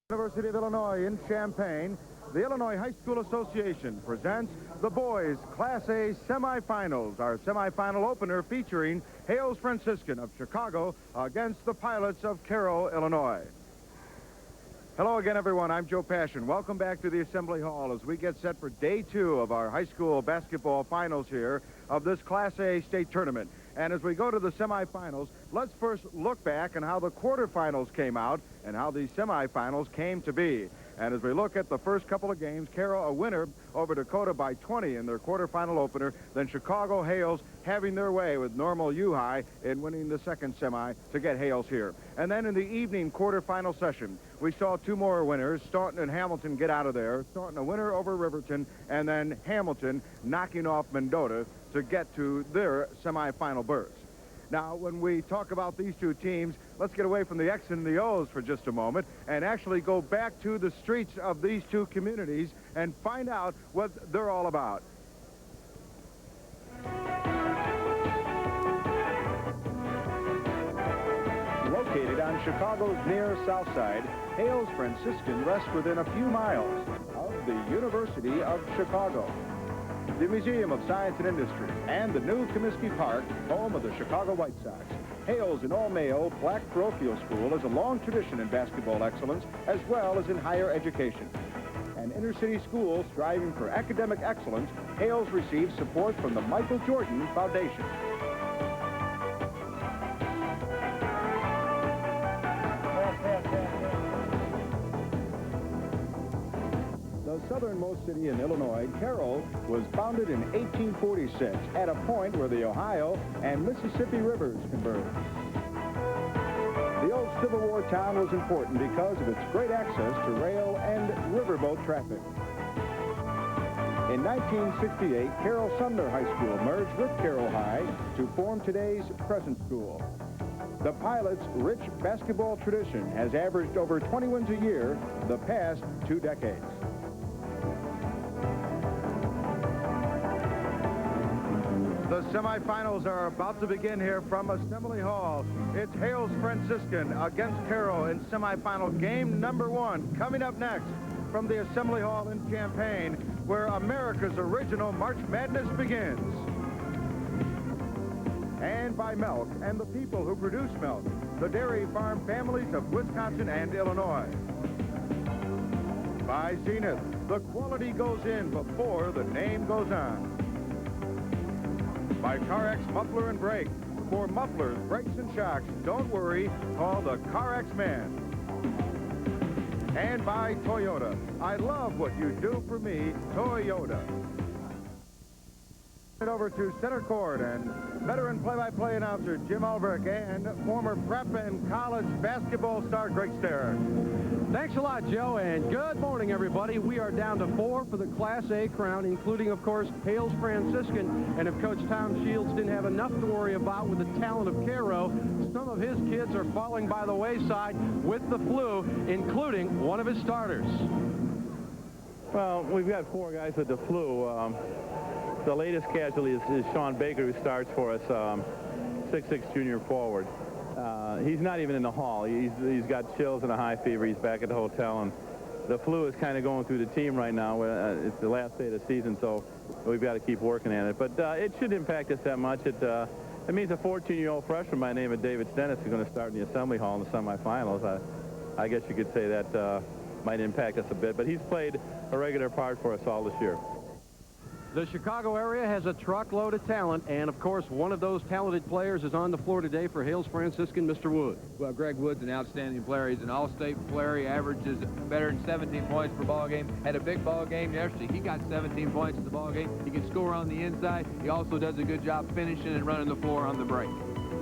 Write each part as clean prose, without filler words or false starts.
University of Illinois in Champaign, the Illinois High School Association presents the boys Class A semifinals. Our semifinal opener featuring Hales Franciscan of Chicago against the Pilots of Cairo, Illinois. Hello again, everyone. I'm Joe Passion. Welcome back to the Assembly Hall as we get set for day 2 of our high school basketball finals here of this Class A state tournament. And as we go to the semifinals, let's first look back on how the quarterfinals came out and how the semifinals came to be. And as we look at the first couple of games, Cairo a winner over Dakota by 20 in their quarterfinal opener, then Chicago Hales having their way with Normal U-High in winning the second semi to get Hales here. And then in the evening quarterfinal session, we saw 2 more winners. Staunton and Hamilton get out of there. Staunton a winner over Riverton, and then Hamilton knocking off Mendota to get to their semifinal berths. Now, when we talk about these two teams, let's get away from the X and the O's for just a moment and actually go back to the streets of these two communities and find out what they're all about. Located on Chicago's near south side, Hales Franciscan rests within a few miles of the University of Chicago, the Museum of Science and Industry, and the new Comiskey Park, home of the Chicago White Sox. Hales, an all-male black parochial school, has a long tradition in basketball excellence as well as in higher education. An inner-city school striving for academic excellence, Hales receives support from the Michael Jordan Foundation. The southernmost city in Illinois, Cairo, was founded in 1846 at a point where the Ohio and Mississippi rivers converged. The old Civil War town was important because of its great access to rail and riverboat traffic. In 1968, Cairo Sumner High School merged with Cairo High to form today's Crescent School. The Pilots' rich basketball tradition has averaged over 20 wins a year the past 2 decades. The semifinals are about to begin here from Assembly Hall. It's Hales Franciscan against Cairo in semifinal game number 1. Coming up next from the Assembly Hall in Champaign, where America's original March Madness begins. And by milk and the people who produce milk, the dairy farm families of Wisconsin and Illinois. By Zenith, the quality goes in before the name goes on. By CarX Muffler and Brake. For mufflers, brakes, and shocks, don't worry, call the CarX man. And by Toyota. I love what you do for me, Toyota. Over to center court and veteran play-by-play announcer Jim Ulbrich and former prep and college basketball star Greg Starr. Thanks a lot, Joe, and good morning, everybody. We are down to 4 for the Class A crown, including, of course, Hales Franciscan. And if Coach Tom Shields didn't have enough to worry about with the talent of Cairo, some of his kids are falling by the wayside with the flu, including one of his starters. Well, we've got 4 guys with the flu. The latest casualty is Sean Baker, who starts for us, 6'6" junior forward. He's not even in the hall. He's got chills and a high fever. He's back at the hotel, and the flu is kind of going through the team right now. It's the last day of the season, so we've got to keep working at it. But it shouldn't impact us that much. It means a 14-year-old freshman by the name of David Stennis is going to start in the Assembly Hall in the semifinals. I guess you could say that might impact us a bit, but he's played a regular part for us all this year. The Chicago area has a truckload of talent, and of course, one of those talented players is on the floor today for Hales Franciscan, Mr. Wood. Well, Greg Wood's an outstanding player. He's an all-state player. He averages better than 17 points per ball game. Had a big ball game yesterday. He got 17 points in the ball game. He can score on the inside. He also does a good job finishing and running the floor on the break.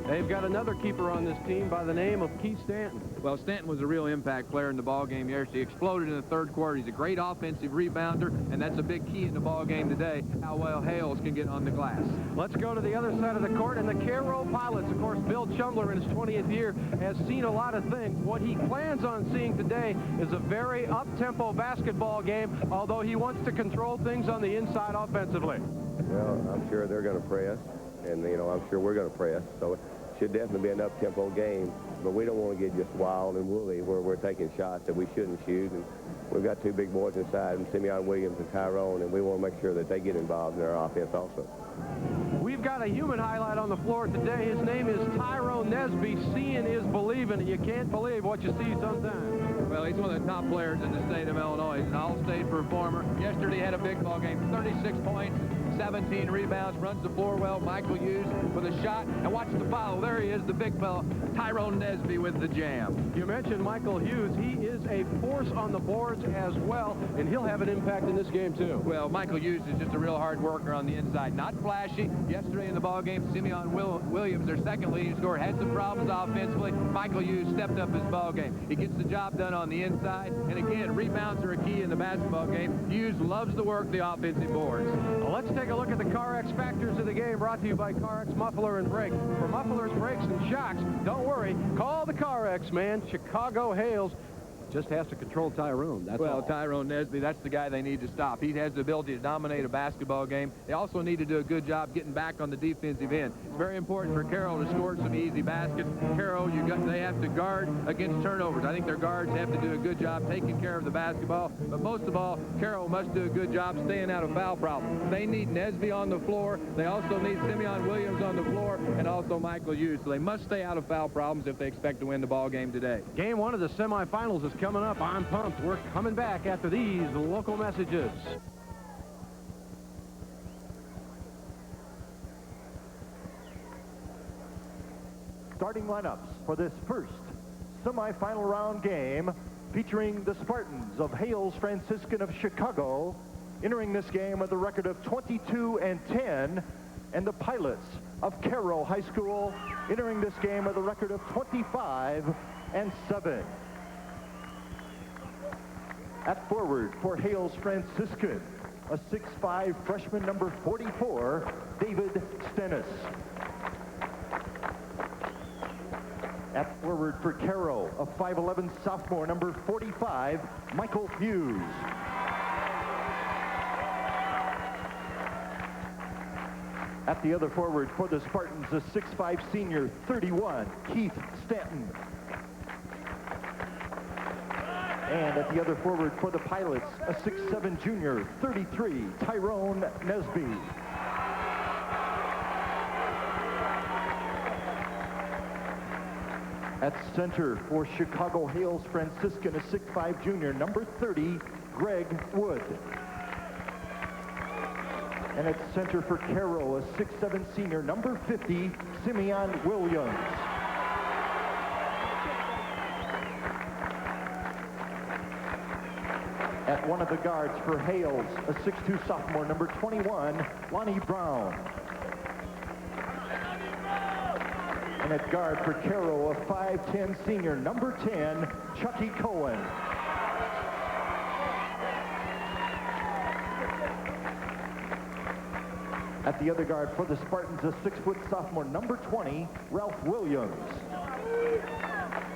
They've got another keeper on this team by the name of Keith Stanton. Well, Stanton was a real impact player in the ball game yesterday. He exploded in the third quarter. He's a great offensive rebounder, and that's a big key in the ball game today, how well Hales can get on the glass. Let's go to the other side of the court, and the Cairo Pilots, of course, Bill Chumler in his 20th year has seen a lot of things. What he plans on seeing today is a very up-tempo basketball game, although he wants to control things on the inside offensively. Well, I'm sure they're going to press, and, I'm sure we're going to press, so it should definitely be an up-tempo game. but we don't want to get just wild and woolly where we're taking shots that we shouldn't shoot. And we've got two big boys inside, and Simeon Williams and Cairo, and we want to make sure that they get involved in our offense also. We've got a human highlight on the floor today. His name is Tyrone Nesby. Seeing is believing. You can't believe what you see sometimes. Well, he's one of the top players in the state of Illinois. He's an all-state performer. Yesterday had a big ball game, 36 points, 17 rebounds, runs the floor well. Michael Hughes with a shot, and watch the foul. There he is, the big fella, Tyrone Nesby with the jam. You mentioned Michael Hughes. He is a force on the boards as well, and he'll have an impact in this game too. Well, Michael Hughes is just a real hard worker on the inside. Not flashy. Yesterday in the ball game, Simeon Williams, their second leading scorer, had some problems offensively. Michael Hughes stepped up his ball game. He gets the job done on the inside, and again, rebounds are a key in the basketball game. Hughes loves to work the offensive boards. Well, let's take a look at the CarX factors of the game, brought to you by CarX Muffler and Brake. For mufflers, brakes, and shocks, don't worry. Call the CarX man. Chicago Hales just has to control Tyrone. That's all. Tyrone Nesby, that's the guy they need to stop. He has the ability to dominate a basketball game. They also need to do a good job getting back on the defensive end. It's very important for Cairo to score some easy baskets. Cairo, they have to guard against turnovers. I think their guards have to do a good job taking care of the basketball. But most of all, Cairo must do a good job staying out of foul problems. They need Nesby on the floor. They also need Simeon Williams on the floor, and also Michael Hughes. So they must stay out of foul problems if they expect to win the ball game today. Game one of the semifinals is coming up. I'm pumped. We're coming back after these local messages. Starting lineups for this first semifinal round game featuring the Spartans of Hales Franciscan of Chicago, entering this game with a record of 22-10, and the Pilots of Cairo High School entering this game with a record of 25-7. At forward for Hales Franciscan, a 6'5" freshman, number 44, David Stennis. At forward for Cairo, a 5'11" sophomore, number 45, Michael Hughes. At the other forward for the Spartans, a 6'5" senior, 31, Keith Stanton. And at the other forward for the Pilots, a 6'7" junior, 33, Tyrone Nesby. At center for Chicago Hales Franciscan, a 6'5" junior, number 30, Greg Wood. And at center for Cairo, a 6'7" senior, number 50, Simeon Williams. At one of the guards for Hales, a 6'2" sophomore, number 21, Lonnie Brown. And at guard for Cairo, a 5'10" senior, number 10, Chucky Cohen. At the other guard for the Spartans, a 6' sophomore, number 20, Ralph Williams.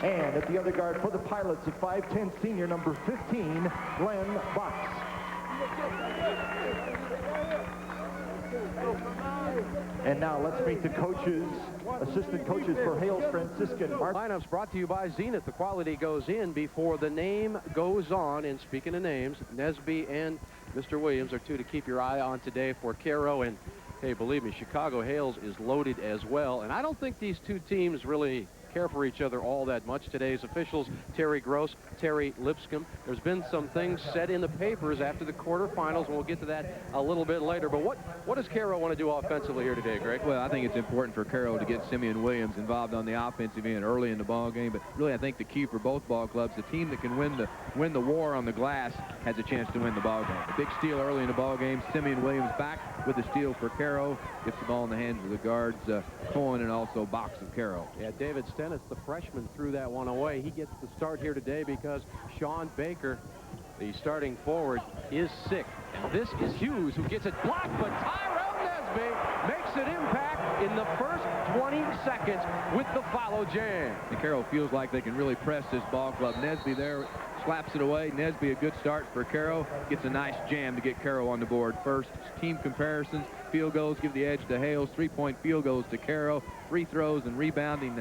And at the other guard for the Pilots, a 5'10" senior, number 15, Glenn Box. And now let's meet the coaches, assistant coaches for Hales Franciscan. Lineups brought to you by Zenith. The quality goes in before the name goes on. And speaking of names, Nesby and Mr. Williams are two to keep your eye on today for Cairo. And hey, believe me, Chicago Hales is loaded as well. And I don't think these two teams really care for each other all that much. Today's officials, Terry Gross, Terry Lipscomb. There's been some things said in the papers after the quarterfinals, and we'll get to that a little bit later. But what does Cairo want to do offensively here today, Greg? Well, I think it's important for Cairo to get Simeon Williams involved on the offensive end early in the ball game. But really, I think the key for both ball clubs, the team that can win the war on the glass has a chance to win the ball game. A big steal early in the ball game. Simeon Williams back with the steal for Cairo. Gets the ball in the hands of the guards, Cohen and also Box of Cairo. Yeah, David Stennis, the freshman, threw that one away. He gets the start here today because Sean Baker, the starting forward, is sick. And this is Hughes, who gets it blocked, but Tyrone Nesby makes an impact in the first 20 seconds with the follow jam. And Cairo feels like they can really press this ball club. Nesby there slaps it away. Nesby, a good start for Cairo. Gets a nice jam to get Cairo on the board first. Team comparisons, field goals give the edge to Hales. 3-point field goals to Cairo. Free throws and rebounding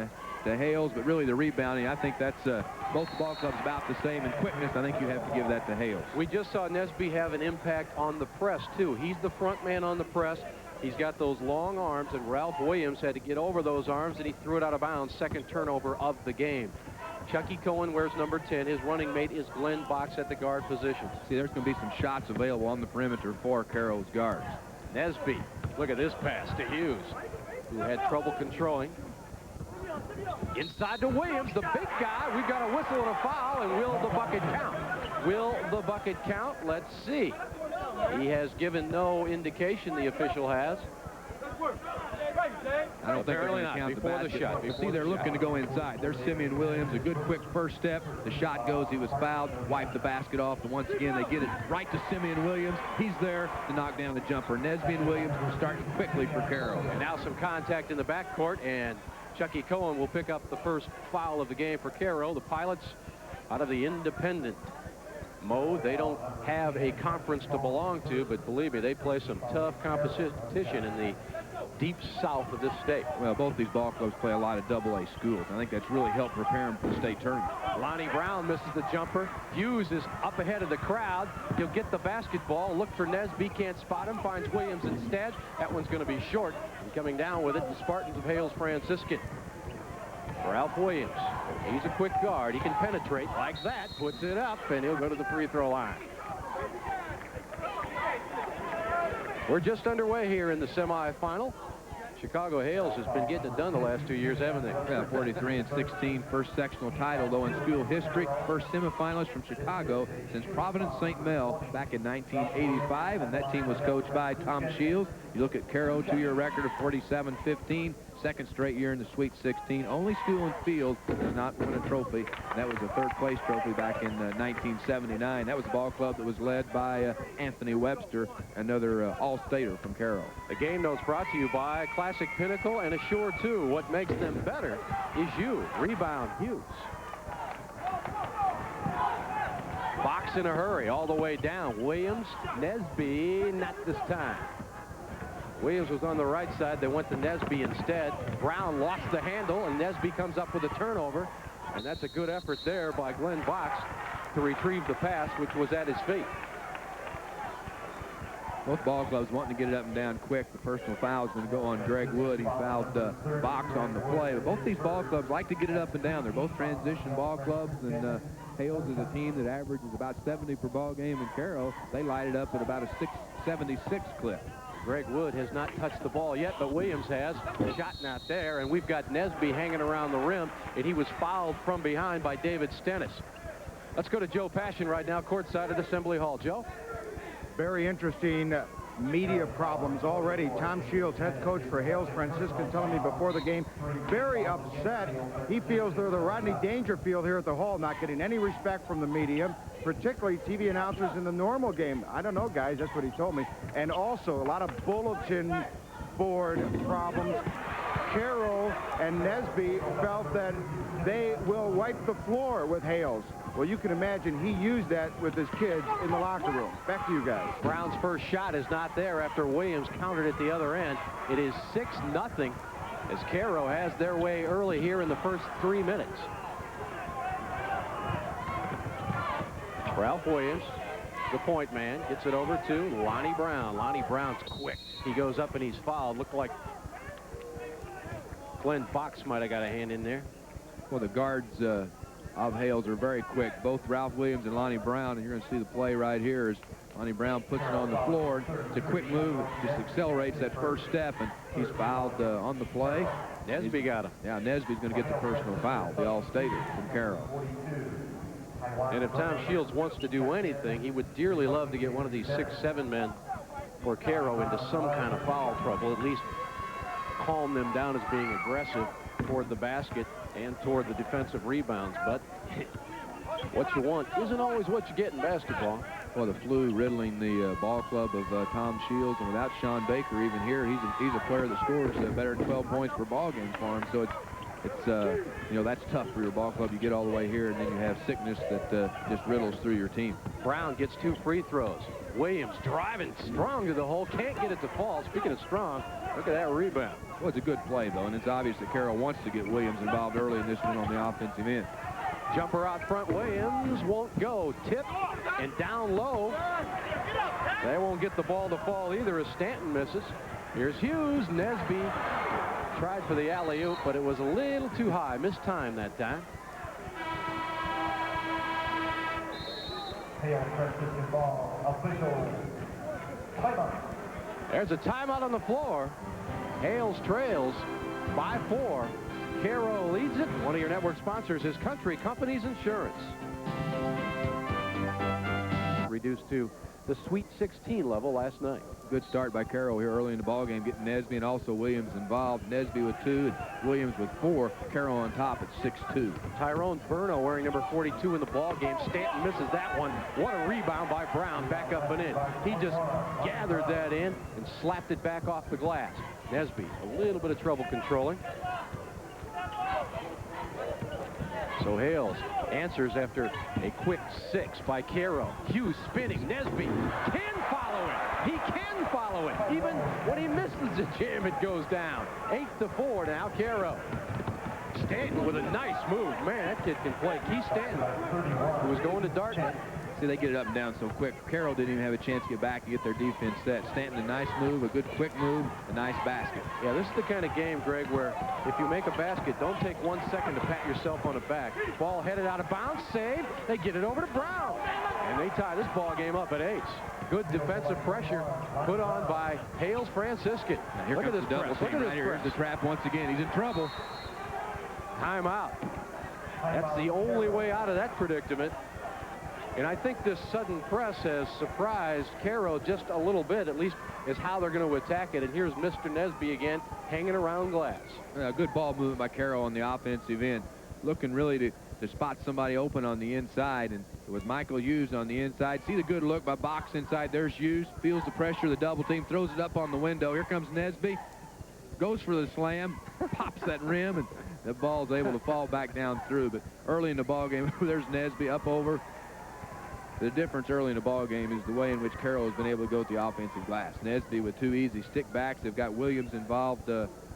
to Hales, but really the rebounding, I think that's both the ball clubs about the same. In quickness, I think you have to give that to Hales. We just saw Nesby have an impact on the press, too. He's the front man on the press. He's got those long arms, and Ralph Williams had to get over those arms, and he threw it out of bounds. Second turnover of the game. Chucky Cohen wears number 10. His running mate is Glenn Box at the guard position. See, there's going to be some shots available on the perimeter for Cairo's guards. Nesby, look at this pass to Hughes, who had trouble controlling. Inside to Williams, the big guy. We've got a whistle and a foul, and will the bucket count? Will the bucket count? Let's see. He has given no indication, the official has. I don't think they're going to count before the shot. See, they're looking to go inside. There's Simeon Williams, a good quick first step. The shot goes, he was fouled, wiped the basket off, and once again, they get it right to Simeon Williams. He's there to knock down the jumper. Nesby and Williams starting quickly for Cairo. And now some contact in the backcourt, and Chucky Cohen will pick up the first foul of the game for Cairo. The Pilots out of the independent mode. They don't have a conference to belong to, but believe me, they play some tough competition in the deep south of this state. Well, both these ball clubs play a lot of AA schools. I think that's really helped prepare them for the state tournament. Lonnie Brown misses the jumper. Hughes is up ahead of the crowd. He'll get the basketball. Look for Nesby. Can't spot him. Finds Williams instead. That one's going to be short. And coming down with it, the Spartans of Hales Franciscan. Ralph Williams. He's a quick guard. He can penetrate like that. Puts it up, and he'll go to the free throw line. We're just underway here in the semifinal. Chicago Hales has been getting it done the last 2 years, haven't they? Yeah, 43-16, first sectional title, though, in school history. First semifinalist from Chicago since Providence St. Mel back in 1985, and that team was coached by Tom Shields. You look at Cairo, 2-year record of 47-15. Second straight year in the Sweet 16. Only school in field does not win a trophy. That was a third-place trophy back in 1979. That was a ball club that was led by Anthony Webster, another all-stater from Cairo. The game notes brought to you by Classic Pinnacle and Assure 2. What makes them better is you. Rebound, Hughes. Box in a hurry all the way down. Williams, Nesby, not this time. Williams was on the right side. They went to Nesby instead. Brown lost the handle, and Nesby comes up with a turnover. And that's a good effort there by Glenn Box to retrieve the pass, which was at his feet. Both ball clubs wanting to get it up and down quick. The personal foul is going to go on Greg Wood. He fouled Box on the play. But both these ball clubs like to get it up and down. They're both transition ball clubs, and Hales is a team that averages about 70 per ball game in Cairo. They light it up at about a 676 clip. Greg Wood has not touched the ball yet, but Williams has. Shot not there, and we've got Nesby hanging around the rim, and he was fouled from behind by David Stennis. Let's go to Joe Passion right now, courtside at Assembly Hall. Joe? Very interesting media problems already. Tom Shields, head coach for Hales Franciscan, telling me before the game, very upset. He feels they're the Rodney Dangerfield here at the Hall, not getting any respect from the media, particularly TV announcers in the normal game. I don't know, guys, that's what he told me. And also a lot of bulletin board problems. Cairo and Nesby felt that they will wipe the floor with Hales. Well, you can imagine he used that with his kids in the locker room. Back to you guys. Brown's first shot is not there after Williams countered at the other end. It is 6-0 as Cairo has their way early here in the first 3 minutes. Ralph Williams, the point man, gets it over to Lonnie Brown. Lonnie Brown's quick. He goes up and he's fouled. Looked like Glenn Box might have got a hand in there. Well, the guards of Hales are very quick. Both Ralph Williams and Lonnie Brown, and you're going to see the play right here as Lonnie Brown puts it on the floor. It's a quick move. It just accelerates that first step, and he's fouled on the play. Nesby got him. Yeah, Nesby's going to get the personal foul, the all-stater from Cairo. And if Tom Shields wants to do anything, he would dearly love to get one of these 6-7 men for Cairo into some kind of foul trouble, at least calm them down as being aggressive toward the basket and toward the defensive rebounds. But what you want isn't always what you get in basketball. Well, the flu riddling the ball club of Tom Shields, and without Sean Baker even here, he's a player that scores better than 12 points per ball game for him. So it's it's, you know, that's tough for your ball club. You get all the way here, and then you have sickness that just riddles through your team. Brown gets 2 free throws. Williams driving strong to the hole. Can't get it to fall. Speaking of strong, look at that rebound. Well, it's a good play, though, and it's obvious that Cairo wants to get Williams involved early in this one on the offensive end. Jumper out front. Williams won't go. Tip and down low. They won't get the ball to fall either as Stanton misses. Here's Hughes. Nesby tried for the alley-oop, but it was a little too high. Missed time that time. There's a timeout on the floor. Hales trails by 4. Cairo leads it. One of your network sponsors is Country Companies Insurance. Reduced to the Sweet 16 level last night. Good start by Cairo here early in the ballgame, getting Nesby and also Williams involved. Nesby with 2 and Williams with 4. Cairo on top at 6-2. Tyrone Burno wearing number 42 in the ballgame. Stanton misses that one. What a rebound by Brown, back up and in. He just gathered that in and slapped it back off the glass. Nesby, a little bit of trouble controlling. So Hales answers after a quick 6 by Cairo. Hughes spinning. Nesby can follow it. He can follow it. Even when he misses the jam, it goes down. 8-4 now, Cairo. Stanton with a nice move. Man, that kid can play. Keith Stanton, who was going to Dartmouth. See, they get it up and down so quick. Cairo didn't even have a chance to get back and get their defense set. Stanton, a nice move, a good quick move, a nice basket. Yeah, this is the kind of game, Greg, where if you make a basket, don't take 1 second to pat yourself on the back. Ball headed out of bounds, save. They get it over to Brown. And they tie this ball game up at 8. Good defensive pressure put on by Hales Franciscan. Now here comes the double team right here. Here's the trap once again. He's in trouble. Timeout. That's the only way out of that predicament. And I think this sudden press has surprised Cairo just a little bit, at least is how they're going to attack it. And here's Mr. Nesby again, hanging around glass. Good ball movement by Cairo on the offensive end. Looking really to spot somebody open on the inside. And it was Michael Hughes on the inside. See the good look by Box inside. There's Hughes. Feels the pressure of the double team. Throws it up on the window. Here comes Nesby. Goes for the slam. Pops that rim. And the ball's able to fall back down through. But early in the ball game, there's Nesby up over. The difference early in the ball game is the way in which Cairo has been able to go with the offensive glass. Nesby with 2 easy stick backs. They've got Williams involved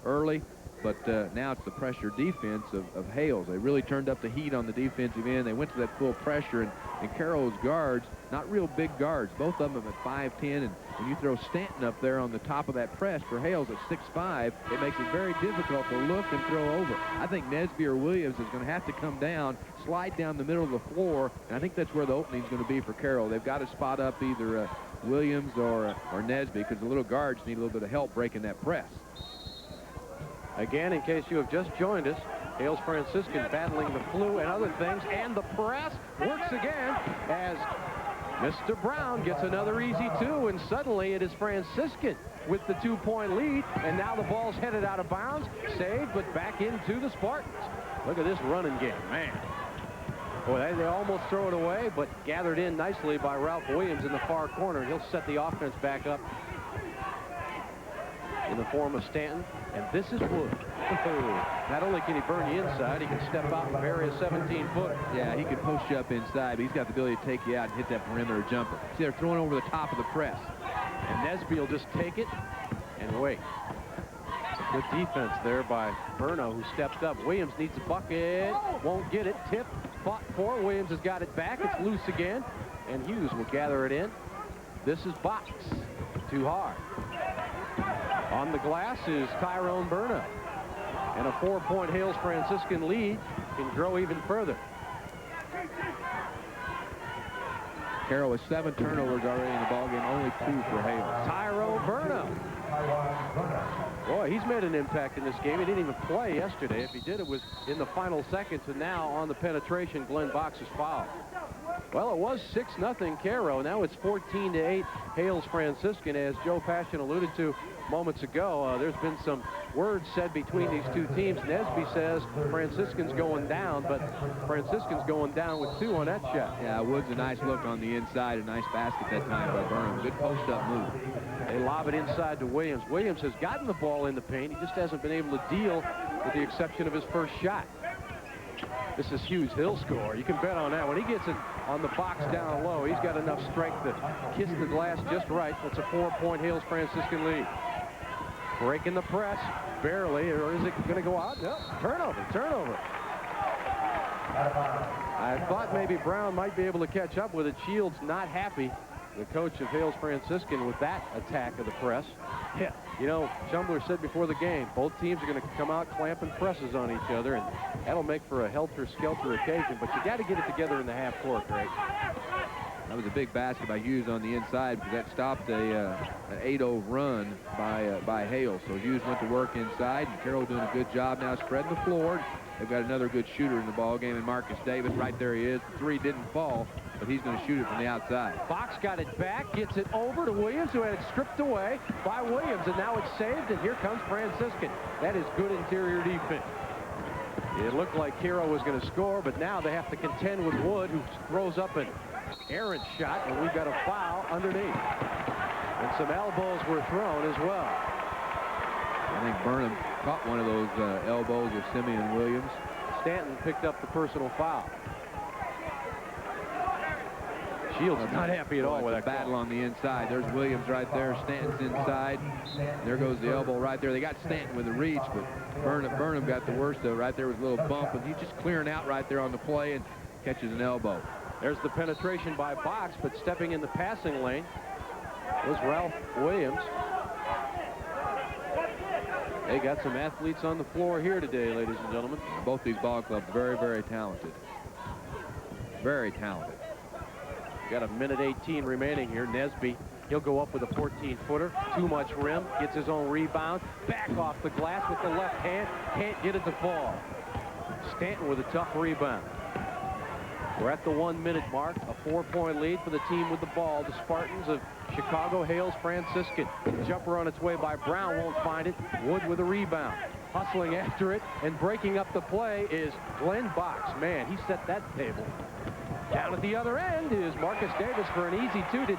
early, but now it's the pressure defense of Hales. They really turned up the heat on the defensive end. They went to that full pressure, and Cairo's guards, not real big guards, both of them at 5'10", and when you throw Stanton up there on the top of that press for Hales at 6'5", it makes it very difficult to look and throw over. I think Nesby or Williams is going to have to come down, slide down the middle of the floor, and I think that's where the opening is going to be for Cairo. They've got to spot up either Williams or Nesby, because the little guards need a little bit of help breaking that press. Again, in case you have just joined us, Hales Franciscan battling the flu and other things, and the press works again as Mr. Brown gets another easy 2, and suddenly it is Franciscan with the 2-point lead, and now the ball's headed out of bounds, saved, but back into the Spartans. Look at this running game, man. Boy, they almost throw it away, but gathered in nicely by Ralph Williams in the far corner, and he'll set the offense back up in the form of Stanton, and this is Wood. Not only can he burn you inside, he can step out and bury a 17-footer. Yeah, he can post you up inside, but he's got the ability to take you out and hit that perimeter jumper. See, they're throwing over the top of the press. And Nesby will just take it and wait. Good defense there by Burno, who stepped up. Williams needs a bucket, won't get it. Tip, fought for. Williams has got it back. It's loose again, and Hughes will gather it in. This is Box. Too hard. On the glass is Tyrone Burno. And a 4-point Hales Franciscan lead can grow even further. Cairo with 7 turnovers already in the ballgame, only 2 for Hales. Tyrone Burno. Boy, he's made an impact in this game. He didn't even play yesterday. If he did, it was in the final seconds, and now on the penetration, Glenn Box is fouled. Well, it was 6-0 Cairo. Now it's 14-8 Hales Franciscan. As Joe Passion alluded to moments ago, there's been some words said between these two teams. Nesby says Franciscan's going down, but Franciscan's going down with 2 on that shot. Yeah, Wood's a nice look on the inside, a nice basket that time by Burnham. Good post-up move. They lob it inside to Williams. Williams has gotten the ball in the paint. He just hasn't been able to deal with the exception of his first shot. This is Hughes. He'll score. You can bet on that. When he gets it on the box down low, he's got enough strength to kiss the glass just right. That's a 4-point Hales Franciscan lead. Breaking the press, barely, or is it going to go out? No, turnover. I thought maybe Brown might be able to catch up with it. Shields not happy, the coach of Hales Franciscan, with that attack of the press. Yeah, you know, Chumbler said before the game, both teams are going to come out clamping presses on each other, and that'll make for a helter-skelter occasion, but you got to get it together in the half court, Greg. That was a big basket by Hughes on the inside because that stopped an 8-0 run by Hales. So Hughes went to work inside, and Cairo doing a good job now spreading the floor. They've got another good shooter in the ball game, and Marcus Davis, right there he is. The three didn't fall, but he's going to shoot it from the outside. Fox got it back, gets it over to Williams, who had it stripped away by Williams, and now it's saved, and here comes Franciscan. That is good interior defense. It looked like Cairo was going to score, but now they have to contend with Wood, who throws up an errant shot, and we've got a foul underneath. And some elbows were thrown as well. I think Burnham caught one of those elbows of Simeon Williams. Stanton picked up the personal foul. Shields not happy at all with that battle on the inside. There's Williams right there. Stanton's inside. There goes the elbow right there. They got Stanton with the reach, but Burnham got the worst of it. Right there was a little bump, and he's just clearing out right there on the play and catches an elbow. There's the penetration by Box, but stepping in the passing lane was Ralph Williams. They got some athletes on the floor here today, ladies and gentlemen. Both these ball clubs very, very talented. Very talented. Got a minute 18 remaining here. Nesby, he'll go up with a 14-footer. Too much rim. Gets his own rebound. Back off the glass with the left hand. Can't get it to fall. Stanton with a tough rebound. We're at the 1-minute mark. A 4-point lead for the team with the ball. The Spartans of Chicago. Hales Franciscan. Jumper on its way by Brown. Won't find it. Wood with a rebound. Hustling after it and breaking up the play is Glenn Box. Man, he set that table. Down at the other end is Marcus Davis for an easy two. Did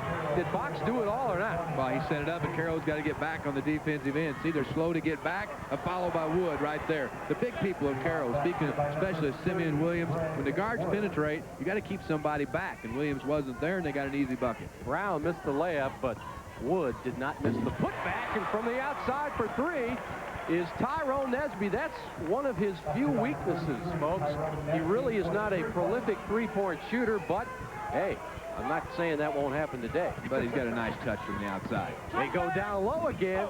Box do it all or not? Well, he set it up, and Carroll's got to get back on the defensive end. See, they're slow to get back. A follow by Wood right there. The big people of Carroll, speaking especially of Simeon Williams, when the guards penetrate, you got to keep somebody back, and Williams wasn't there, and they got an easy bucket. Brown missed the layup, but Wood did not miss the putback, and from the outside for three is Tyrone Nesby. That's one of his few weaknesses, folks. He really is not a prolific three-point shooter, but, hey, I'm not saying that won't happen today. But he's got a nice touch from the outside. They go down low again.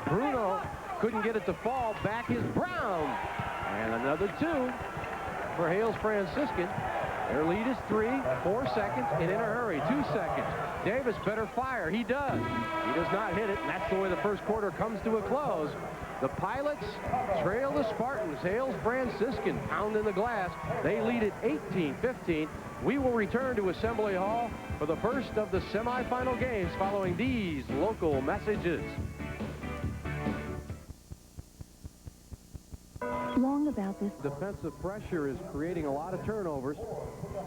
Bruno couldn't get it to fall. Back is Brown. And another two for Hales Franciscan. Their lead is 3, 4 seconds, and in a hurry, 2 seconds. Davis better fire. He does. He does not hit it, and that's the way the first quarter comes to a close. The Pilots trail the Spartans. Hales Franciscan pounding the glass. They lead it 18-15. We will return to Assembly Hall for the first of the semifinal games following these local messages. Long about this. Defensive pressure is creating a lot of turnovers,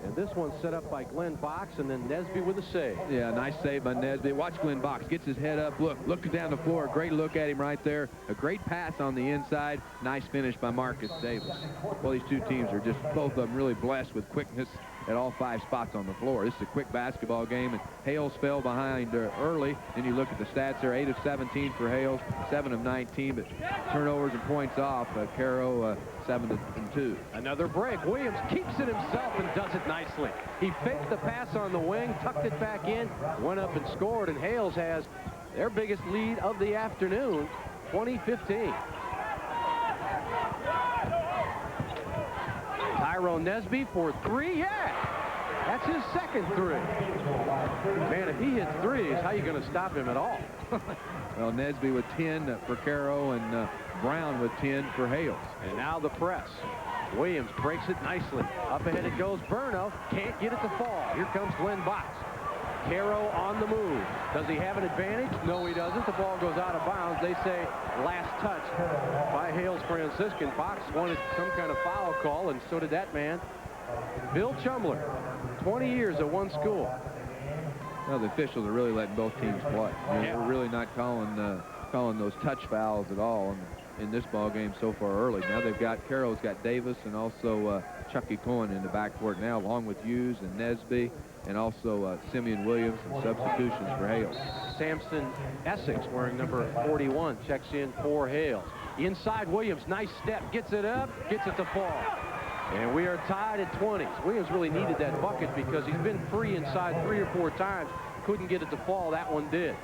and this one's set up by Glenn Box, and then Nesby with a save. Yeah, nice save by Nesby. Watch Glenn Box. Gets his head up. Look down the floor. Great look at him right there. A great pass on the inside. Nice finish by Marcus Davis. Well, these two teams are just, both of them, really blessed with quickness at all 5 spots on the floor. This is a quick basketball game, and Hales fell behind early. Then you look at the stats there, 8 of 17 for Hales, 7 of 19, but turnovers and points off. Cairo 7 of 2. Another break. Williams keeps it himself and does it nicely. He faked the pass on the wing, tucked it back in, went up and scored, and Hales has their biggest lead of the afternoon, 20-15. Tyrone Nesby for 3. Yeah! That's his second 3. Man, if he hits threes, how are you going to stop him at all? Well, Nesby with 10 for Cairo, and Brown with 10 for Hales. And now the press. Williams breaks it nicely. Up ahead it goes. Burno can't get it to fall. Here comes Glenn Box. Cairo on the move. Does he have an advantage? No, he doesn't. The ball goes out of bounds. They say last touch by Hales Franciscan. Box wanted some kind of foul call, and so did that man, Bill Chumler. 20 years at one school. Well, the officials are really letting both teams play. They're really not calling those touch fouls at all. And in this ball game so far early. Now they've got Cairo's got Davis and also Chucky Cohen in the backcourt now, along with Hughes and Nesby and also Simeon Williams and substitutions for Hales. Samson Essex, wearing number 41, checks in for Hales. Inside Williams, nice step, gets it up, gets it to fall. And we are tied at 20s. Williams really needed that bucket because he's been free inside 3 or 4 times. Couldn't get it to fall. That one did.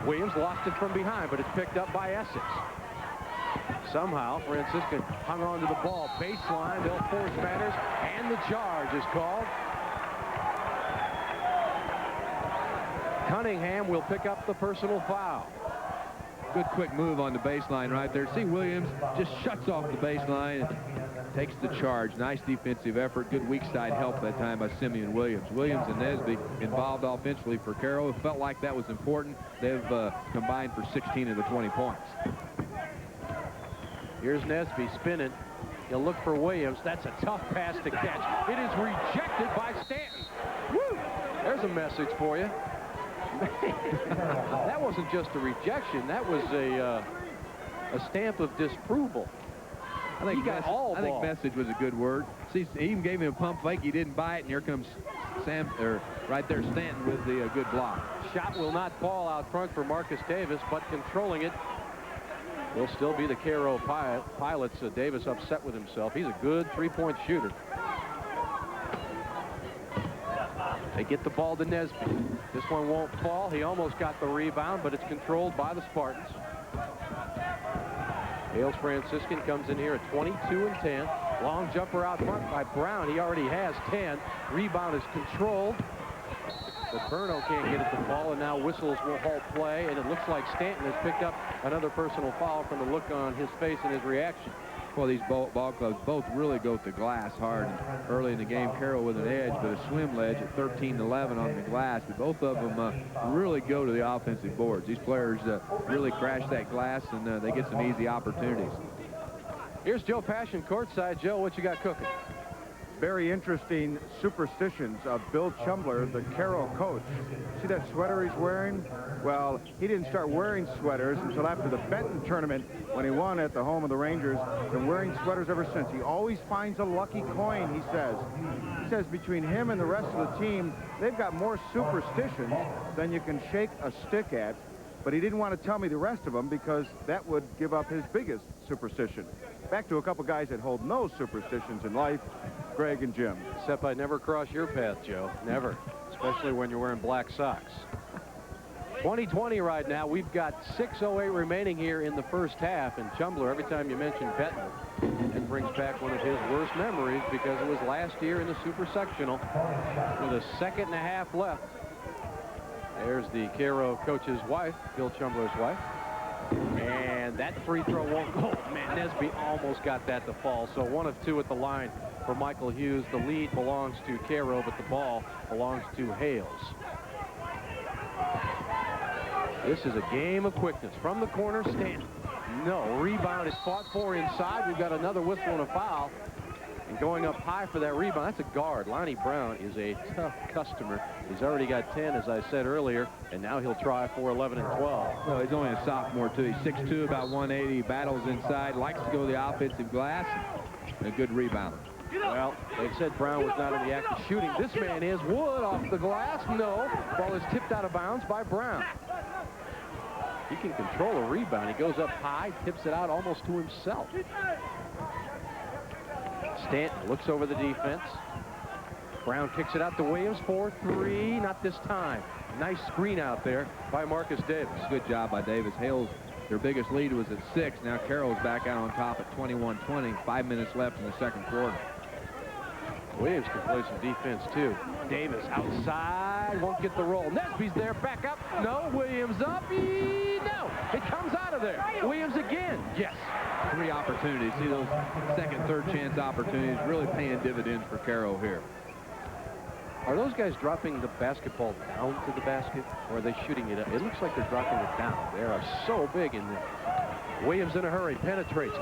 Williams lost it from behind, but it's picked up by Essex. Somehow, Franciscan hung on to the ball. Baseline, they'll force matters, and the charge is called. Cunningham will pick up the personal foul. Good quick move on the baseline right there. See, Williams just shuts off the baseline and takes the charge. Nice defensive effort. Good weak side help that time by Simeon Williams. Williams and Nesby involved offensively for Cairo. It felt like that was important. They've combined for 16 of the 20 points. Here's Nesby spinning. He'll look for Williams. That's a tough pass to catch. It is rejected by Stanton. Woo! There's a message for you. That wasn't just a rejection. That was a stamp of disapproval. I think, I think message was a good word. See, he even gave him a pump fake. He didn't buy it, and here comes right there Stanton with the good block. Shot will not fall out front for Marcus Davis, but controlling it will still be the Cairo Pilots. Davis upset with himself. He's a good three-point shooter. They get the ball to Nesby. This one won't fall. He almost got the rebound, but it's controlled by the Spartans. Hales Franciscan comes in here at 22 and 10. Long jumper out front by Brown. He already has 10. Rebound is controlled. But Burno can't get it to fall, and now whistles will halt play, and it looks like Stanton has picked up another personal foul from the look on his face and his reaction. Well, these ball clubs both really go to the glass hard. Early in the game, Cairo with an edge, but a swim ledge at 13-11 on the glass. But both of them really go to the offensive boards. These players really crash that glass, and they get some easy opportunities. Here's Joe Passion courtside. Joe, what you got cooking? Very interesting superstitions of Bill Chumbler, the Cairo coach. See that sweater he's wearing? Well, he didn't start wearing sweaters until after the Benton tournament when he won at the home of the Rangers. Been wearing sweaters ever since. He always finds a lucky coin, he says. He says between him and the rest of the team, they've got more superstitions than you can shake a stick at. But he didn't want to tell me the rest of them because that would give up his biggest superstition. Back to a couple guys that hold no superstitions in life, Greg and Jim. Except I'd never cross your path, Joe. Never. Especially when you're wearing black socks. 20-20 right now. We've got 6:08 remaining here in the first half. And Chumbler, every time you mention Benton, it brings back one of his worst memories because it was last year in the Super Sectional with a second and a half left. There's the Cairo coach's wife, Bill Chumbler's wife. And that free throw won't go. Man, Nesby almost got that to fall. So 1 of 2 at the line for Michael Hughes. The lead belongs to Cairo, but the ball belongs to Hales. This is a game of quickness. From the corner, Stanton. No, rebound is fought for inside. We've got another whistle and a foul. And going up high for that rebound, that's a guard. Lonnie Brown is a tough customer. He's already got 10, as I said earlier, and now he'll try for 11 and 12. Well, he's only a sophomore, too. He's 6'2", about 180. He battles inside, likes to go to the offensive glass, and a good rebounder. Well, they said Brown was not in the act of shooting. This man is. Wood off the glass. No. Ball is tipped out of bounds by Brown. He can control a rebound. He goes up high, tips it out almost to himself. Stanton looks over the defense. Brown kicks it out to Williams for 3. Not this time. Nice screen out there by Marcus Davis. Good job by Davis. Hales, their biggest lead was at 6. Now Carroll's back out on top at 21-20. 5 minutes left in the second quarter. Williams can play some defense, too. Davis outside, won't get the roll. Nesby's there, back up. No, Williams up. No, it comes out of there. Williams again. Yes. 3 opportunities. See those second, third chance opportunities really paying dividends for Cairo here. Are those guys dropping the basketball down to the basket, or are they shooting it up? It looks like they're dropping it down. They are so big in there. Williams in a hurry, penetrates,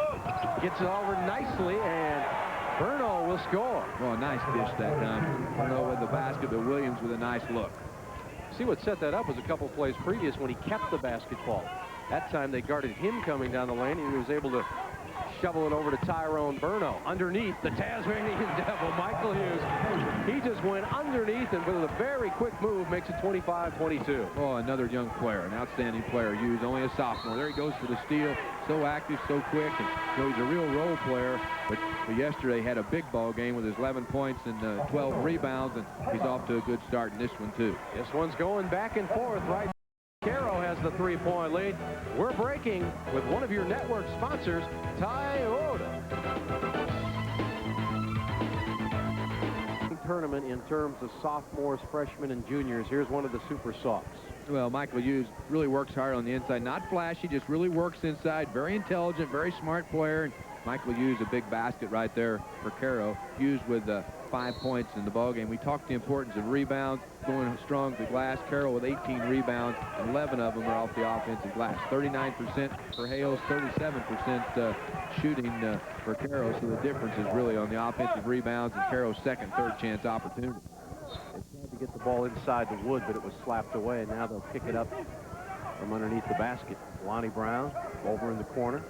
gets it over nicely, and Burno will score. Well, a nice dish that time. Burno with the basket, but Williams with a nice look. See what set that up was a couple plays previous when he kept the basketball. That time they guarded him coming down the lane, and he was able to shovel it over to Tyrone Burno. Underneath, the Tasmanian Devil, Michael Hughes. He just went underneath, and with a very quick move, makes it 25-22. Oh, another young player, an outstanding player. Hughes, only a sophomore. There he goes for the steal. So active, so quick, and he's a real role player. But yesterday had a big ball game with his 11 points and 12 rebounds, and he's off to a good start in this one, too. This one's going back and forth, right? Cairo has the 3-point lead. We're breaking with one of your network sponsors, Toyota. Tournament in terms of sophomores, freshmen, and juniors. Here's one of the super softs. Well, Michael Hughes really works hard on the inside. Not flashy, just really works inside. Very intelligent, very smart player. And Michael Hughes, a big basket right there for Cairo. Hughes with 5 points in the ballgame. We talked the importance of rebounds, going strong to the glass. Cairo with 18 rebounds, 11 of them are off the offensive glass. 39% for Hales, 37% shooting for Cairo. So the difference is really on the offensive rebounds and Cairo's second, third chance opportunity. They tried to get the ball inside the wood, but it was slapped away, and now they'll pick it up from underneath the basket. Lonnie Brown over in the corner.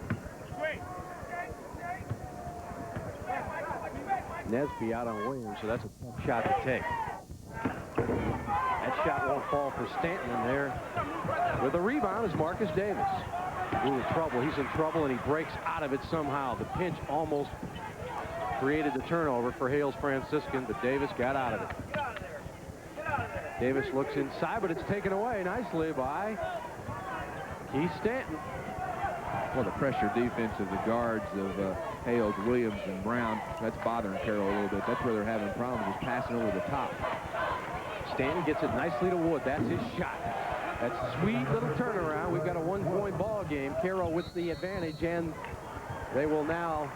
Nesby out on Williams, so that's a tough shot to take. That shot won't fall for Stanton in there. With the rebound is Marcus Davis. Ooh, trouble. He's in trouble, and he breaks out of it somehow. The pinch almost created the turnover for Hales Franciscan, but Davis got out of it. Davis looks inside, but it's taken away nicely by Keith Stanton. Well, the pressure defense of the guards of Hales, Williams, and Brown, that's bothering Cairo a little bit. That's where they're having problems, is passing over the top. Stanton gets it nicely to Wood. That's his shot. That's a sweet little turnaround. We've got a one-point ball game. Cairo with the advantage, and they will now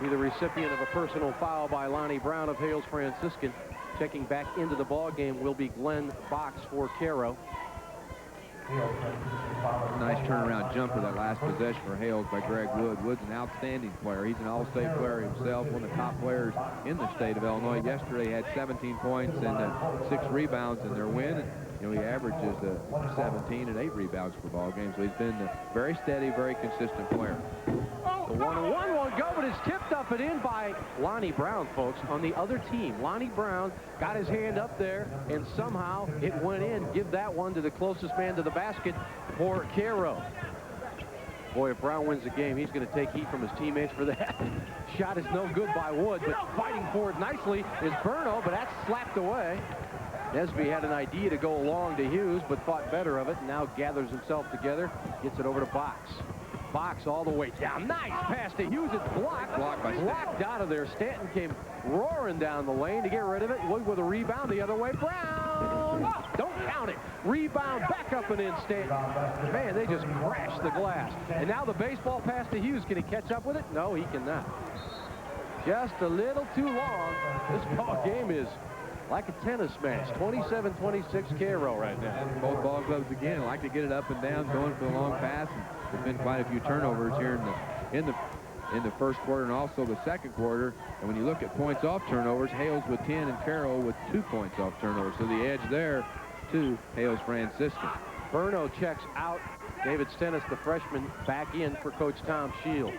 be the recipient of a personal foul by Lonnie Brown of Hales Franciscan. Checking back into the ball game will be Glenn Box for Cairo. Nice turnaround jumper that last possession for Hales by Greg Wood. Wood's an outstanding player. He's an all-state player himself, one of the top players in the state of Illinois. Yesterday had 17 points and 6 rebounds in their win. And, you know, he averages 17 and 8 rebounds per ball game. So he's been a very steady, very consistent player. The 1-on-1 won't go, but it's tipped up and in by Lonnie Brown, folks, on the other team. Lonnie Brown got his hand up there, and somehow it went in. Give that one to the closest man to the basket for Cairo. Boy, if Brown wins the game, he's going to take heat from his teammates for that. Shot is no good by Wood, but fighting for it nicely is Burno, but that's slapped away. Nesby had an idea to go along to Hughes, but thought better of it, and now gathers himself together, gets it over to Box. Box all the way down. Nice pass to Hughes. It's blocked. Blocked out of there. Stanton came roaring down the lane to get rid of it. Wood with a rebound the other way. Brown! Don't count it. Rebound back up and in, Stanton. Man, they just crashed the glass. And now the baseball pass to Hughes. Can he catch up with it? No, he cannot. Just a little too long. This ball game is like a tennis match. 27-26 Cairo right now. Both ball clubs again like to get it up and down, going for the long pass. And there's been quite a few turnovers here in the first quarter and also the second quarter. And when you look at points off turnovers, Hales with 10 and Cairo with 2 points off turnovers. So the edge there to Hales Franciscan. Burno checks out. David Stennis, the freshman, back in for Coach Tom Shields.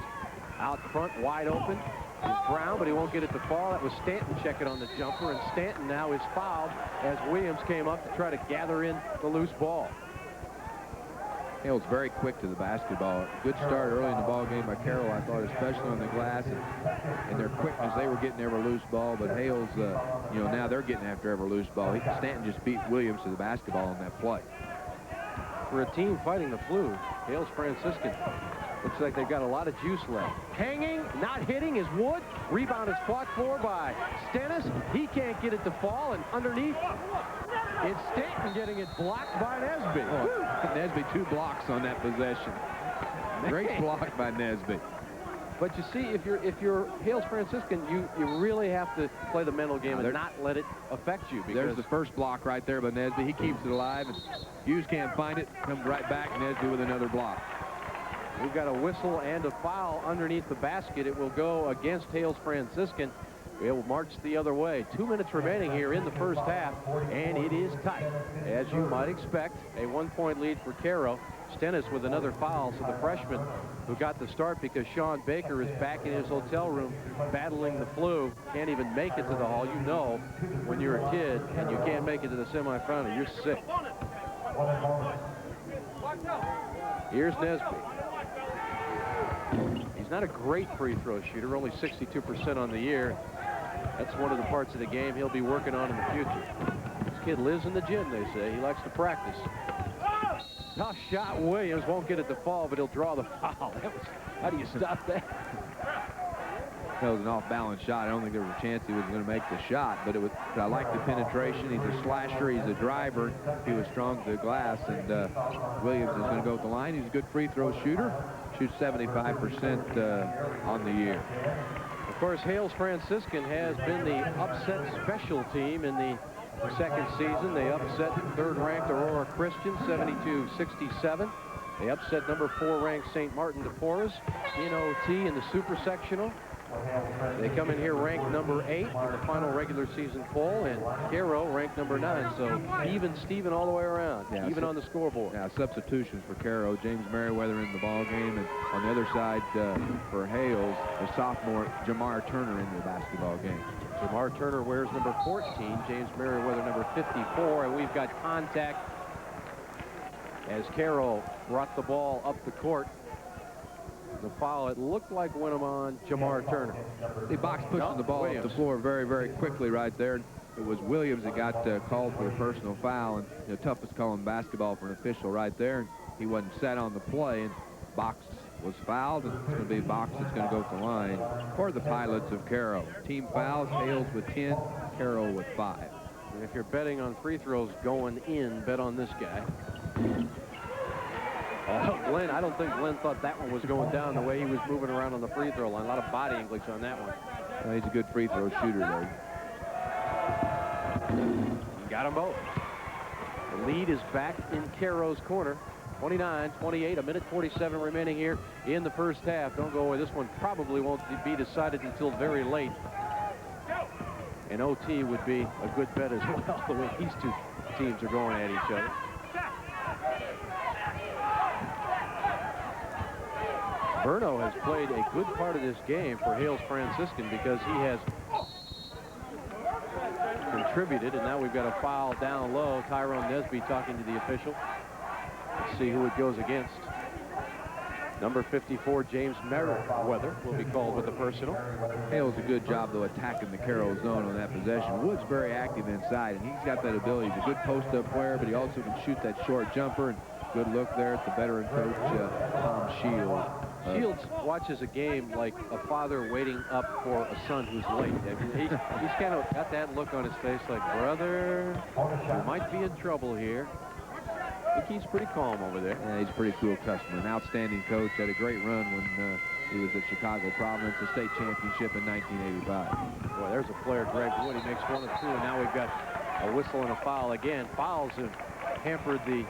Out front, wide open, is Brown, but he won't get it to fall. That was Stanton checking on the jumper, and Stanton now is fouled as Williams came up to try to gather in the loose ball. Hales very quick to the basketball. Good start early in the ball game by Cairo, I thought, especially on the glass, and their quickness. They were getting every loose ball, but Hales, you know, now they're getting after every loose ball. Stanton just beat Williams to the basketball on that play. For a team fighting the flu, Hales Franciscan looks like they've got a lot of juice left. Hanging, not hitting is Wood. Rebound is fought for by Stennis. He can't get it to fall, and underneath, it's Stanton getting it blocked by Nesby. Oh, Nesby 2 blocks on that possession. Great block by Nesby. But you see, if you're Hales Franciscan, you really have to play the mental game and not let it affect you. Because there's the first block right there by Nesby. He keeps it alive, and Hughes can't find it. Comes right back, Nesby with another block. We've got a whistle and a foul underneath the basket. It will go against Hales Franciscan. It will march the other way. 2 minutes remaining here in the first half, and it is tight. As you might expect, a 1-point lead for Cairo. Stennis with another foul, so the freshman who got the start because Sean Baker is back in his hotel room battling the flu, can't even make it to the hall. You know, when you're a kid and you can't make it to the semifinal, you're sick. Here's Nesby. He's not a great free throw shooter, only 62% on the year. That's one of the parts of the game he'll be working on in the future. This kid lives in the gym, they say. He likes to practice. Tough shot. Williams won't get it to fall, but he'll draw the foul. How do you stop that? That was an off-balance shot. I don't think there was a chance he was going to make the shot, but I like the penetration. He's a slasher. He's a driver. He was strong to the glass, and Williams is going to go with the line. He's a good free throw shooter. Shoots 75% on the year. Of course, Hales Franciscan has been the upset special team in the second season. They upset third-ranked Aurora Christian 72-67. They upset number 4-ranked St. Martin de Porres in OT in the super sectional. They come in here ranked number 8 in the final regular season poll, and Cairo ranked number 9. So even Steven all the way around, yeah, even on the scoreboard. Yeah, substitutions for Cairo. James Merriweather in the ball game, and on the other side for Hales, the sophomore Jamar Turner in the basketball game. Jamar Turner wears number 14, James Merriweather number 54, and we've got contact as Cairo brought the ball up the court. The foul, it looked like went him on Jamar Turner. The box pushing the ball up the floor very, very quickly right there. It was Williams that got called for a personal foul, and the toughest call in basketball for an official right there. He wasn't set on the play, and Box was fouled, and it's going to be Box that's going to go to the line for the Pilots of Cairo. Team fouls, Hales with 10, Cairo with 5. And if you're betting on free throws going in, bet on this guy. Glenn, I don't think Glenn thought that one was going down the way he was moving around on the free throw line. A lot of body English on that one. Well, he's a good free throw shooter, though. Got them both. The lead is back in Cairo's corner. 29-28, a minute 47 remaining here in the first half. Don't go away. This one probably won't be decided until very late. And OT would be a good bet as well, the way these two teams are going at each other. Berno has played a good part of this game for Hales Franciscan because he has contributed, and now we've got a foul down low. Tyrone Nesby talking to the official. Let's see who it goes against. Number 54, James Merriweather, will be called with the personal. Hales a good job, though, attacking the Cairo zone on that possession. Wood's very active inside, and he's got that ability. He's a good post-up player, but he also can shoot that short jumper. And good look there at the veteran coach, Tom Shields. Shields watches a game like a father waiting up for a son who's late. He's kind of got that look on his face like, brother, you might be in trouble here. I think he's pretty calm over there. Yeah, he's a pretty cool customer. An outstanding coach. Had a great run when he was at Chicago Providence, the state championship in 1985. Boy, there's a player, Greg Wood. He makes 1 of 2, and now we've got a whistle and a foul again. Fouls have hampered the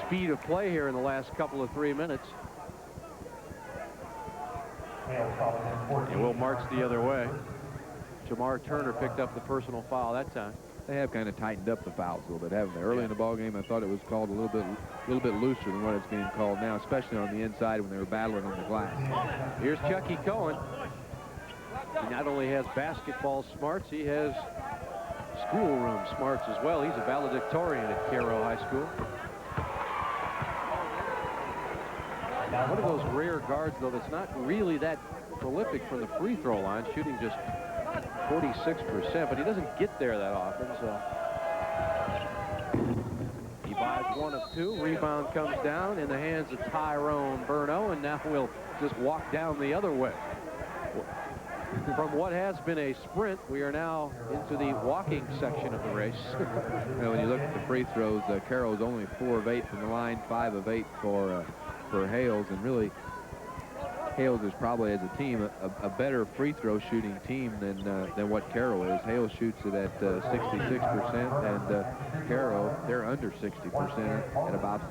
speed of play here in the last couple of 3 minutes. And we'll march the other way. Jamar Turner picked up the personal foul that time. They have kind of tightened up the fouls a little bit, haven't they? Early in the ball game, I thought it was called a little bit looser than what it's being called now, especially on the inside when they were battling on the glass. Here's Chucky Cohen. He not only has basketball smarts, he has schoolroom smarts as well. He's a valedictorian at Cairo High School. One of those rare guards, though, that's not really that prolific from the free throw line, shooting just 46%, but he doesn't get there that often, so he buys 1 of 2. Rebound comes down in the hands of Tyrone Berno, and now we'll just walk down the other way. From what has been a sprint, we are now into the walking section of the race. You know, when you look at the free throws, Cairo's only 4 of 8 from the line, 5 of 8 for Hales, and really Hales is probably, as a team, a better free throw shooting team than what Cairo is. Hales shoots it at 66%, and Cairo, they're under 60% at about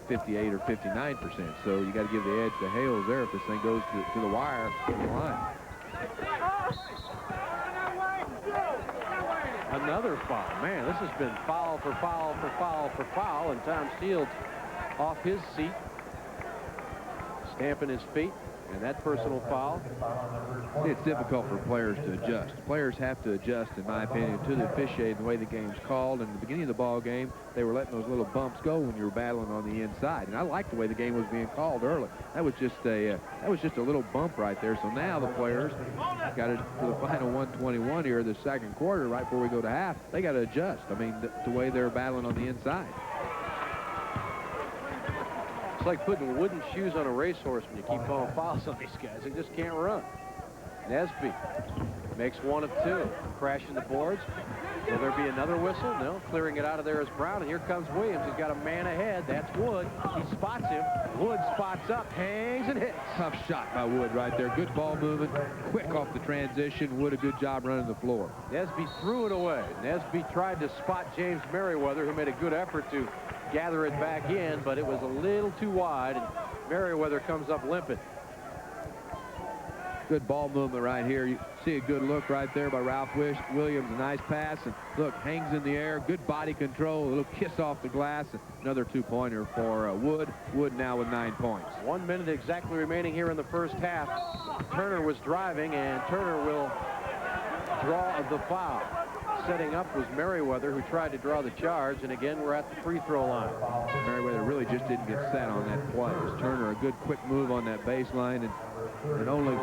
58 or 59%. So you got to give the edge to Hales there if this thing goes to the wire in the line. Another foul. Man, this has been foul for foul for foul for foul, and Tom Shields off his seat, stamping his feet, and that personal foul. It's difficult for players to adjust. Players have to adjust, in my opinion, to the officiating, the way the game's called. And at the beginning of the ball game, they were letting those little bumps go when you were battling on the inside. And I liked the way the game was being called early. That was just a little bump right there. So now the players got it to the final 121 here, the second quarter, right before we go to half. They got to adjust. I mean, the way they're battling on the inside. It's like putting wooden shoes on a racehorse when you keep calling fouls on these guys. They just can't run. Nesby makes one of two. Crashing the boards. Will there be another whistle? No. Clearing it out of there is Brown. And here comes Williams. He's got a man ahead. That's Wood. He spots him. Wood spots up, hangs, and hits. Tough shot by Wood right there. Good ball movement. Quick off the transition. Wood, a good job running the floor. Nesby threw it away. Nesby tried to spot James Merriweather, who made a good effort to gather it back in, but it was a little too wide, and Merriweather comes up limping. Good ball movement right here. You see a good look right there by Ralph Williams. A nice pass, and look, hangs in the air. Good body control. A little kiss off the glass. Another two-pointer for Wood. Wood now with 9 points. 1 minute exactly remaining here in the first half. Turner was driving, and Turner will draw the foul. Setting up was Merriweather, who tried to draw the charge, and again we're at the free throw line. Merriweather really just didn't get set on that play. It was Turner, a good quick move on that baseline, and only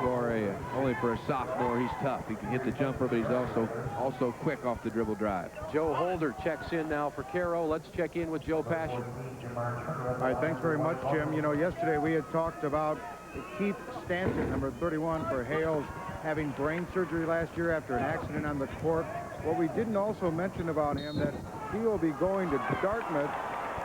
for a sophomore, he's tough. He can hit the jumper, but he's also quick off the dribble drive. Joe Holder checks in now for Cairo. Let's check in with Joe Passion. All right, thanks very much, Jim. You know, yesterday we had talked about Keith Stanton, number 31 for Hales, having brain surgery last year after an accident on the court. What we didn't also mention about him, that he will be going to Dartmouth.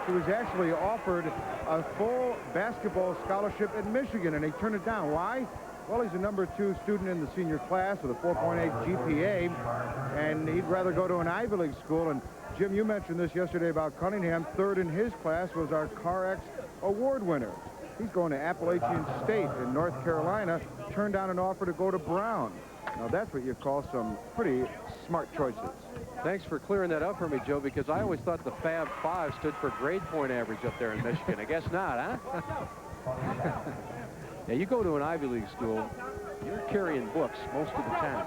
He was actually offered a full basketball scholarship at Michigan, and he turned it down. Why? Well, he's a number 2 student in the senior class with a 4.8 GPA, and he'd rather go to an Ivy League school. And Jim, you mentioned this yesterday about Cunningham. Third in his class was our CarX award winner. He's going to Appalachian State in North Carolina, turned down an offer to go to Brown. Now, that's what you call some pretty smart choices. Thanks for clearing that up for me, Joe, because I always thought the Fab 5 stood for grade point average up there in Michigan. I guess not, huh? Yeah, you go to an Ivy League school, you're carrying books most of the time.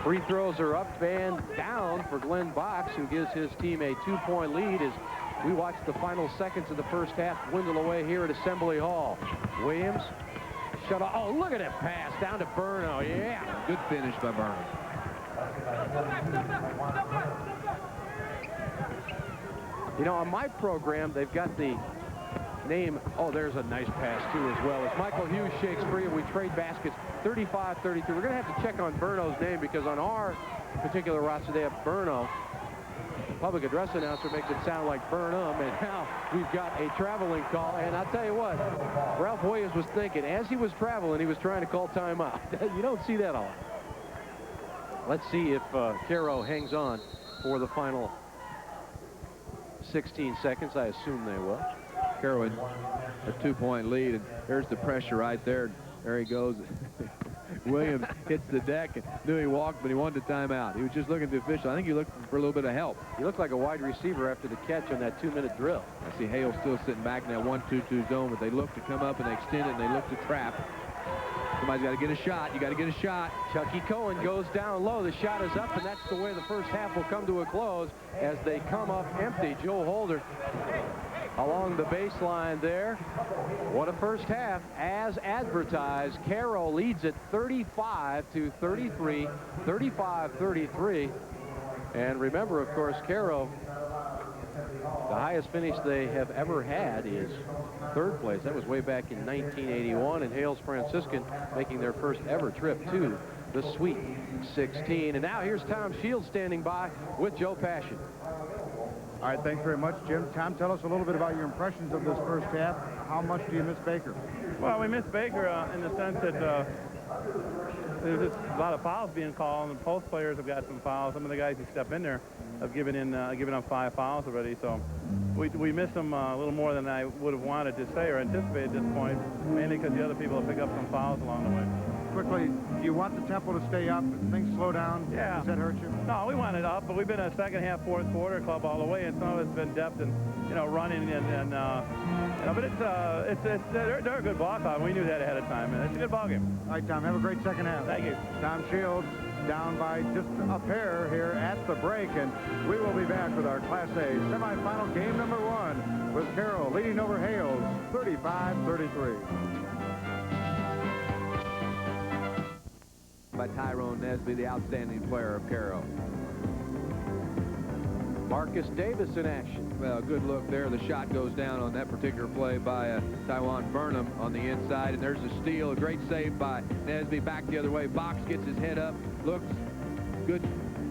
Free throws are up and down for Glenn Box, who gives his team a 2-point lead as we watch the final seconds of the first half dwindle away here at Assembly Hall. Williams, shut off. Oh, look at that pass down to Burno. Yeah. Good finish by Burno. You know, on my program, they've got the name. Oh, there's a nice pass, too, as well. As Michael Hughes shakes free and we trade baskets 35-33. We're going to have to check on Burno's name because on our particular roster, they have Burno. The public address announcer makes it sound like Burnham, and now we've got a traveling call. And I'll tell you what, Ralph Williams was thinking, as he was traveling, he was trying to call timeout. You don't see that a lot. Let's see if Cairo hangs on for the final 16 seconds. I assume they will. Cairo in a 2-point lead, and there's the pressure right there. There he goes. Williams hits the deck and knew he walked, but he wanted a timeout. He was just looking at the official. I think he looked for a little bit of help. He looked like a wide receiver after the catch on that 2-minute drill. I see Hales still sitting back in that 1-2-2 zone, but they look to come up and they extend it and they look to trap. Somebody's got to get a shot. You got to get a shot. Chucky Cohen goes down low. The shot is up, and that's the way the first half will come to a close as they come up empty. Joe Holder along the baseline there. What a first half. As advertised, Cairo leads it 35-33, 35-33. And remember, of course, Cairo, the highest finish they have ever had is third place. That was way back in 1981, and Hales Franciscan making their first ever trip to the Sweet 16. And now here's Tom Shields standing by with Joe Passion. All right, thanks very much, Jim. Tom, tell us a little bit about your impressions of this first half. How much do you miss Baker? Well, we miss Baker in the sense that there's just a lot of fouls being called, and post players have got some fouls. Some of the guys who step in there have given up 5 fouls already, so we miss them a little more than I would have wanted to say or anticipate at this point, mainly because the other people have picked up some fouls along the way. quickly, do you want the tempo to stay up and things slow down? Yeah. Does that hurt you? No, we want it up, but we've been a second half, fourth quarter club all the way, and some of it's been depth and, running and but they're a good ball club. We knew that ahead of time, and it's a good ball game. All right, Tom, have a great second half. Thank you. Tom Shields down by just a pair here at the break, and we will be back with our Class A semifinal game number 1 with Cairo leading over Hales 35-33. By Tyrone Nesby, the outstanding player of Cairo. Marcus Davis in action. Well, good look there. The shot goes down on that particular play by Tywan Burnham on the inside, and there's a steal. A great save by Nesby. Back the other way. Box gets his head up. Looks good.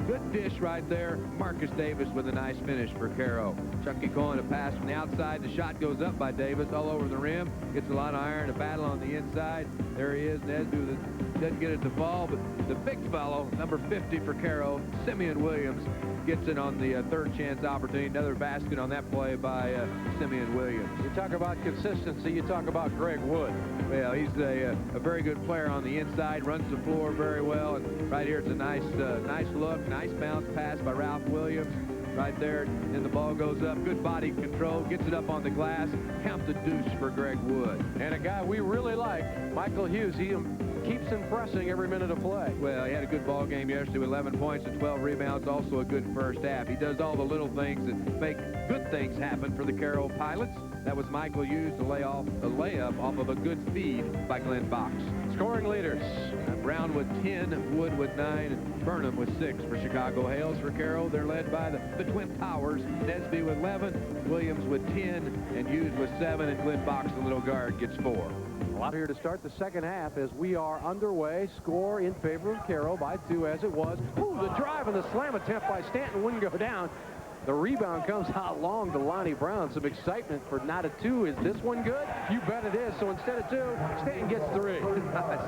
Good dish right there. Marcus Davis with a nice finish for Cairo. Chucky Cohen, a pass from the outside. The shot goes up by Davis all over the rim. Gets a lot of iron. A battle on the inside. There he is. Nesby doesn't get it to fall, but the big fellow, number 50 for Cairo, Simeon Williams, gets it on the third chance opportunity. Another basket on that play by Simeon Williams. You talk about consistency, you talk about Greg Wood. Well, he's a very good player on the inside, runs the floor very well, and right here it's a nice look, nice bounce pass by Ralph Williams. Right there, and the ball goes up. Good body control, gets it up on the glass. Count the deuce for Greg Wood. And a guy we really like, Michael Hughes. He keeps impressing every minute of play. Well, he had a good ball game yesterday with 11 points and 12 rebounds. Also a good first half. He does all the little things that make good things happen for the Cairo Pilots. That was Michael Hughes to lay off a layup off of a good feed by Glenn Box. Scoring leaders. Brown with 10, Wood with 9, and Burnham with 6 for Chicago. Hales for Cairo. They're led by the Twin Powers. Nesby with 11, Williams with 10, and Hughes with 7, and Glenn Box, the little guard, gets 4. A lot here to start the second half as we are underway. Score in favor of Cairo by 2 as it was. Ooh, the drive and the slam attempt by Stanton wouldn't go down. The rebound comes out long to Lonnie Brown. Some excitement for not a 2. Is this one good? You bet it is. So instead of 2, Stanton gets 3.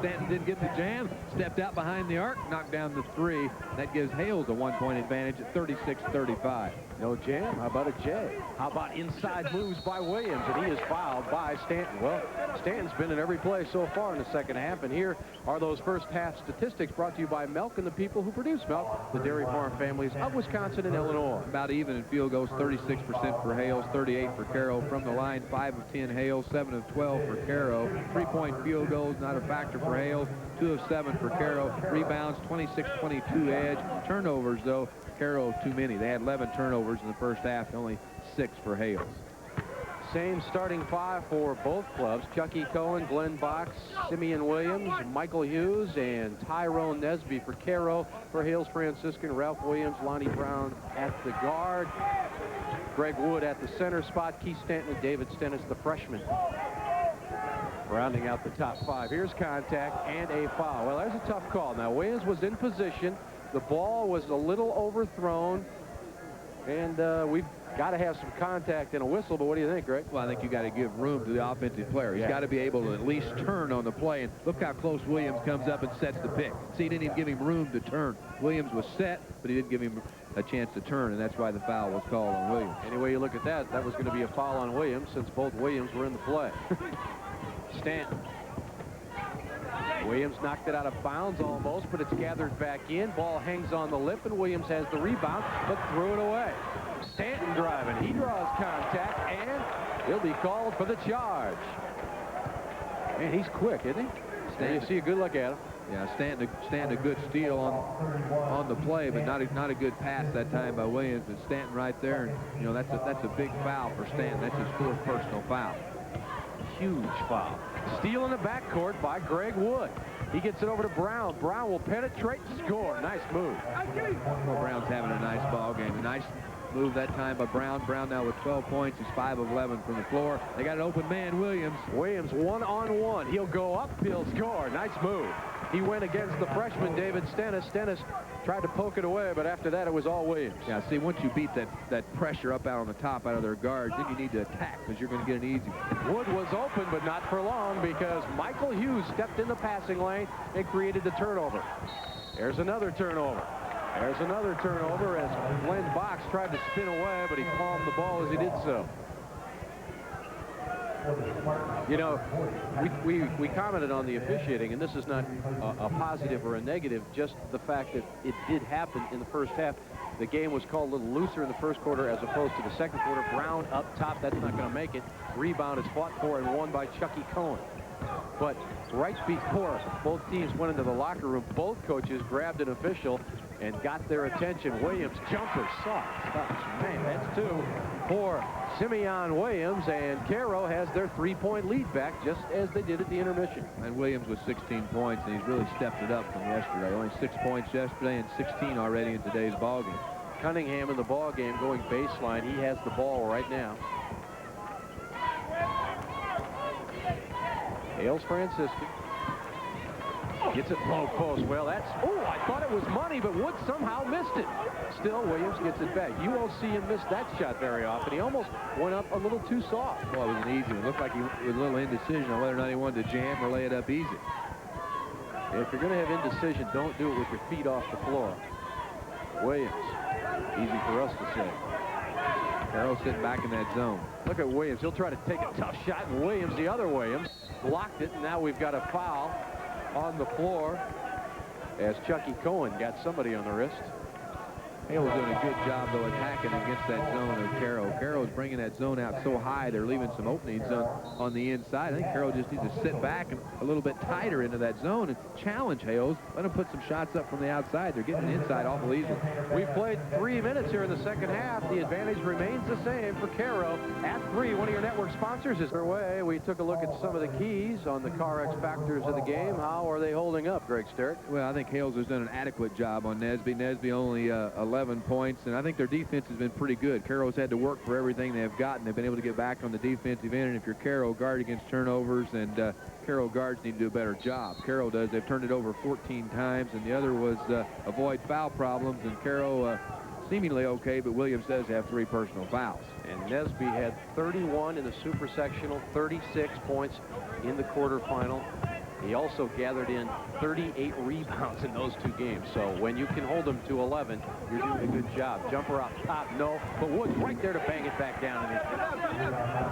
Stanton didn't get the jam. Stepped out behind the arc, knocked down the 3. That gives Hales a 1-point advantage at 36-35. No jam. How about a J? How about inside moves by Williams? And he is fouled by Stanton. Well, Stanton's been in every play so far in the second half. And here are those first half statistics brought to you by Milk and the people who produce milk, the dairy farm families of Wisconsin and Illinois. About even in field goals, 36% for Hales, 38 for Cairo. From the line, 5 of 10 Hales, 7 of 12 for Cairo. 3-point field goals, not a factor for Hales, 2 of 7 for Cairo. Rebounds, 26-22 edge. Turnovers, though, Cairo too many. They had 11 turnovers in the first half, only 6 for Hales. Same starting 5 for both clubs. Chucky Cohen, Glenn Box, Simeon Williams, Michael Hughes, and Tyrone Nesby for Cairo. For Hales Franciscan, Ralph Williams, Lonnie Brown at the guard. Greg Wood at the center spot. Keith Stanton and David Stennis, the freshman. Rounding out the top 5. Here's contact and a foul. Well, there's a tough call. Now, Williams was in position. The ball was a little overthrown. And we've got to have some contact and a whistle, but what do you think, Greg? Well, I think you got to give room to the offensive player. He's got to be able to at least turn on the play. And look how close Williams comes up and sets the pick. See, he didn't even give him room to turn. Williams was set, but he didn't give him a chance to turn, and that's why the foul was called on Williams. Any way you look at that, that was going to be a foul on Williams since both Williams were in the play. Stanton. Williams knocked it out of bounds almost, but it's gathered back in. Ball hangs on the lip, and Williams has the rebound, but threw it away. Stanton driving. He draws contact, and he'll be called for the charge. Man, he's quick, isn't he? Stanton, you see a good look at him. Yeah, Stanton a good steal on the play, but not a good pass that time by Williams. But Stanton right there, and you know that's a big foul for Stanton. That's his 4th personal foul. Huge foul. Steal in the backcourt by Greg Wood. He gets it over to Brown. Brown will penetrate, score. Nice move. Well, Brown's having a nice ball game. A nice move that time by Brown. Brown now with 12 points. He's 5 of 11 from the floor. They got an open man, Williams. Williams one-on-one. He'll go up. He'll score. Nice move. He went against the freshman, David Stennis. Stennis tried to poke it away, but after that, it was all Williams. Yeah, see, once you beat that pressure up out on the top out of their guards, then you need to attack because you're going to get an easy one. Wood was open, but not for long because Michael Hughes stepped in the passing lane and created the turnover. There's another turnover. There's another turnover as Glenn Box tried to spin away, but he palmed the ball as he did so. You know, we commented on the officiating, and this is not a positive or a negative, just the fact that it did happen in the first half. The game was called a little looser in the first quarter as opposed to the second quarter. Brown up top, that's not going to make it. Rebound is fought for and won by Chucky Cohen. But right before both teams went into the locker room, both coaches grabbed an official and got their attention. Williams jumper, soft touch. Man, that's 2 for Simeon Williams, and Cairo has their 3-point lead back just as they did at the intermission. And Williams with 16 points, and he's really stepped it up from yesterday. Only 6 points yesterday and 16 already in today's ballgame. Cunningham in the ballgame going baseline. He has the ball right now. Hales Franciscan gets it low post. Well, that's, oh, I thought it was money, but Wood somehow missed it. Still, Williams gets it back. You won't see him miss that shot very often. He almost went up a little too soft. Well, it was an easy one. It looked like he was a little indecision on whether or not he wanted to jam or lay it up easy. If you're going to have indecision, don't do it with your feet off the floor. Williams, easy for us to say. Cairo sitting back in that zone. Look at Williams. He'll try to take a tough shot, and Williams, the other Williams, blocked it, and now we've got a foul on the floor as Chucky Cohen got somebody on the wrist. Hales doing a good job, though, attacking against that zone of Cairo. Caro's bringing that zone out so high, they're leaving some openings on the inside. I think Cairo just needs to sit back and a little bit tighter into that zone and challenge Hales. Let them put some shots up from the outside. They're getting the inside awful easy. We've played 3 minutes here in the second half. The advantage remains the same for Cairo at 3. One of your network sponsors is underway. We took a look at some of the keys on the car X factors of the game. How are they holding up, Greg Sterrett? Well, I think Hales has done an adequate job on Nesby. Nesby only 11 points, and I think their defense has been pretty good. Caro's had to work for everything they've gotten. They've been able to get back on the defensive end, and if you're Cairo, guard against turnovers, and Cairo guards need to do a better job. Cairo does. They've turned it over 14 times, and the other was avoid foul problems, and Cairo seemingly okay, but Williams does have 3 personal fouls. And Nesby had 31 in the super sectional, 36 points in the quarterfinal. He also gathered in 38 rebounds in those 2 games. So when you can hold them to 11, you're doing a good job. Jumper up top, no. But Wood's right there to bang it back down.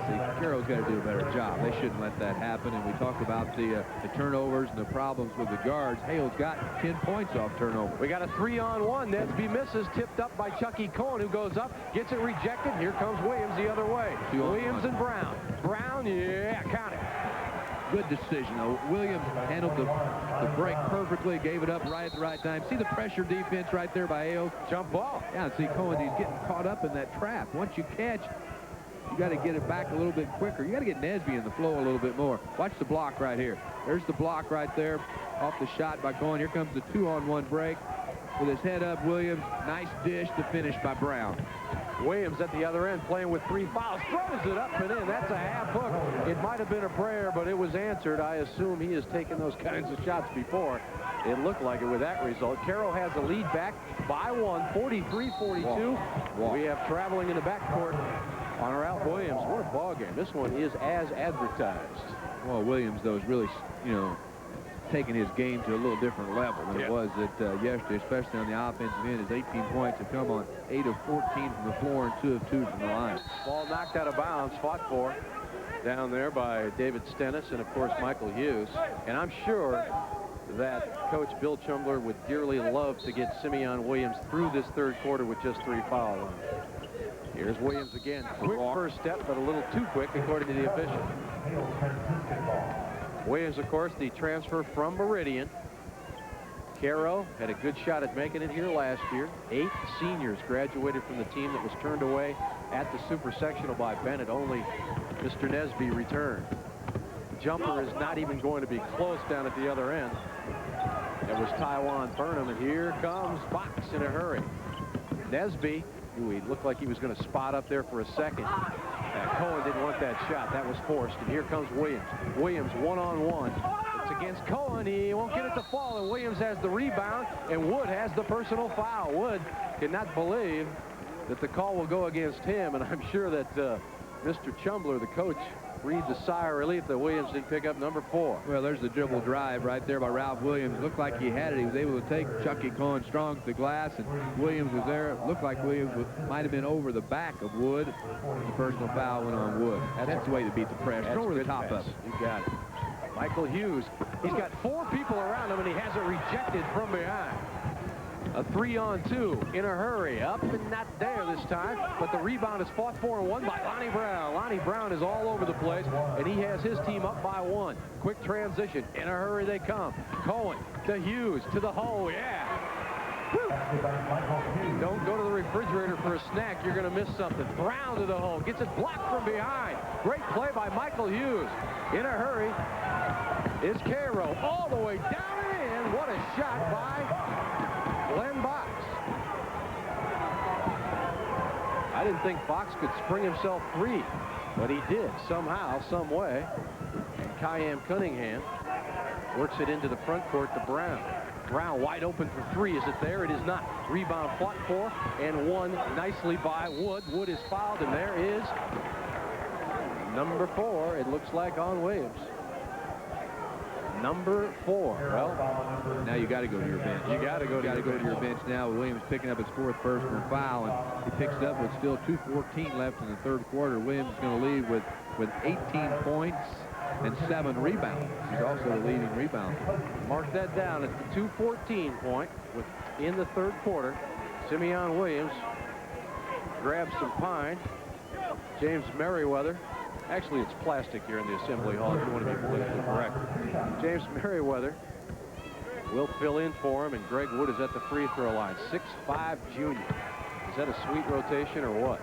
See, Cairo's got to do a better job. They shouldn't let that happen. And we talked about the turnovers and the problems with the guards. Hale's got 10 points off turnover. We got a 3-on-1. Nesby misses, tipped up by Chucky Cohen, who goes up, gets it rejected. Here comes Williams the other way. Williams and Brown. Brown, yeah, count it. Good decision, though. Williams handled the break perfectly, gave it up right at the right time. See the pressure defense right there by Hales? Jump ball. Yeah, see Cohen, he's getting caught up in that trap. Once you catch, you got to get it back a little bit quicker. You got to get Nesby in the flow a little bit more. Watch the block right here. There's the block right there off the shot by Cohen. Here comes the 2-on-1 break. With his head up, Williams, nice dish to finish by Brown. Williams at the other end playing with 3 fouls, throws it up and in. That's a half hook. It might have been a prayer, but it was answered. I assume he has taken those kinds of shots before. It looked like it with that result. Cairo has a lead back by 1, 43-42. We have traveling in the backcourt on Ralph Williams. What a ball game. This one is as advertised. Well, Williams, though, is really, taking his game to a little different level than it was yesterday, especially on the offensive end. His 18 points have come on 8 of 14 from the floor and 2 of 2 from the line. Ball knocked out of bounds, fought for down there by David Stennis and, of course, Michael Hughes. And I'm sure that Coach Bill Chumbler would dearly love to get Simeon Williams through this third quarter with just 3 fouls. Here's Williams again. Quick first step, but a little too quick, according to the official. Williams, of course, the transfer from Meridian. Cairo had a good shot at making it here last year. 8 seniors graduated from the team that was turned away at the super sectional by Bennett. Only Mr. Nesby returned. The jumper is not even going to be close down at the other end. It was Taiwan Burnham, and here comes Fox in a hurry. Nesby, who he looked like he was going to spot up there for a second. Cohen didn't want that shot. That was forced. And here comes Williams. Williams one-on-one. It's against Cohen. He won't get it to fall. And Williams has the rebound. And Wood has the personal foul. Wood cannot believe that the call will go against him. And I'm sure that Mr. Chumbler, the coach, breathed a sigh of relief that Williams didn't pick up number 4. Well, there's the dribble drive right there by Ralph Williams. Looked like he had it. He was able to take Chucky Cohen strong to the glass, and Williams was there. It looked like Williams might have been over the back of Wood. The personal foul went on Wood. That's the way to beat the pressure. That's over the good top pass. of it. You got it. Michael Hughes. He's got 4 people around him, and he has it rejected from behind. A 3-on-2 in a hurry. Up and not there this time, but the rebound is fought for and won by Lonnie Brown. Lonnie Brown is all over the place, and he has his team up by 1. Quick transition. In a hurry they come. Cohen to Hughes to the hole. Yeah. Woo. Don't go to the refrigerator for a snack. You're going to miss something. Brown to the hole. Gets it blocked from behind. Great play by Michael Hughes. In a hurry is Cairo. All the way down and in. What a shot by Glenn Box. I didn't think Box could spring himself free, but he did somehow, some way. And Kyam Cunningham works it into the front court to Brown. Brown wide open for 3. Is it there? It is not. Rebound fought for and won nicely by Wood. Wood is fouled, and there is number 4. It looks like on Williams. Number 4. Well, now you got to go to your bench. You got to go to your bench now. Williams picking up his 4th personal foul, and he picks it up with still 2:14 left in the 3rd quarter. Williams is going to lead with 18 points and 7 rebounds. He's also the leading rebounder. Mark that down. It's the 2:14 point in the 3rd quarter. Simeon Williams grabs some pine. James Merriweather. Actually, it's plastic here in the assembly hall, if you want to be politically correct. James Merriweather will fill in for him, and Greg Wood is at the free throw line. 6'5" junior. Is that a sweet rotation or what?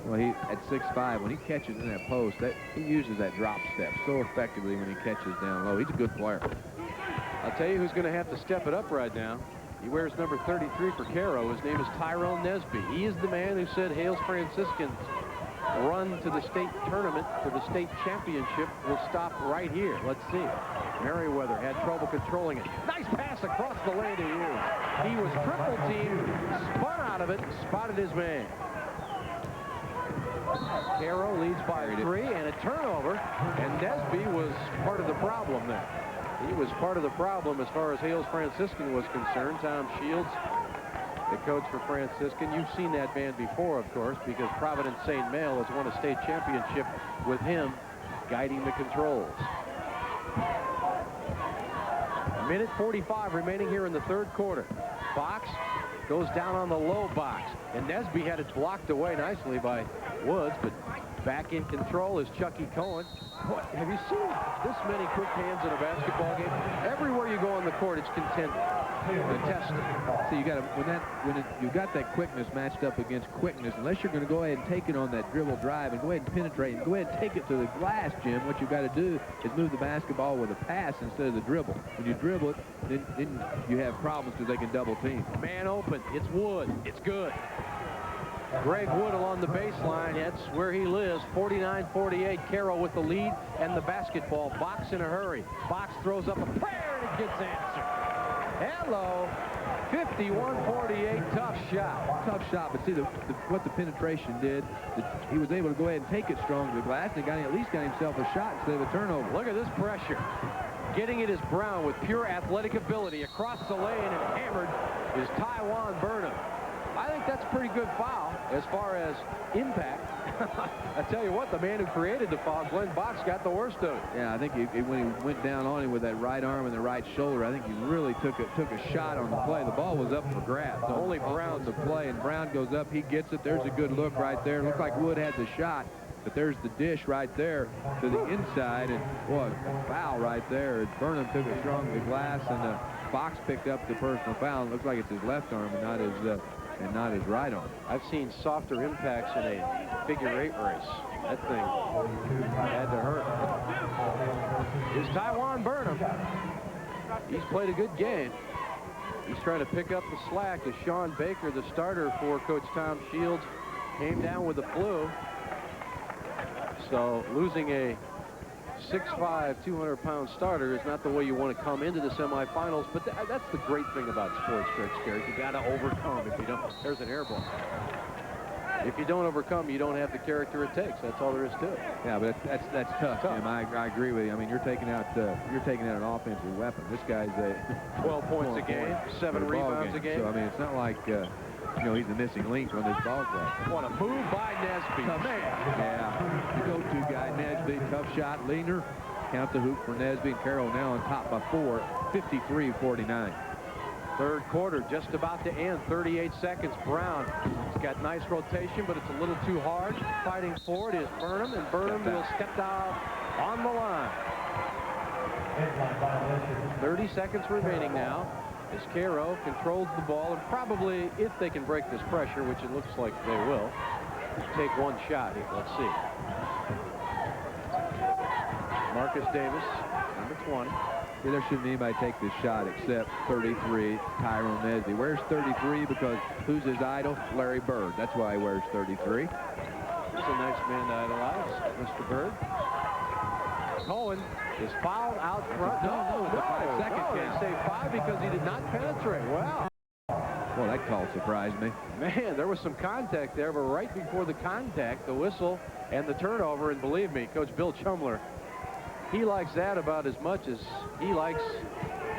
Well, he at 6'5", when he catches in that post, he uses that drop step so effectively when he catches down low. He's a good player. I'll tell you who's going to have to step it up right now. He wears number 33 for Cairo. His name is Tyrone Nesby. He is the man who said Hales Franciscan's run to the state tournament, to the state championship, will stop right here. Let's see. Merriweather had trouble controlling it. Nice pass across the lane to Hughes. He was triple teamed, spun out of it, spotted his man. Cairo leads by 3 and a turnover, and Nesby was part of the problem there. He was part of the problem as far as Hales Franciscan was concerned. Tom Shields, the coach for Franciscan. You've seen that man before, of course, because Providence St. Mail has won a state championship with him guiding the controls. A minute 45 remaining here in the 3rd quarter. Box goes down on the low box, and Nesby had it blocked away nicely by Woods, but back in control is Chucky Cohen. Boy, have you seen this many quick hands in a basketball game? Everywhere you go on the court, it's contested. So you got to when you got that quickness matched up against quickness. Unless you're going to go ahead and take it on that dribble drive and go ahead and penetrate and go ahead and take it to the glass, Jim. What you got to do is move the basketball with a pass instead of the dribble. When you dribble it, then you have problems because they can double team. Man open. It's Wood. It's good. Greg Wood along the baseline. That's where he lives. 49-48. Cairo with the lead and the basketball. Box in a hurry. Box throws up a prayer and it gets answered. Hello. 51-48. Tough shot. Tough shot, but see what the penetration did. He was able to go ahead and take it strong to the glass, and at least got himself a shot instead of a turnover. Look at this pressure. Getting it is Brown with pure athletic ability. Across the lane and hammered is Taiwan Burnham. I think that's a pretty good foul as far as impact. I tell you what, the man who created the foul, Glenn Box, got the worst of it. Yeah, I think when he went down on him with that right arm and the right shoulder, I think he really took a shot on the play. The ball was up for grabs. So only Brown's the play, and Brown goes up. He gets it. There's a good look right there. Looked like Wood had the shot, but there's the dish right there to the inside, and boy, foul right there. Burnham took it strong to the glass, and Box picked up the personal foul. It looks like it's his left arm and not his right arm. I've seen softer impacts in a figure-8 race. That thing had to hurt. Is Taiwan Burnham. He's played a good game. He's trying to pick up the slack as Sean Baker, the starter for Coach Tom Shields, came down with the flu. So losing a 6'5", 200-pound starter is not the way you want to come into the semifinals, but that's the great thing about sports, Greg Scarry. You got to overcome if you don't. There's an air ball. if you don't overcome, you don't have the character it takes. That's all there is to it. Yeah, but that's tough, Jim. I agree with you. I mean, you're taking out an offensive weapon. This guy's 12 points a game, 7 rebounds a game. So I mean, it's not like he's the missing link on this ball club. What a move by Nesby. Man. Yeah, the go-to guy, Nesby, tough shot, leaner. Count the hoop for Nesby, and Cairo now on top by 4, 53-49. Third quarter just about to end. 38 seconds. Brown. He's got nice rotation, but it's a little too hard. Fighting for it is Burnham, and Burnham will step down on the line. 30 seconds remaining now as Cairo controls the ball, and probably, if they can break this pressure, which it looks like they will, take one shot here. Let's see. Marcus Davis, number 20. Yeah, there shouldn't anybody take this shot except 33, Tyrone Nesby. Wears 33 because who's his idol? Larry Bird. That's why he wears 33. He's a nice man to idolize, Mr. Bird. Cohen is fouled out front. No, they say 5 because he did not penetrate. Wow. Well, that call surprised me. Man, there was some contact there, but right before the contact, the whistle and the turnover, and believe me, Coach Bill Chumler, he likes that about as much as he likes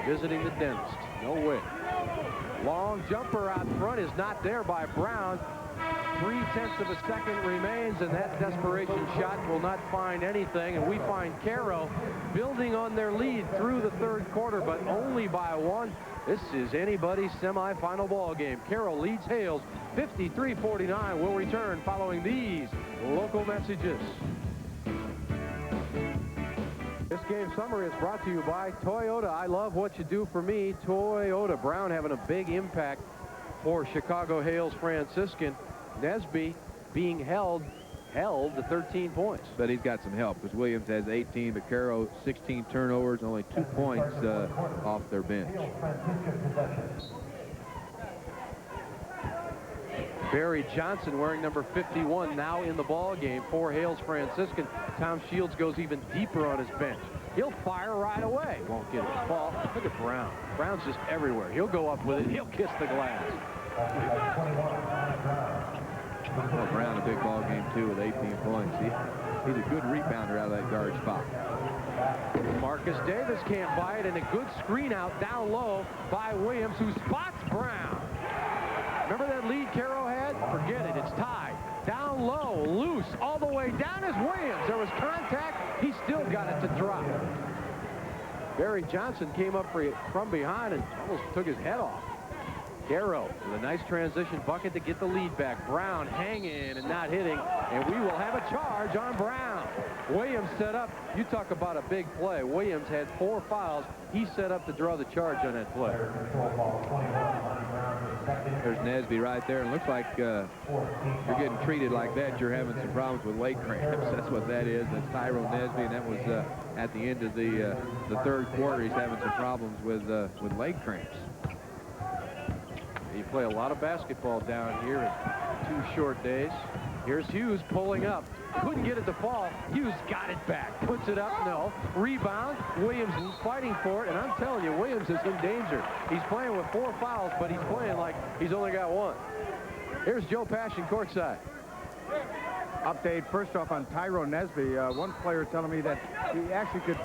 visiting the dentist. No way. Long jumper out front is not there by Brown. 3/10 of a second remains, and that desperation shot will not find anything. And we find Cairo building on their lead through the third quarter, but only by 1. This is anybody's semifinal ball game. Cairo leads Hales 53-49. We'll return following these local messages. This game summary is brought to you by Toyota. I love what you do for me. Toyota. Brown having a big impact for Chicago Hales Franciscan. Nesby being held to 13 points. But he's got some help because Williams has 18, but Cairo 16 turnovers, only 2 points off their bench. Barry Johnson wearing number 51 now in the ball game for Hales Franciscan. Tom Shields goes even deeper on his bench. He'll fire right away. Won't get it. Ball. Look at Brown. Brown's just everywhere. He'll go up with it. He'll kiss the glass. Well, Brown, a big ball game, too, with 18 points. He's a good rebounder out of that guard spot. Marcus Davis can't buy it, and a good screen out down low by Williams, who spots Brown. Remember that lead Cairo had? Forget it. It's tied. Down low, loose, all the way down is Williams. There was contact. He still got it to drop. Barry Johnson came up from behind and almost took his head off. Cairo with a nice transition bucket to get the lead back. Brown hanging and not hitting, and we will have a charge on Brown. Williams set up. You talk about a big play. Williams had 4 fouls. He set up to draw the charge on that play. There's Nesby right there, and looks like you're getting treated like that. You're having some problems with leg cramps. That's what that is. That's Tyrone Nesby, and that was at the end of the third quarter. He's having some problems with leg cramps. You play a lot of basketball down here in 2 short days. Here's Hughes pulling up. Couldn't get it to fall. Hughes got it back. Puts it up. No. Rebound. Williams fighting for it. And I'm telling you, Williams is in danger. He's playing with 4 fouls, but he's playing like he's only got 1. Here's Joe Passion courtside. Update first off on Tyrone Nesby. One player telling me that he actually could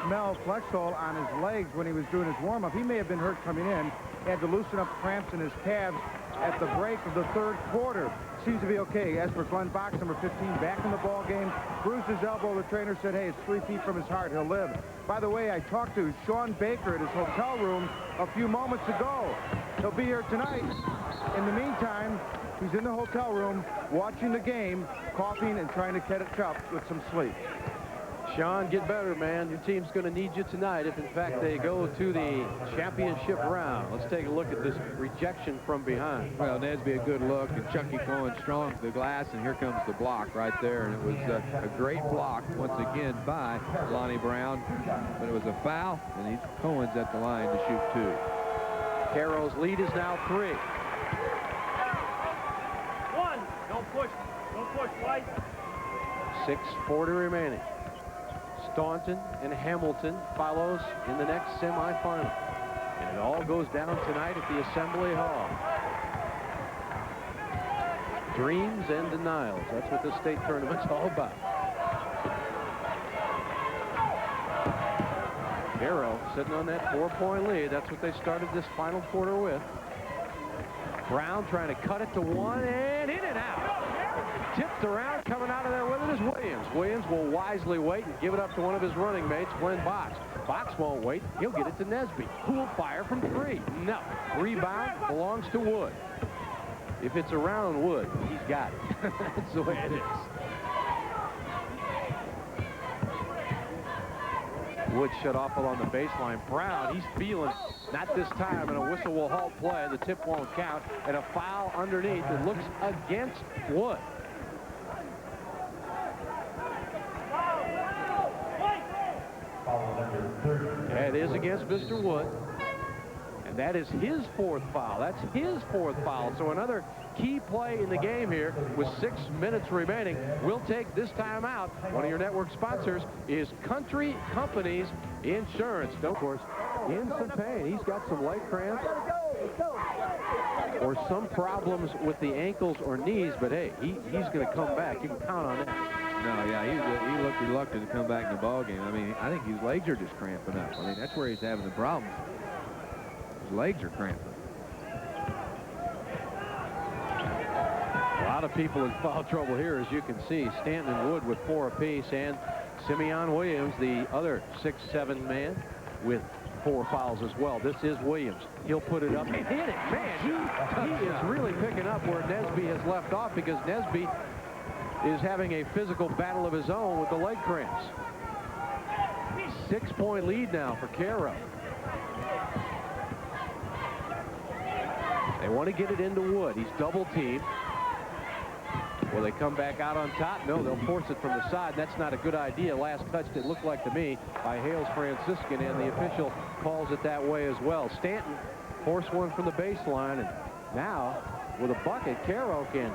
smell Flexol on his legs when he was doing his warm-up. He may have been hurt coming in. He had to loosen up cramps in his calves at the break of the third quarter. Seems to be okay. As for Glenn Box, number 15, back in the ball game. Bruised his elbow. The trainer said, hey, it's 3 feet from his heart. He'll live. By the way, I talked to Sean Baker at his hotel room a few moments ago. He'll be here tonight. In the meantime, he's in the hotel room watching the game, coughing and trying to catch up with some sleep. Sean, get better, man. Your team's going to need you tonight if, in fact, they go to the championship round. Let's take a look at this rejection from behind. Well, Nesby a good look, and Chucky going strong to the glass, and here comes the block right there. And it was a great block, once again, by Lonnie Brown. But it was a foul, and Cohen's at the line to shoot 2. Cairo's lead is now 3. 1. Don't push. Don't push, White. 6:40 remaining. Staunton and Hamilton follows in the next semifinal. And it all goes down tonight at the Assembly Hall. Dreams and denials. That's what this state tournament's all about. Cairo sitting on that 4-point lead. That's what they started this final quarter with. Brown trying to cut it to one, and in and out. Tipped around, coming out of there with it is Williams. Williams will wisely wait and give it up to one of his running mates, Glenn Box. Box won't wait. He'll get it to Nesby, who will fire from 3. No. Rebound belongs to Wood. If it's around Wood, he's got it. That's the way it is. Wood shut off along the baseline. Brown, he's feeling it. Not this time, and a whistle will halt play. The tip won't count, and a foul underneath. It looks against Wood. It is against Mr. Wood. And that is his 4th foul. That's his 4th foul. So another key play in the game here with 6 minutes remaining. We'll take this time out. One of your network sponsors is Country Companies Insurance. Of course, in some pain. He's got some leg cramps or some problems with the ankles or knees, but hey, he's going to come back. You can count on that. No, yeah, he looked reluctant to come back in the ball game. I mean, I think his legs are just cramping up. I mean, that's where he's having the problem. His legs are cramping. A lot of people in foul trouble here, as you can see. Stanton and Wood with 4 apiece, and Simeon Williams, the other 6'7" man, with 4 fouls as well. This is Williams. He'll put it up and hit it. Man, he is really picking up where Nesby has left off, because Nesby is having a physical battle of his own with the leg cramps. 6-point lead now for Cairo. They want to get it into Wood. He's double teamed. Will they come back out on top? No, they'll force it from the side. That's not a good idea. Last touched, it looked like to me, by Hales Franciscan, and the official calls it that way as well. Stanton forced one from the baseline, and now with a bucket, Cairo can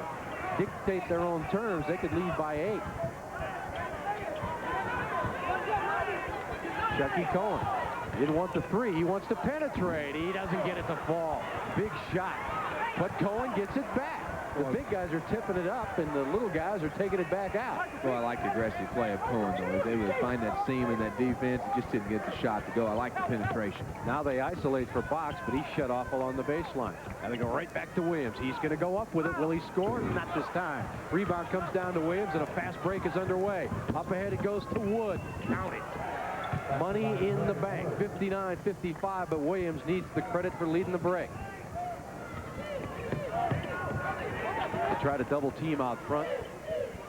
dictate their own terms. They could lead by 8. Chucky Cohen didn't want the 3. He wants to penetrate. He doesn't get it to fall. Big shot, but Cohen gets it back. The big guys are tipping it up, and the little guys are taking it back out. Well, I like the aggressive play of Cohen, though. He was able to find that seam in that defense. He just didn't get the shot to go. I like the penetration. Now they isolate for Box, but he's shut off along the baseline. Now they go right back to Williams. He's going to go up with it. Will he score? Not this time. Rebound comes down to Williams, and a fast break is underway. Up ahead it goes to Wood. Count it. Money in the bank. 59-55, but Williams needs the credit for leading the break. They try to double team out front,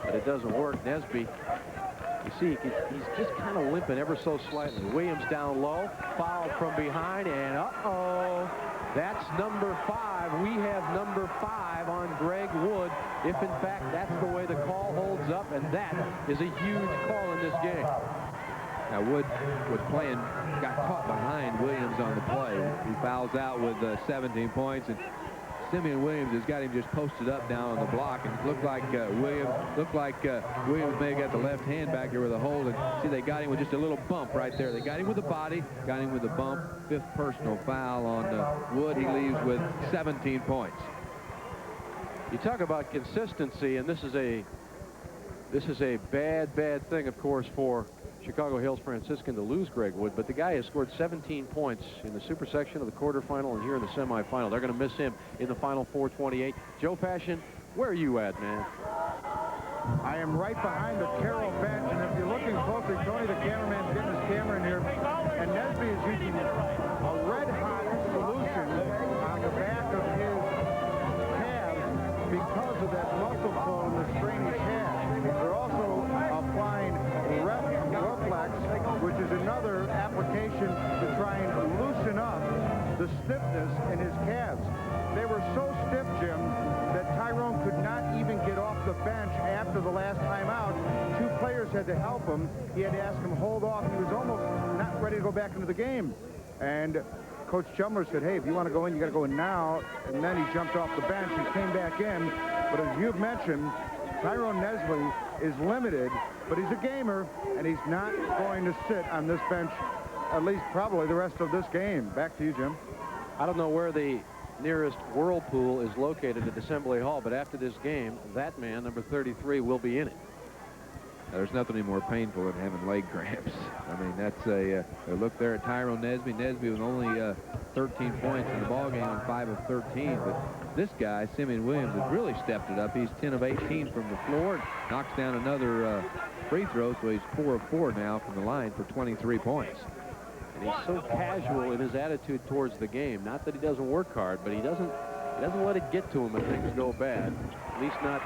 but it doesn't work. Nesby, you see, he's just kind of limping ever so slightly. Williams down low, fouled from behind, and uh-oh, that's number 5. We have number 5 on Greg Wood, if in fact that's the way the call holds up, and that is a huge call in this game. Now Wood was playing, got caught behind Williams on the play. He fouls out with 17 points, and Simeon Williams has got him just posted up down on the block, and it looked like Williams may have got the left hand back there with a hold, and see, they got him with just a little bump right there. They got him with the body, got him with a bump. 5th personal foul on Wood. He leaves with 17 points. You talk about consistency, and this is a bad thing, of course, for Chicago Hales Franciscan to lose Greg Wood, but the guy has scored 17 points in the super section of the quarterfinal and here in the semifinal. They're going to miss him in the final 428. Joe Passion, where are you at, man? I am right behind the Cairo bench, and if you're looking closely, Tony, the cameraman's getting his camera in here, and Nesby is using a red-hot solution on the back of his calves because of that muscle pull and the strain he's had. They're also applying Reflex, which is another application to try and loosen up the stiffness in his calves. They were so stiff, Jim, that Tyrone could not even get off the bench after the last timeout. 2 players had to help him. He had to ask him hold off. He was almost not ready to go back into the game. And Coach Chumler said, hey, if you want to go in, you got to go in now. And then he jumped off the bench. He came back in. But as you've mentioned, Tyrone Nesby is limited, but he's a gamer, and he's not going to sit on this bench at least probably the rest of this game. Back to you, Jim. I don't know where the nearest whirlpool is located at Assembly Hall, but after this game, that man, number 33, will be in it. There's nothing any more painful than having leg cramps. I mean, that's a look there at Tyrone Nesby. Nesby was only 13 points in the ballgame on 5 of 13, but this guy, Simeon Williams, has really stepped it up. He's 10 of 18 from the floor, knocks down another free throw, so he's 4 of 4 now from the line for 23 points. And he's so casual in his attitude towards the game. Not that he doesn't work hard, but he doesn't let it get to him when things go bad. At least not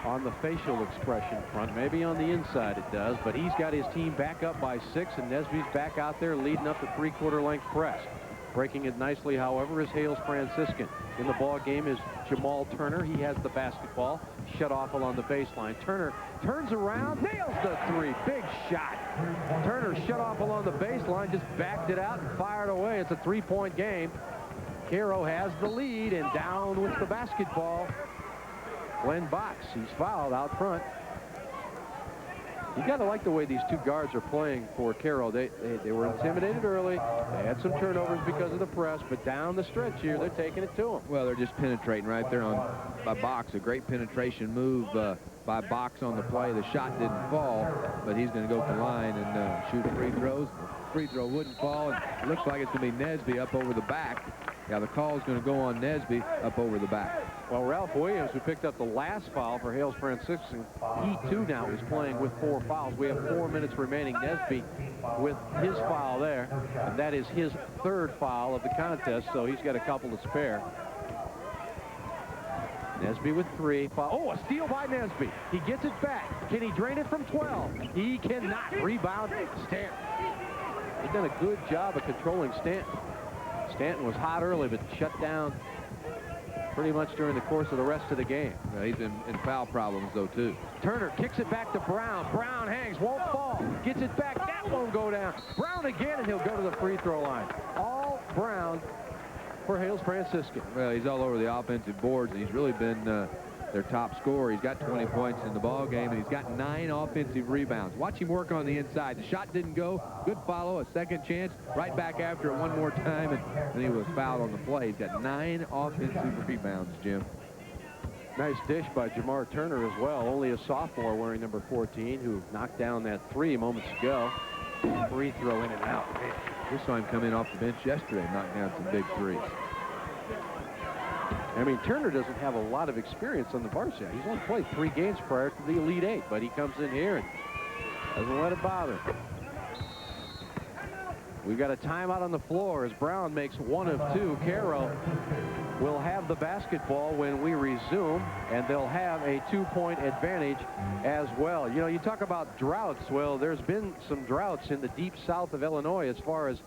on the facial expression front. Maybe on the inside it does, but he's got his team back up by 6, and Nesby's back out there leading up the 3/4 length press. Breaking it nicely, however, is Hales Franciscan. In the ball game is Jamal Turner. He has the basketball, shut off along the baseline. Turner turns around, nails the 3. Big shot. Turner shut off along the baseline, just backed it out and fired away. It's a 3-point game. Cairo has the lead, and down with the basketball, Glenn Box. He's fouled out front. You got to like the way these two guards are playing for Cairo. They were intimidated early. They had some turnovers because of the press, but down the stretch here, they're taking it to them. Well, they're just penetrating right there by Box. A great penetration move by Box on the play. The shot didn't fall, but he's going to go to the line and shoot free throws. The free throw wouldn't fall, and it looks like it's going to be Nesby up over the back. Yeah, the call is going to go on Nesby up over the back. Well, Ralph Williams, who picked up the last foul for Hales Franciscan, he too now is playing with 4 fouls. We have 4 minutes remaining. Nesby with his foul there, and that is his 3rd foul of the contest, so he's got a couple to spare. Nesby with 3. Oh, a steal by Nesby. He gets it back. Can he drain it from 12? He cannot. Rebound, Stanton. He's done a good job of controlling Stanton. Stanton was hot early, but shut down pretty much during the course of the rest of the game. He's in foul problems, though, too. Turner kicks it back to Brown. Brown hangs, won't fall. Gets it back. That won't go down. Brown again, and he'll go to the free throw line. All Brown for Hales Franciscan. Well, he's all over the offensive boards, and he's really been their top scorer. He's got 20 points in the ball game, and he's got 9 offensive rebounds. Watch him work on the inside. The shot didn't go. Good follow, a second chance, right back after it one more time, and he was fouled on the play. He's got 9 offensive rebounds, Jim. Nice dish by Jamar Turner as well. Only a sophomore wearing number 14, who knocked down that 3 moments ago. Free throw in and out. We saw him come in off the bench yesterday, knock down some big 3s. I mean, Turner doesn't have a lot of experience on the varsity. He's only played 3 games prior to the Elite 8, but he comes in here and doesn't let it bother him. We've got a timeout on the floor as Brown makes 1 of 2. Cairo will have the basketball when we resume, and they'll have a 2-point advantage as well. You know, you talk about droughts. Well, there's been some droughts in the deep south of Illinois as far as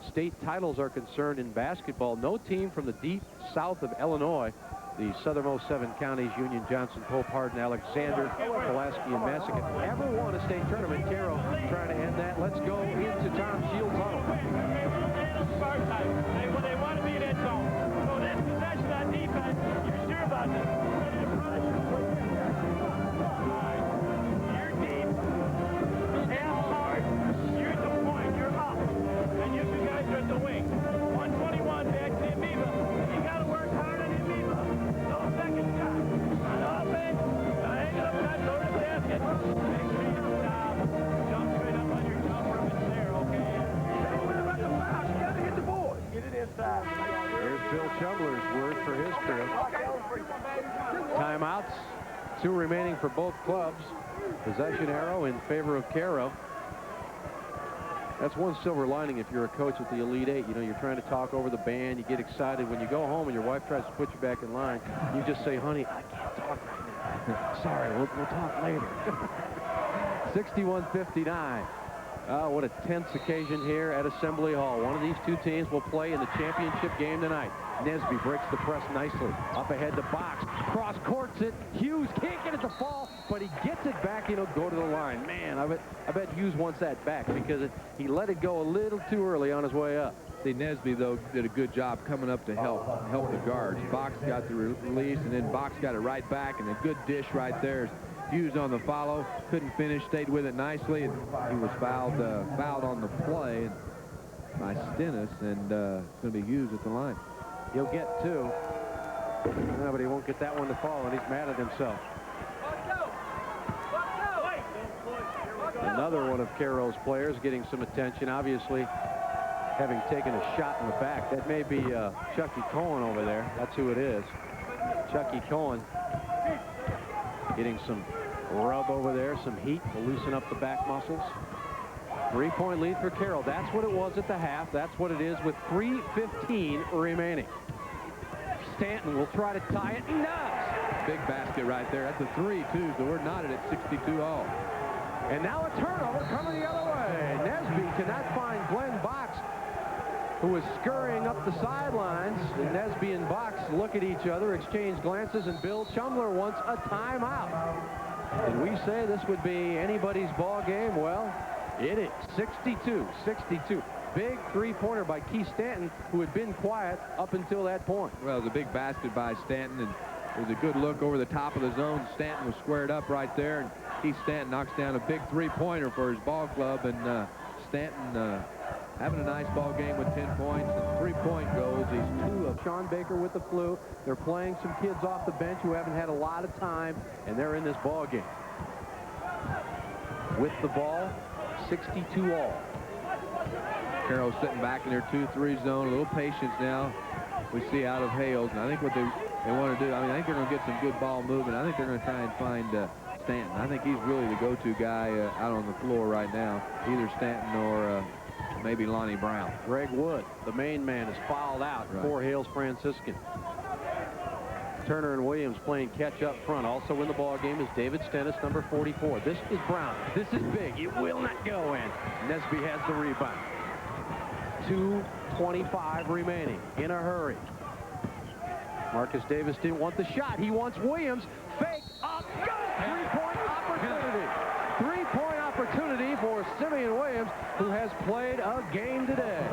state titles are concerned in basketball. No team from the deep south of Illinois, the southernmost 7 counties, Union, Johnson, Pope, Hardin, Alexander, Pulaski, and Massacre, ever won a state tournament. Cairo trying to end that. Let's go into Tom Shields' huddle. They want to be in that zone. So this possession on defense, you're sure about this. Ready to press. All right. You're deep. Half hard. You're at the point. You're up. And you two guys are at the wing. 121 back to Amoeba. You got to work hard on Amoeba. No second shot. On offense, hang it up that door to the basket. Make sure you stop. Jump straight up on your jumper if it's there, okay? Hey, what about the foul? You got to hit the board. Get it inside. There's Bill Chumler's word for his crew. Timeouts. 2 remaining for both clubs. Possession arrow in favor of Cairo. That's one silver lining if you're a coach at the Elite 8. You know, you're trying to talk over the band. You get excited. When you go home and your wife tries to put you back in line, you just say, honey, I can't talk right now. Sorry, we'll talk later. 61-59. What a tense occasion here at Assembly Hall. One of these 2 teams will play in the championship game tonight. Nesby breaks the press nicely. Up ahead to Box. Cross courts it. Hughes can't get it to fall, but he gets it back and he'll go to the line. Man, I bet Hughes wants that back because he let it go a little too early on his way up. See, Nesby, though, did a good job coming up to help the guards. Box got the release, and then Box got it right back, and a good dish right there. Hughes on the follow, couldn't finish, stayed with it nicely, and he was fouled on the play by Stennis, and it's going to be Hughes at the line. He'll get 2. No, but he won't get that one to fall, and he's mad at himself. Another one of Cairo's players getting some attention, obviously having taken a shot in the back. That may be Chucky Cohen over there. That's who it is. Chucky Cohen getting some rub over there, some heat to loosen up the back muscles. 3-point lead for Cairo. That's what it was at the half. That's what it is with 3:15 remaining. Stanton will try to tie it. Nuts! Big basket right there. That's a 3, too, so we're knotted at 62 all. And now a turnover coming the other way. Nesby cannot find Glenn Box, who is scurrying up the sidelines. And Nesby and Box look at each other, exchange glances, and Bill Chumler wants a timeout. And we say this would be anybody's ball game. Well, it is 62-62. Big 3-pointer by Keith Stanton, who had been quiet up until that point. Well, it was a big basket by Stanton, and it was a good look over the top of the zone. Stanton was squared up right there, and Keith Stanton knocks down a big 3-pointer for his ball club. And Stanton having a nice ball game with 10 points and 3-point goals. He's 2 of Sean Baker with the flu. They're playing some kids off the bench who haven't had a lot of time, and they're in this ball game. With the ball, 62 all. Cairo sitting back in their 2-3 zone. A little patience now we see out of Hales. And I think what they want to do, I mean, I think they're going to get some good ball movement. I think they're going to try and find Stanton. I think he's really the go-to guy out on the floor right now. Either Stanton or maybe Lonnie Brown. Greg Wood, the main man, is fouled out for Hales Franciscan. Turner and Williams playing catch up front. Also in the ball game is David Stennis, number 44. This is Brown. This is big. It will not go in. Nesby has the rebound. 2:25 remaining. In a hurry. Marcus Davis didn't want the shot. He wants Williams. Fake up. Go! 3-point opportunity. 3-point opportunity for Simeon Williams, who has played a game today.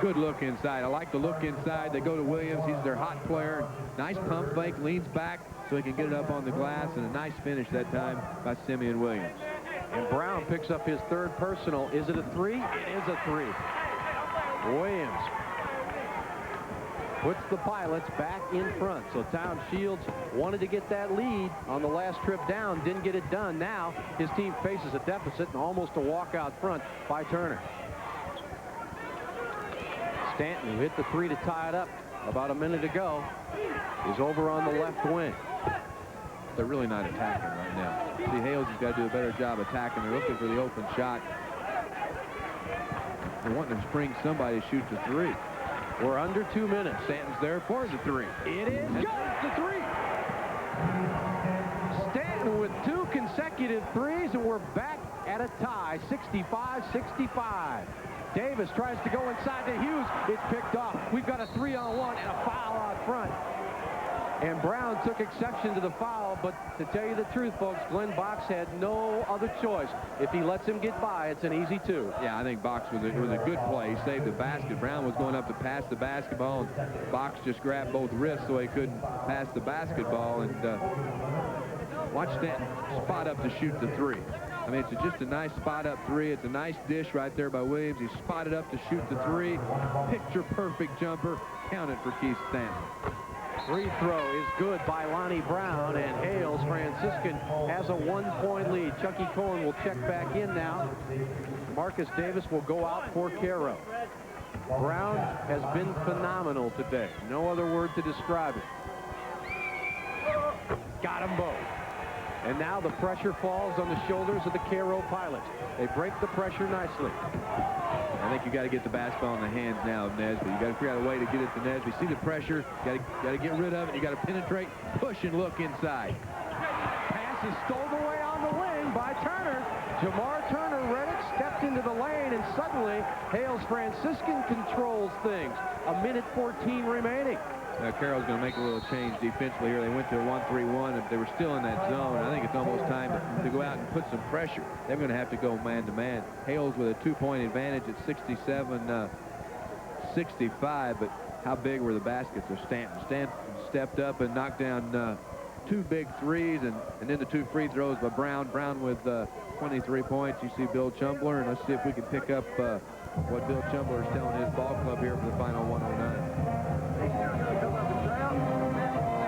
Good look inside. I like the look inside. They go to Williams. He's their hot player. Nice pump fake. Leans back so he can get it up on the glass. And a nice finish that time by Simeon Williams. And Brown picks up his 3rd personal. Is it a 3? It is a 3. Williams puts the Pilots back in front. So Tom Shields wanted to get that lead on the last trip down. Didn't get it done. Now his team faces a deficit and almost a walkout front by Turner. Stanton, who hit the 3 to tie it up about a minute ago, is over on the left wing. They're really not attacking right now. See, Hales has got to do a better job attacking. They're looking for the open shot. They're wanting to spring somebody to shoot the 3. We're under 2 minutes. Stanton's there for the 3. It is. Goes the 3. Stanton with 2 consecutive 3s, and we're back at a tie, 65-65. Davis tries to go inside to Hughes. It's picked off. We've got a 3-on-1 and a foul out front. And Brown took exception to the foul, but to tell you the truth, folks, Glenn Box had no other choice. If he lets him get by, it's an easy 2. Yeah, I think Box was a good play. He saved the basket. Brown was going up to pass the basketball, and Box just grabbed both wrists so he couldn't pass the basketball. And watch Stanton spot up to shoot the 3. I mean, it's just a nice spot up 3. It's a nice dish right there by Williams. He spotted up to shoot the 3. Picture perfect jumper. Counted for Keith Stanton. Free throw is good by Lonnie Brown, and Hales Franciscan has a 1-point lead. Chucky Cohen will check back in now. Marcus Davis will go out for Cairo. Brown has been phenomenal today. No other word to describe it. Got them both. And now the pressure falls on the shoulders of the Cairo Pilots. They break the pressure nicely. I think you got to get the basketball in the hands now of Nesby. You got to figure out a way to get it to Nesby. See the pressure. Got to get rid of it. You got to penetrate, push, and look inside. Pass is stole away on the wing by Turner. Jamar Turner-Reddick stepped into the lane, and suddenly Hales Franciscan controls things. 1:14 remaining. Now Carroll's going to make a little change defensively here. They went to a 1-3-1. If they were still in that zone, I think it's almost time to go out and put some pressure. They're going to have to go man-to-man. Hales with a 2-point advantage at 67-65, but how big were the baskets of Stanton? Stanton stepped up and knocked down 2 big 3s, and then the 2 free throws by Brown. Brown with 23 points. You see Bill Chumbler, and let's see if we can pick up what Bill Chumbler is telling his ball club here for the final 109.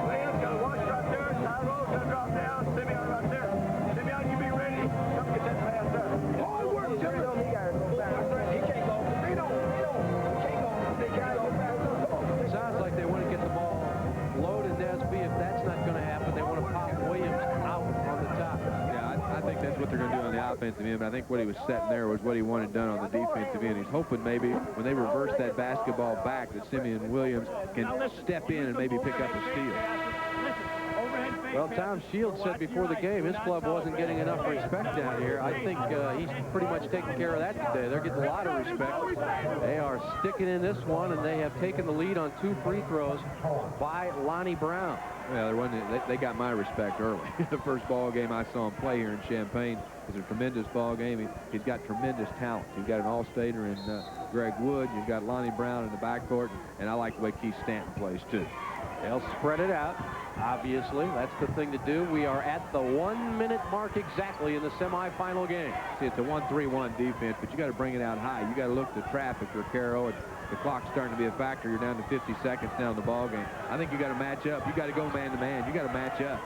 Williams got to watch right there. Tyrone's going to drop down. Simeon right there. Simeon, you be ready. Come get that pass there. Oh, work, Jimmy. He got to go back. He can't go. He can't go. They got to go back. It sounds like they want to get the ball low to Nesby. If that's not going to happen, they want to pop Williams out on the top. Yeah, I think that's what they're going to do on the offensive end, but I think what he was setting there was what he wanted done on the defensive end. He's hoping maybe when they reverse that basketball back that Simeon Williams can step in and maybe pick up a steal. Well, Tom Shields said before the game his club wasn't getting enough respect down here. I think he's pretty much taking care of that today. They're getting a lot of respect. They are sticking in this one, and they have taken the lead on 2 free throws by Lonnie Brown. Yeah, they got my respect early. The first ball game I saw him play here in Champaign was a tremendous ball game. He's got tremendous talent. You've got an all-stater in Greg Wood. You've got Lonnie Brown in the backcourt, and I like the way Keith Stanton plays, too. They'll spread it out. Obviously, that's the thing to do. We are at the 1-minute mark exactly in the semifinal game. See, it's a 1-3-1 defense, but you got to bring it out high. You got to look to traffic for Cairo. The clock's starting to be a factor. You're down to 50 seconds now in the ball game. I think you got to match up. You got to go man-to-man. You got to match up.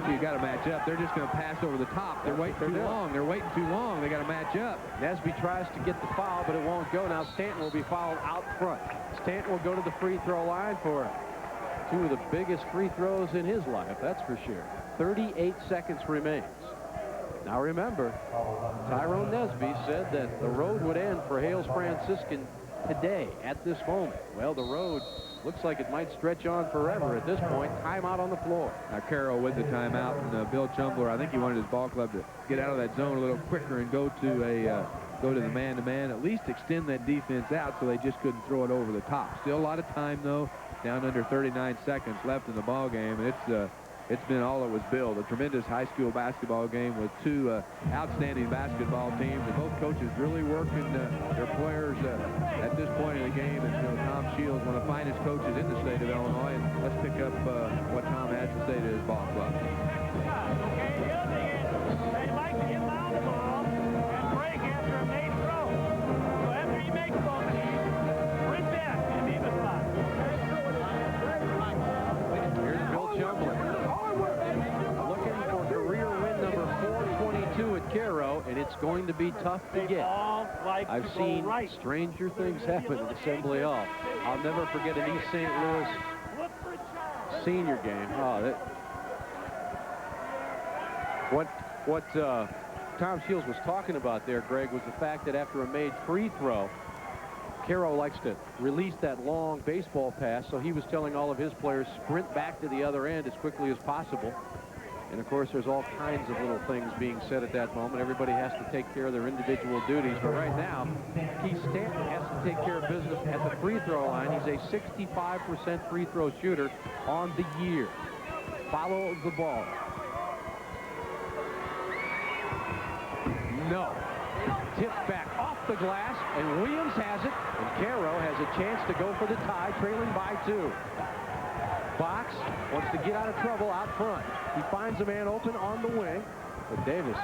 You got to match up. They're just going to pass over the top. They're waiting too long. They're waiting too long. They got to match up. Nesby tries to get the foul, but it won't go. Now Stanton will be fouled out front. Stanton will go to the free throw line for 2 of the biggest free throws in his life, that's for sure. 38 seconds remains. Now remember, Tyrone Nesby said that the road would end for Hales Franciscan today at this moment. Well, the road looks like it might stretch on forever at this point. Timeout on the floor. Now Cairo with the timeout, and Bill Chumbler, I think he wanted his ball club to get out of that zone a little quicker and go to the man-to-man, at least extend that defense out so they just couldn't throw it over the top. Still a lot of time, though, down under 39 seconds left in the ball game, and it's been all it was billed. A tremendous high school basketball game with 2 outstanding basketball teams, and both coaches really working their players at this point in the game. And Tom Shields, one of the finest coaches in the state of Illinois. And let's pick up what Tom has to say to his ball club. Okay, the other thing is, they like to get out the ball and break after a made throw. So after he makes both of these, bring back and leave a spot. Here's Bill Chumbler. Looking for career win number 422 at Cairo, and it's going to be tough to get. I've seen stranger things happen at Assembly Hall. I'll never forget an East St. Louis senior game. Oh, what Tom Shields was talking about there, Greg, was the fact that after a made free throw, Cairo likes to release that long baseball pass, so he was telling all of his players sprint back to the other end as quickly as possible. And of course, there's all kinds of little things being said at that moment. Everybody has to take care of their individual duties, but right now, Keith Stanton has to take care of business at the free throw line. He's a 65% free throw shooter on the year. Follow the ball. No. Tipped back off the glass, and Williams has it, and Cairo has a chance to go for the tie, trailing by 2. Box wants to get out of trouble out front. He finds a man open on the wing, but Davis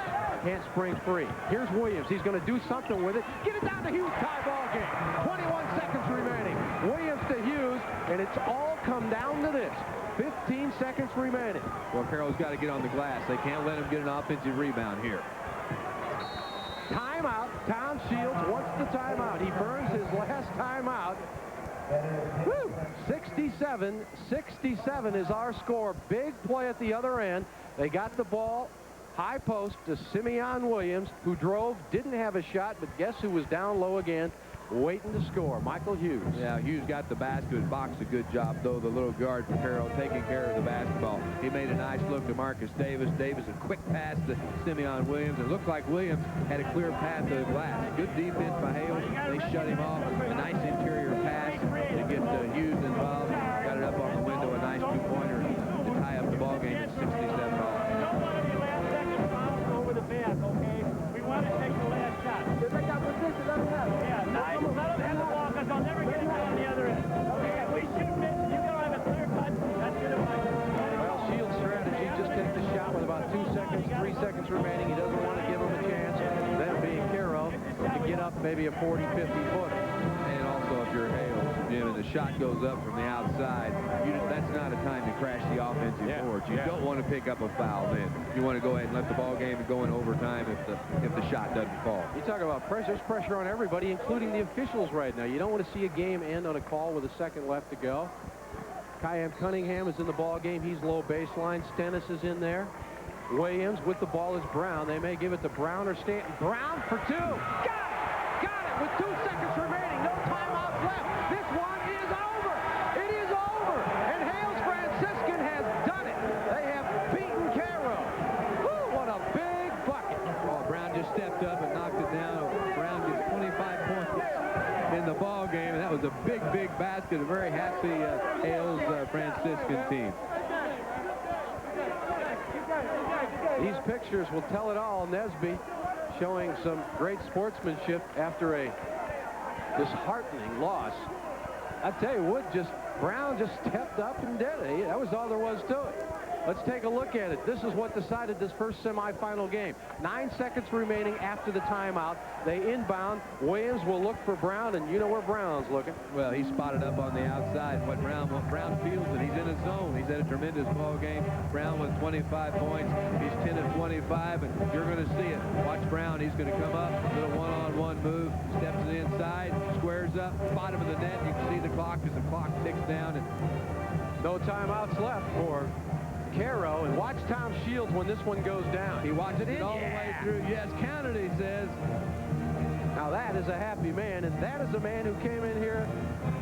can't spring free. Here's Williams. He's going to do something with it. Get it down to Hughes. Tie ball game. 21 seconds remaining. Williams to Hughes, and it's all come down to this. 15 seconds remaining. Well, Carroll's got to get on the glass. They can't let him get an offensive rebound here. Timeout. Tom Shields wants the timeout. He burns his last timeout. 67 is our score. Big play at the other end. They got the ball high post to Simeon Williams, who drove, didn't have a shot, but guess who was down low again, waiting to score? Michael Hughes. Yeah, Hughes got the basket. Box a good job, though, the little guard for Cairo taking care of the basketball. He made a nice look to Marcus Davis. Davis a quick pass to Simeon Williams. It looked like Williams had a clear path to the glass. Good defense by Hales. They shut him off. A nice interior pass to get Hughes involved. Got it up on the window. A nice 2-pointer to tie up the ball game at 67 all. Don't want any last second fouls over the back, okay? We want to take the last shot. Yeah, nice. Let them have the ball, because I'll never get it down the other end. Okay, if we shoot miss, you don't have a clear cut. That's good advice. Well, Shields' strategy, just take the shot with about 2 seconds, 3 seconds remaining. He doesn't want to give him a chance, them being Cairo, to get up maybe a 40, 50 footer. And also, if you're Hales, Jim, and the shot goes up from the outside, that's not a time to crash the offensive boards. You don't want to pick up a foul then. You want to go ahead and let the ball game go in overtime if the shot doesn't fall. You talk about pressure. There's pressure on everybody, including the officials right now. You don't want to see a game end on a call with a second left to go. Kyan Cunningham is in the ball game. He's low baseline. Stennis is in there. Williams with the ball is Brown. They may give it to Brown or Stanton. Brown for two. Got it! Got it with 2 seconds remaining. No timeouts left. This one is over. It is over. And Hales Franciscan has done it. They have beaten Cairo. Woo, what a big bucket. Oh, Brown just stepped up and knocked it down. Brown gets 25 points in the ball game. And that was a big, big basket. A very happy Hales Franciscan team. These pictures will tell it all. Nesby showing some great sportsmanship after a disheartening loss. I tell you, Brown just stepped up and did it. That was all there was to it. Let's take a look at it. This is what decided this first semifinal game. 9 seconds remaining after the timeout. They inbound. Williams will look for Brown, and you know where Brown's looking. Well, he's spotted up on the outside. What Brown feels that he's in a zone. He's had a tremendous ball game. Brown with 25 points. He's 10 of 25, and you're going to see it. Watch Brown. He's going to come up, little one-on-one move, steps to the inside, squares up, bottom of the net. You can see the clock as the clock ticks down. And no timeouts left for Cairo, and watch Tom Shields when this one goes down. He watches it all the way through. Yes, counted, he says. Now that is a happy man, and that is a man who came in here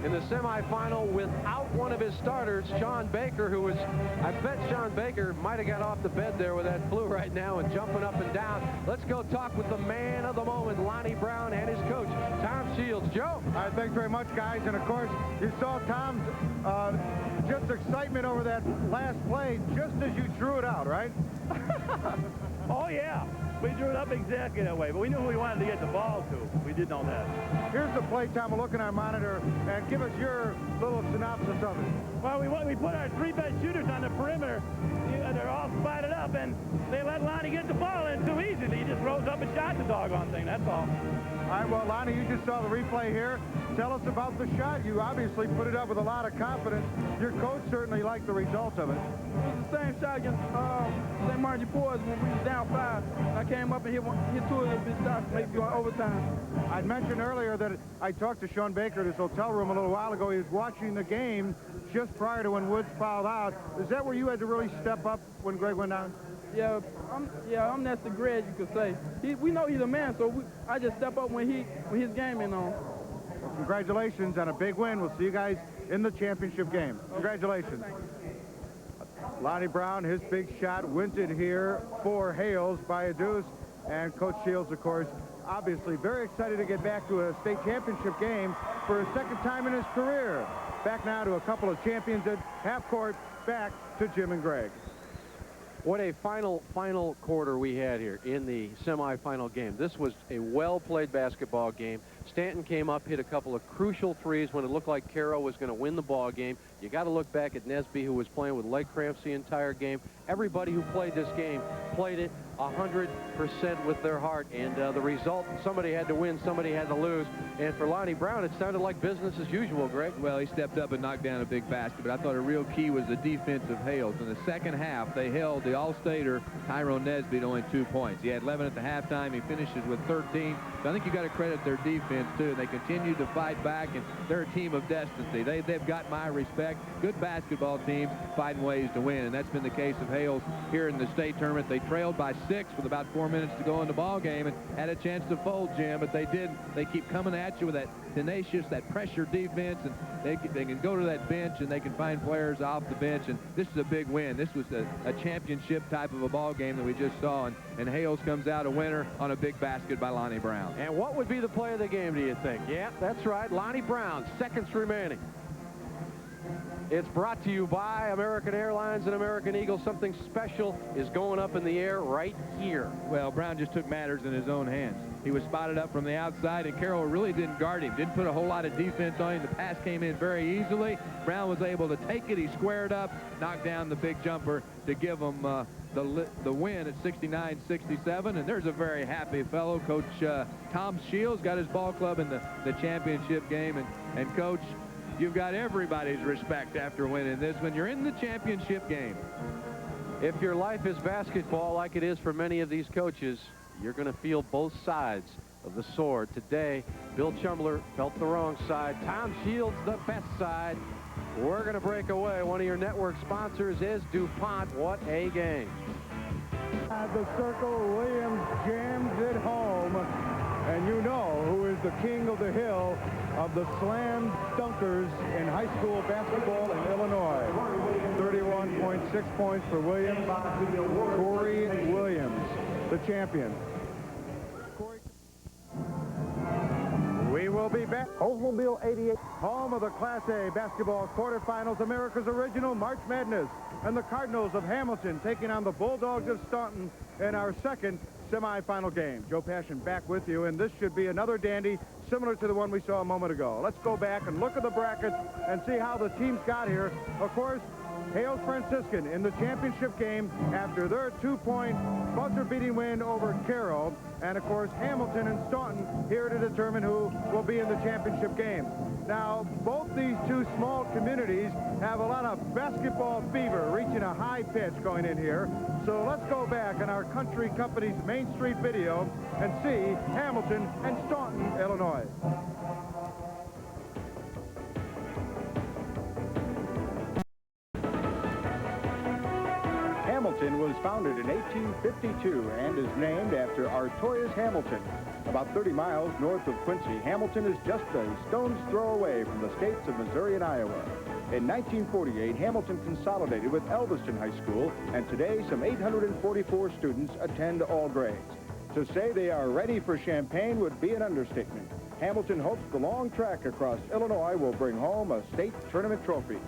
in the semifinal without one of his starters, Sean Baker, who was, I bet Sean Baker might have got off the bed there with that flu right now and jumping up and down. Let's go talk with the man of the moment, Lonnie Brown, and his coach, Tom Shields. Joe. All right, thanks very much, guys. And, of course, you saw Tom's just excitement over that last play just as you drew it out, right? Oh, yeah. We drew it up exactly that way, but we knew we wanted to get the ball to. We did know that. Here's the play, Tom. We'll look at our monitor and give us your little synopsis of it. Well, we put our 3 best shooters on the perimeter. They're all spotted up, and they let Lonnie get the ball in too easily. He just rose up and shot the doggone thing, that's all. All right, well, Lonnie, you just saw the replay here. Tell us about the shot. You obviously put it up with a lot of confidence. Your coach certainly liked the result of it. It was the same shot against St. Martin Boys when we was down 5. I came up and hit 2 of those big shots to make it go overtime. I'd mentioned earlier that I talked to Sean Baker at his hotel room a little while ago. He was watching the game just prior to when Woods fouled out. Is that where you had to really step up when Greg went down? Yeah, I'm next to Greg, you could say. We know he's a man, so I just step up when his game is on. Well, congratulations on a big win. We'll see you guys in the championship game. Congratulations. Lonnie Brown, his big shot wins it here for Hales by a deuce. And Coach Shields, of course, obviously very excited to get back to a state championship game for a second time in his career. Back now to a couple of champions at half court, back to Jim and Greg. What a final quarter we had here in the semifinal game. This was a well-played basketball game. Stanton came up, hit a couple of crucial threes when it looked like Cairo was going to win the ball game. You got to look back at Nesby, who was playing with leg cramps the entire game. Everybody who played this game played it 100% with their heart, and the result, somebody had to win, somebody had to lose. And for Lonnie Brown, it sounded like business as usual, Greg. Well, he stepped up and knocked down a big basket, but I thought a real key was the defense of Hales. In the second half, they held the All-Stater, Tyrone Nesby, to only 2 points. He had 11 at the halftime. He finishes with 13. So I think you got to credit their defense, too. They continued to fight back, and they're a team of destiny. They've got my respect. Good basketball teams finding ways to win, and that's been the case of Hales here in the state tournament. They trailed by 6 with about 4 minutes to go in the ball game and had a chance to fold, Jim, but they didn't. They keep coming at you with that tenacious, that pressure defense, and they can go to that bench and they can find players off the bench, and this is a big win. This was a championship type of a ball game that we just saw, and Hales comes out a winner on a big basket by Lonnie Brown. And what would be the play of the game, do you think? Yeah, that's right. Lonnie Brown, seconds remaining. It's brought to you by American Airlines and American Eagle. Something special is going up in the air right here. Well, Brown just took matters in his own hands. He was spotted up from the outside, and Carroll really didn't guard him. Didn't put a whole lot of defense on him. The pass came in very easily. Brown was able to take it. He squared up, knocked down the big jumper to give him the win at 69-67, and there's a very happy fellow. Coach Tom Shields got his ball club in the championship game, and Coach, you've got everybody's respect after winning this when you're in the championship game. If your life is basketball like it is for many of these coaches, you're going to feel both sides of the sword. Today, Bill Chumler felt the wrong side. Tom Shields, the best side. We're going to break away. One of your network sponsors is DuPont. What a game. At the circle, Williams jams it home. And you know who is the king of the hill of the slam dunkers in high school basketball in Illinois. 31.6 points for Williams. Corey Williams, the champion. We will be back. Oldsmobile 88. Home of the Class A basketball quarterfinals, America's original March Madness. And the Cardinals of Hamilton taking on the Bulldogs of Staunton in our second semifinal game. Joe Passion back with you, and this should be another dandy similar to the one we saw a moment ago. Let's go back and look at the brackets and see how the teams got here. Of course, Hales Franciscan in the championship game after their 2-point buzzer-beating win over Cairo. And, of course, Hamilton and Staunton here to determine who will be in the championship game. Now, both these two small communities have a lot of basketball fever reaching a high pitch going in here. So let's go back in our country company's Main Street video and see Hamilton and Staunton, Illinois. Hamilton was founded in 1852 and is named after Artois Hamilton. About 30 miles north of Quincy, Hamilton is just a stone's throw away from the states of Missouri and Iowa. In 1948, Hamilton consolidated with Elviston High School, and today some 844 students attend all grades. To say they are ready for Champaign would be an understatement. Hamilton hopes the long track across Illinois will bring home a state tournament trophy.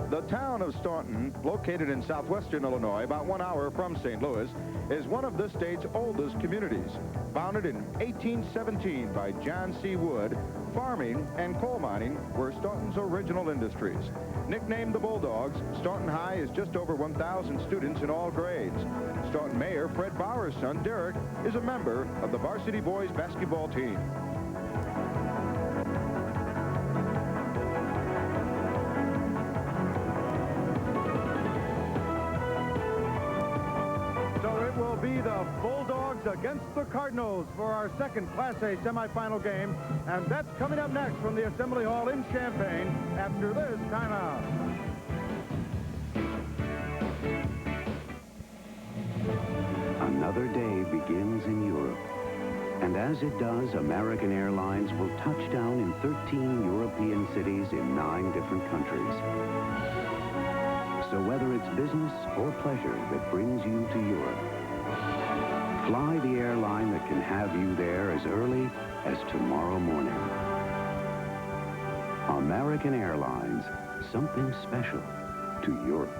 The town of Staunton, located in southwestern Illinois, about 1 hour from St. Louis, is one of this state's oldest communities. Founded in 1817 by John C. Wood, farming and coal mining were Staunton's original industries. Nicknamed the Bulldogs, Staunton High is just over 1,000 students in all grades. Staunton Mayor Fred Bauer's son, Derek, is a member of the varsity boys basketball team. Be the Bulldogs against the Cardinals for our second Class A semifinal game, and that's coming up next from the Assembly Hall in Champaign after this timeout. Another day begins in Europe, and as it does, American Airlines will touch down in 13 European cities in 9 different countries. So whether it's business or pleasure that brings you to Europe, fly the airline that can have you there as early as tomorrow morning. American Airlines, something special to Europe.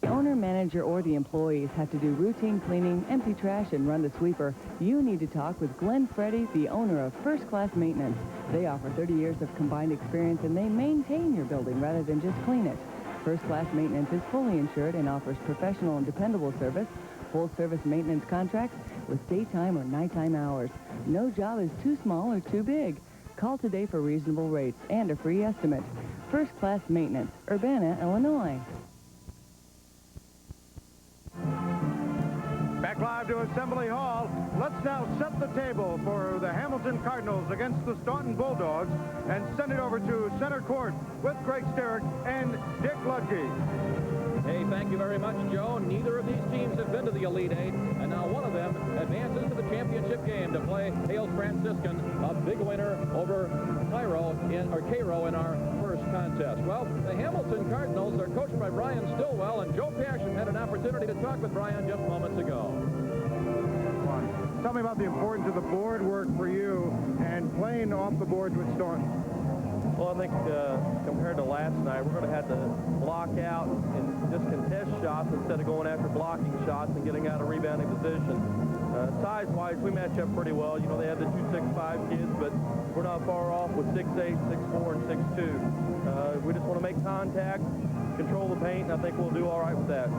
The owner, manager, or the employees have to do routine cleaning, empty trash, and run the sweeper. You need to talk with Glenn Freddy, the owner of First Class Maintenance. They offer 30 years of combined experience, and they maintain your building rather than just clean it. First Class Maintenance is fully insured and offers professional and dependable service, full-service maintenance contracts with daytime or nighttime hours. No job is too small or too big. Call today for reasonable rates and a free estimate. First Class Maintenance, Urbana, Illinois. Back live to Assembly Hall. Let's now set the table for the Hamilton Cardinals against the Staunton Bulldogs and send it over to center court with Greg Sterrick and Dick Ludke. Hey, thank you very much, Joe. Neither of these teams have been to the Elite Eight, and now one of them advances to the championship game to play Hales Franciscan, a big winner over Cairo in our first contest. Well, the Hamilton Cardinals are coached by Brian Stillwell, and Joe Passion had an opportunity to talk with Brian just moments ago. Tell me about the importance of the board work for you and playing off the boards with Staunton. Well, I think compared to last night, we're going to have to block out and just contest shots instead of going after blocking shots and getting out of rebounding position. Size-wise, we match up pretty well. You know, they have the 2 6'5" kids, but we're not far off with 6'8", 6'4", and 6'2". We just want to make contact, control the paint, and I think we'll do all right with that.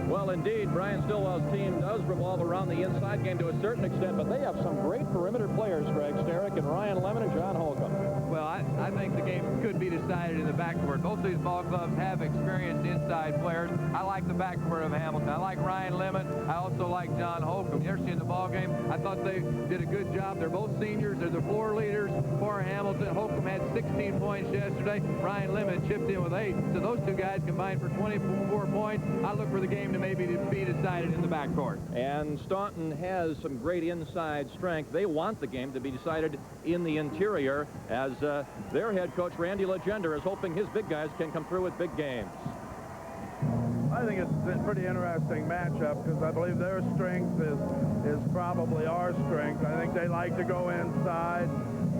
Well, indeed, Brian Stillwell's team does revolve around the inside game to a certain extent, but they have some great perimeter players, Greg Sterick and Ryan Lemon and John Holcomb. Well, I think the game could be decided in the backcourt. Both these ball clubs have experienced inside players. I like the backcourt of Hamilton. I like Ryan Lemon. I also like John Holcomb. Yesterday in the ball game, I thought they did a good job. They're both seniors. They're the floor leaders for Hamilton. Holcomb had 16 points yesterday. Ryan Lemon chipped in with 8. So those two guys combined for 24 points. I look for the game to maybe be decided in the backcourt. And Staunton has some great inside strength. They want the game to be decided in the interior, as their head coach, Randy Legender, is hoping his big guys can come through with big games. I think it's a pretty interesting matchup because I believe their strength is probably our strength. I think they like to go inside.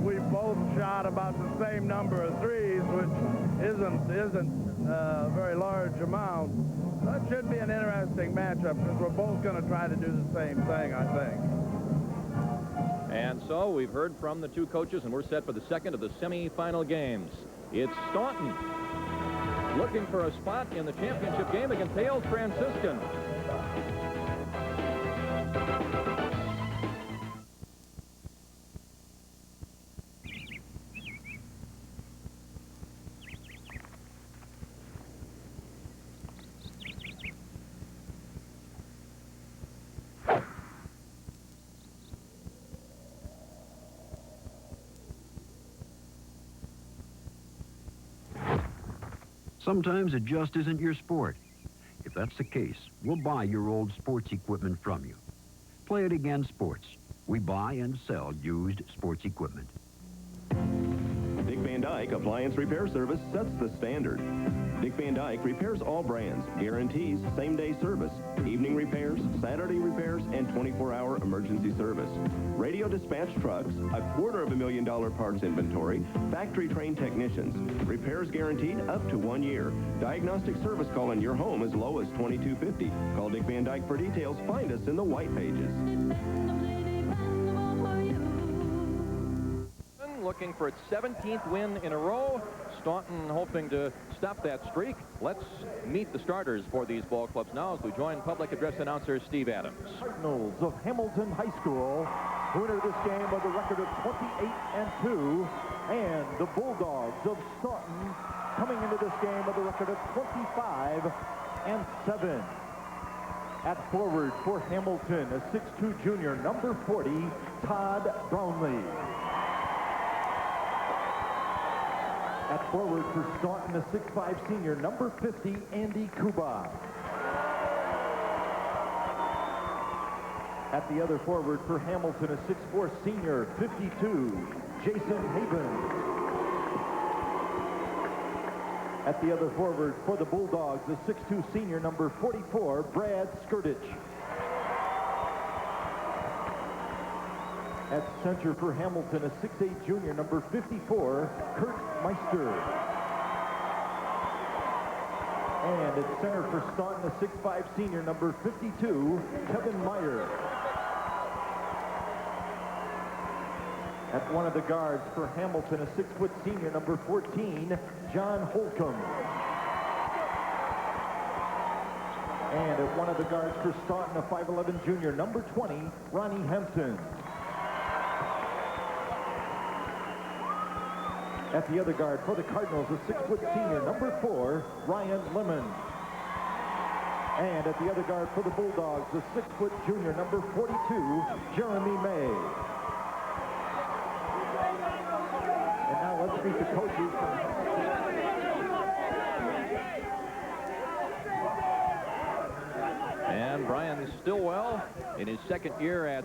We both shot about the same number of threes, which isn't a very large amount. That should be an interesting matchup because we're both going to try to do the same thing, I think. And so we've heard from the two coaches, and we're set for the second of the semifinal games. It's Staunton looking for a spot in the championship game against Hales Franciscan. Sometimes it just isn't your sport. If that's the case, we'll buy your old sports equipment from you. Play It Again Sports. We buy and sell used sports equipment. Dick Van Dyke Appliance Repair Service sets the standard. Dick Van Dyke repairs all brands, guarantees same-day service, evening repairs, Saturday repairs, and 24-hour emergency service. Radio dispatch trucks, $250,000 parts inventory, factory-trained technicians, repairs guaranteed up to 1 year. Diagnostic service call in your home as low as $22.50. Call Dick Van Dyke for details. Find us in the white pages. Looking for its 17th win in a row. Staunton hoping to stop that streak. Let's meet the starters for these ball clubs now as we join public address announcer Steve Adams. Cardinals of Hamilton High School, who enter this game with a record of 28-2, and the Bulldogs of Staunton coming into this game with a record of 25-7. At forward for Hamilton, a 6'2" junior, number 40, Todd Brownlee. At forward for Staunton, a 6'5" senior, number 50, Andy Kuba. At the other forward for Hamilton, a 6'4" senior, 52, Jason Havens. At the other forward for the Bulldogs, a 6'2" senior, number 44, Brad Skirtich. At center for Hamilton, a 6'8" junior, number 54, Kurt Meister. And at center for Staunton, a 6'5" senior, number 52, Kevin Meyer. At one of the guards for Hamilton, a 6' senior, number 14, John Holcomb. And at one of the guards for Staunton, a 5'11" junior, number 20, Ronnie Hempton. At the other guard for the Cardinals, a 6' senior, number 4, Ryan Lemon. And at the other guard for the Bulldogs, a 6' junior, number 42, Jeremy May. And now let's meet the coaches. And Brian Stillwell in his second year at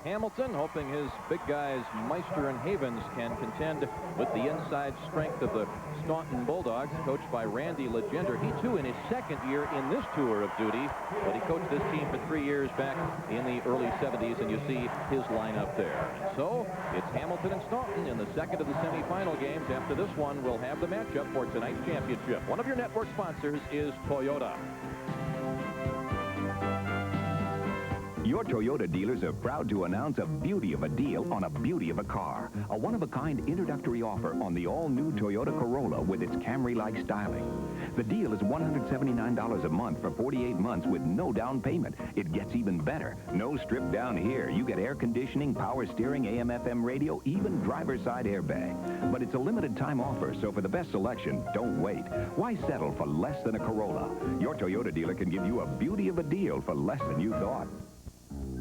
Hamilton, hoping his big guys Meister and Havens can contend with the inside strength of the Staunton Bulldogs, coached by Randy Legender. He too in his second year in this tour of duty, but he coached this team for 3 years back in the early 70s, and you see his lineup there. And so it's Hamilton and Staunton in the second of the semifinal games. After this one, we'll have the matchup for tonight's championship. One of your network sponsors is Toyota. Your Toyota dealers are proud to announce a beauty of a deal on a beauty of a car. A one-of-a-kind introductory offer on the all-new Toyota Corolla with its Camry-like styling. The deal is $179 a month for 48 months with no down payment. It gets even better. No strip down here. You get air conditioning, power steering, AM/FM radio, even driver's side airbag. But it's a limited time offer, so for the best selection, don't wait. Why settle for less than a Corolla? Your Toyota dealer can give you a beauty of a deal for less than you thought.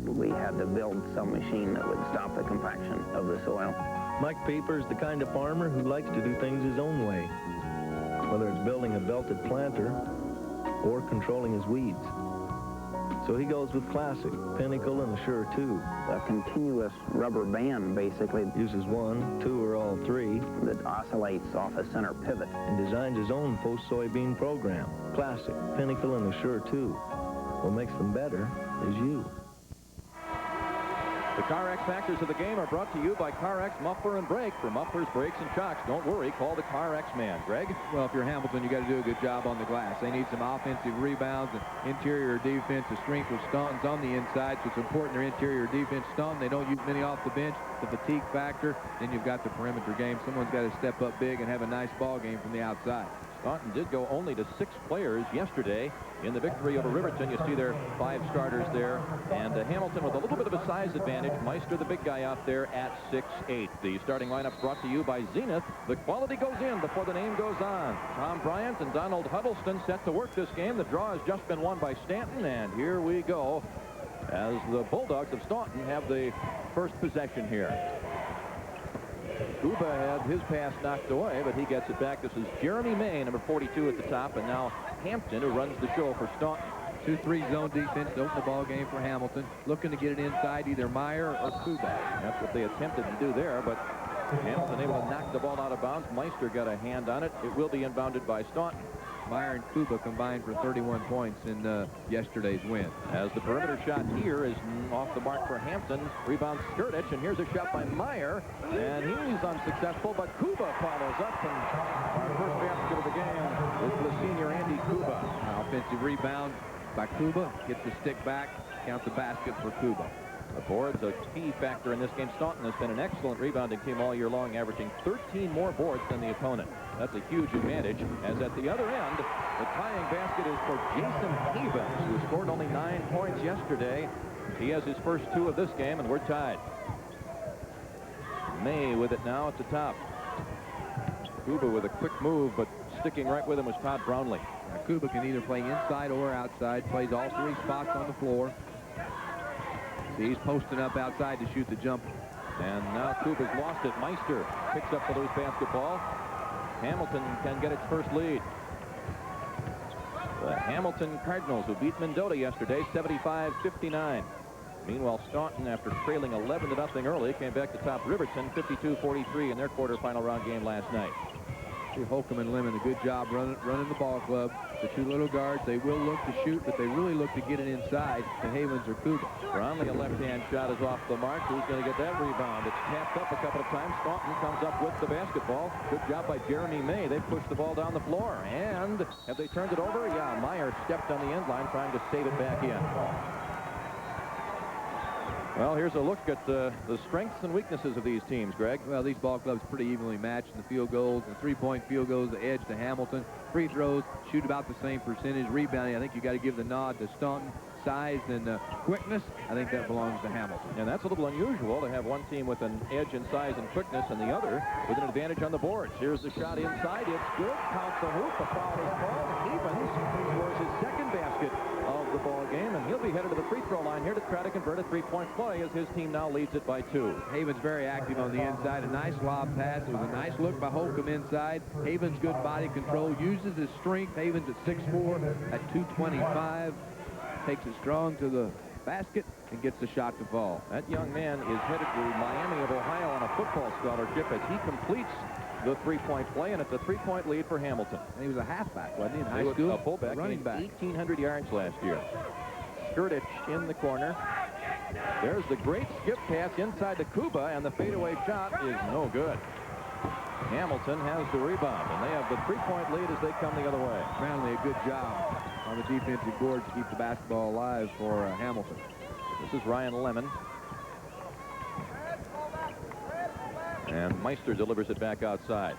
We had to build some machine that would stop the compaction of the soil. Mike Pieper's the kind of farmer who likes to do things his own way, whether it's building a belted planter or controlling his weeds. So he goes with Classic, Pinnacle, and Assure 2. A continuous rubber band, basically. Uses 1, 2, or all 3. That oscillates off a center pivot. And designs his own post-soybean program. Classic, Pinnacle, and Assure 2. What makes them better is you. The CarX factors of the game are brought to you by CarX Muffler and Brake. For mufflers, brakes, and shocks, don't worry, call the CarX man. Greg? Well, if you're Hamilton, you got to do a good job on the glass. They need some offensive rebounds and interior defense. The strength of Staunton's on the inside, so it's important their interior defense. Staunton, they don't use many off the bench. The fatigue factor. Then you've got the perimeter game. Someone's got to step up big and have a nice ball game from the outside. Staunton did go only to 6 players yesterday in the victory over Riverton. You see their 5 starters there. And Hamilton with a little bit of a size advantage. Meister, the big guy out there at 6'8". The starting lineup brought to you by Zenith. The quality goes in before the name goes on. Tom Bryant and Donald Huddleston set to work this game. The draw has just been won by Stanton. And here we go as the Bulldogs of Staunton have the first possession here. Kuba had his pass knocked away, but he gets it back. This is Jeremy May, number 42 at the top, and now Hampton, who runs the show for Staunton. 2-3 zone defense to open the ball game for Hamilton. Looking to get it inside either Meyer or Kuba. That's what they attempted to do there, but Hamilton able to knock the ball out of bounds. Meister got a hand on it. It will be inbounded by Staunton. Meyer and Kuba combined for 31 points in yesterday's win. As the perimeter shot here is off the mark for Hampton. Rebound Skirtich, and here's a shot by Meyer, and he's unsuccessful, but Kuba follows up, and our first basket of the game is the senior Andy Kuba. Offensive rebound by Kuba, gets the stick back, counts the basket for Kuba. The boards a key factor in this game. Staunton has been an excellent rebounding team all year long, averaging 13 more boards than the opponent. That's a huge advantage, as at the other end, the tying basket is for Jason Havens, who scored only 9 points yesterday. He has his first 2 of this game, and we're tied. May with it now at the top. Kuba with a quick move, but sticking right with him was Todd Brownlee. Now, Kuba can either play inside or outside, plays all 3 spots on the floor. See, he's posting up outside to shoot the jumper. And now Kuba's lost it. Meister picks up the loose basketball. Hamilton can get its first lead. The Hamilton Cardinals, who beat Mendota yesterday, 75-59. Meanwhile, Staunton, after trailing 11-0 early, came back to top Riverton, 52-43 in their quarterfinal round game last night. Holcomb and Lemon, a good job running the ball club. The 2 little guards, they will look to shoot, but they really look to get it inside to Havens or Kuba. Brownlee, a left-hand shot is off the mark. Who's going to get that rebound? It's tapped up a couple of times. Staunton comes up with the basketball. Good job by Jeremy May. They pushed the ball down the floor. And have they turned it over? Yeah, Meyer stepped on the end line trying to save it back in. Well, here's a look at the strengths and weaknesses of these teams, Greg. Well, these ball clubs pretty evenly matched in the field goals. The 3-point field goals, the edge to Hamilton. Free throws, shoot about the same percentage. Rebounding, I think you got to give the nod to Staunton. Size and quickness, I think that belongs to Hamilton. And that's a little unusual to have one team with an edge in size and quickness and the other with an advantage on the boards. Here's the shot inside. It's good. Counts the hoop. The foul is called. Havens scores his second basket of the ball game, and he'll be headed to the free throw line here to try to convert a 3-point play as his team now leads it by 2. Havens very active on the inside. A nice lob pass. It was a nice look by Holcomb inside. Havens good body control. Uses his strength. Havens at 6'4", at 225. Takes it strong to the basket and gets the shot to fall. That young man is headed to Miami of Ohio on a football scholarship as he completes the 3-point play, and it's a 3-point lead for Hamilton. And he was a halfback, wasn't he, in high school? school? A fullback, running back. 1,800 yards last year. Skirtich in the corner. There's the great skip pass inside to Kuba, and the fadeaway shot is no good. Hamilton has the rebound, and they have the 3-point lead as they come the other way. Brownlee, a good job on the defensive board to keep the basketball alive for Hamilton. This is Ryan Lemon. And Meister delivers it back outside.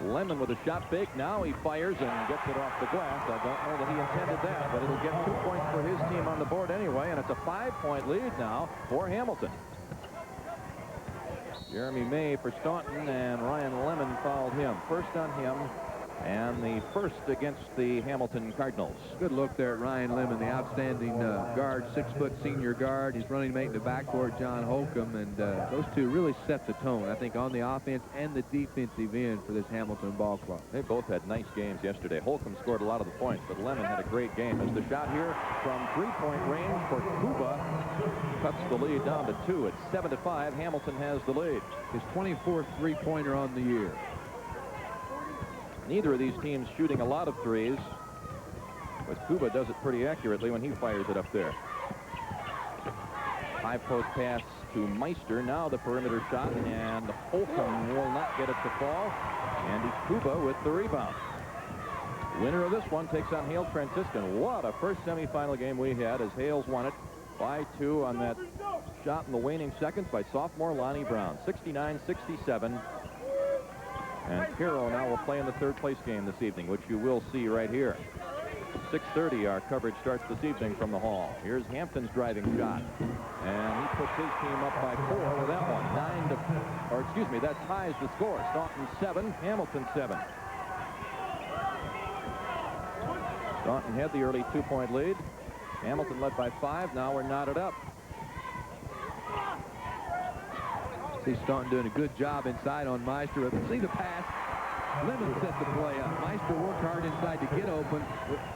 Lemon with a shot fake. Now he fires and gets it off the glass. I don't know that he intended that, but it'll get 2 points for his team on the board anyway, and it's a 5-point lead now for Hamilton. Jeremy May for Staunton, and Ryan Lemon fouled him. First on him, and the first against the Hamilton Cardinals. Good look there at Ryan Lemon, the outstanding guard, 6-foot senior guard. His running mate in the backcourt, John Holcomb, and those two really set the tone, I think, on the offense and the defensive end for this Hamilton ball club. They both had nice games yesterday. Holcomb scored a lot of the points, but Lemon had a great game. As the shot here from 3-point range for Kuba cuts the lead down to 2. It's 7-5. Hamilton has the lead. His 24th three-pointer on the year. Neither of these teams shooting a lot of threes, but Kuba does it pretty accurately when he fires it up there. High post pass to Meister. Now the perimeter shot, and Holcomb will not get it to fall. Andy Kuba with the rebound. Winner of this one takes on Hales Franciscan. What a first semifinal game we had as Hales won it by 2 on that shot in the waning seconds by sophomore Lonnie Brown. 69-67. And Cairo now will play in the third-place game this evening, which you will see right here. 6:30, our coverage starts this evening from the hall. Here's Hampton's driving shot. And he puts his team up by 4 with that one. That ties the score. Staunton 7, Hamilton 7. Staunton had the early 2-point lead. Hamilton led by 5. Now we're knotted up. See Staunton doing a good job inside on Meister. See the pass. Lemon set the play up. Meister worked hard inside to get open.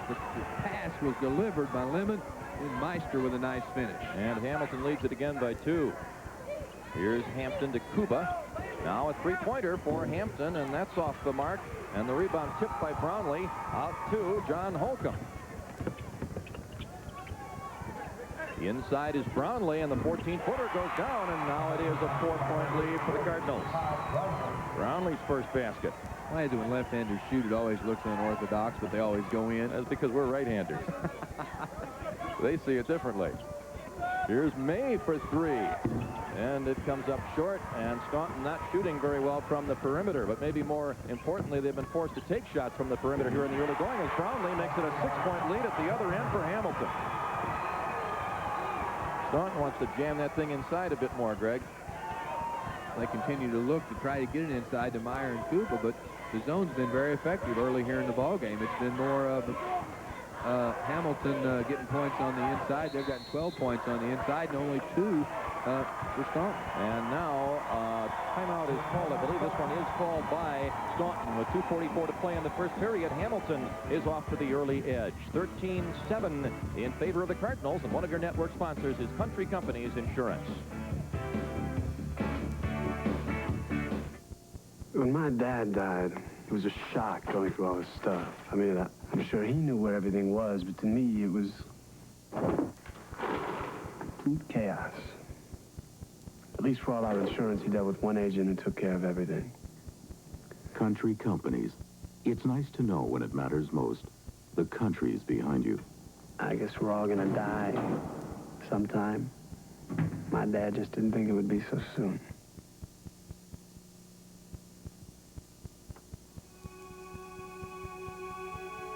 The pass was delivered by Lemon, and Meister with a nice finish. And Hamilton leads it again by 2. Here's Hampton to Kuba. Now a 3-pointer for Hampton, and that's off the mark. And the rebound tipped by Brownlee. Out to John Holcomb. Inside is Brownlee, and the 14-footer goes down, and now it is a 4-point lead for the Cardinals. Brownlee's first basket. Why is it when left-handers shoot, it always looks unorthodox, but they always go in? That's because we're right-handers. They see it differently. Here's May for 3. And it comes up short, and Staunton not shooting very well from the perimeter, but maybe more importantly, they've been forced to take shots from the perimeter here in the early going, as Brownlee makes it a 6-point lead at the other end for Hamilton. Staunton wants to jam that thing inside a bit more, Greg. They continue to look to try to get it inside to Meyer and Kuba, but the zone's been very effective early here in the ball game. It's been more of Hamilton getting points on the inside. They've gotten 12 points on the inside and only 2 for Staunton. And now timeout is called. I believe this one is called by Staunton with 2:44 to play in the first period. Hamilton is off to the early edge. 13-7 in favor of the Cardinals, and one of your network sponsors is Country Companies Insurance. When my dad died, it was a shock going through all this stuff. I mean, I'm sure he knew where everything was, but to me, it was complete chaos. At least for all our insurance, he dealt with one agent who took care of everything. Country Companies. It's nice to know when it matters most. The country's behind you. I guess we're all gonna die sometime. My dad just didn't think it would be so soon.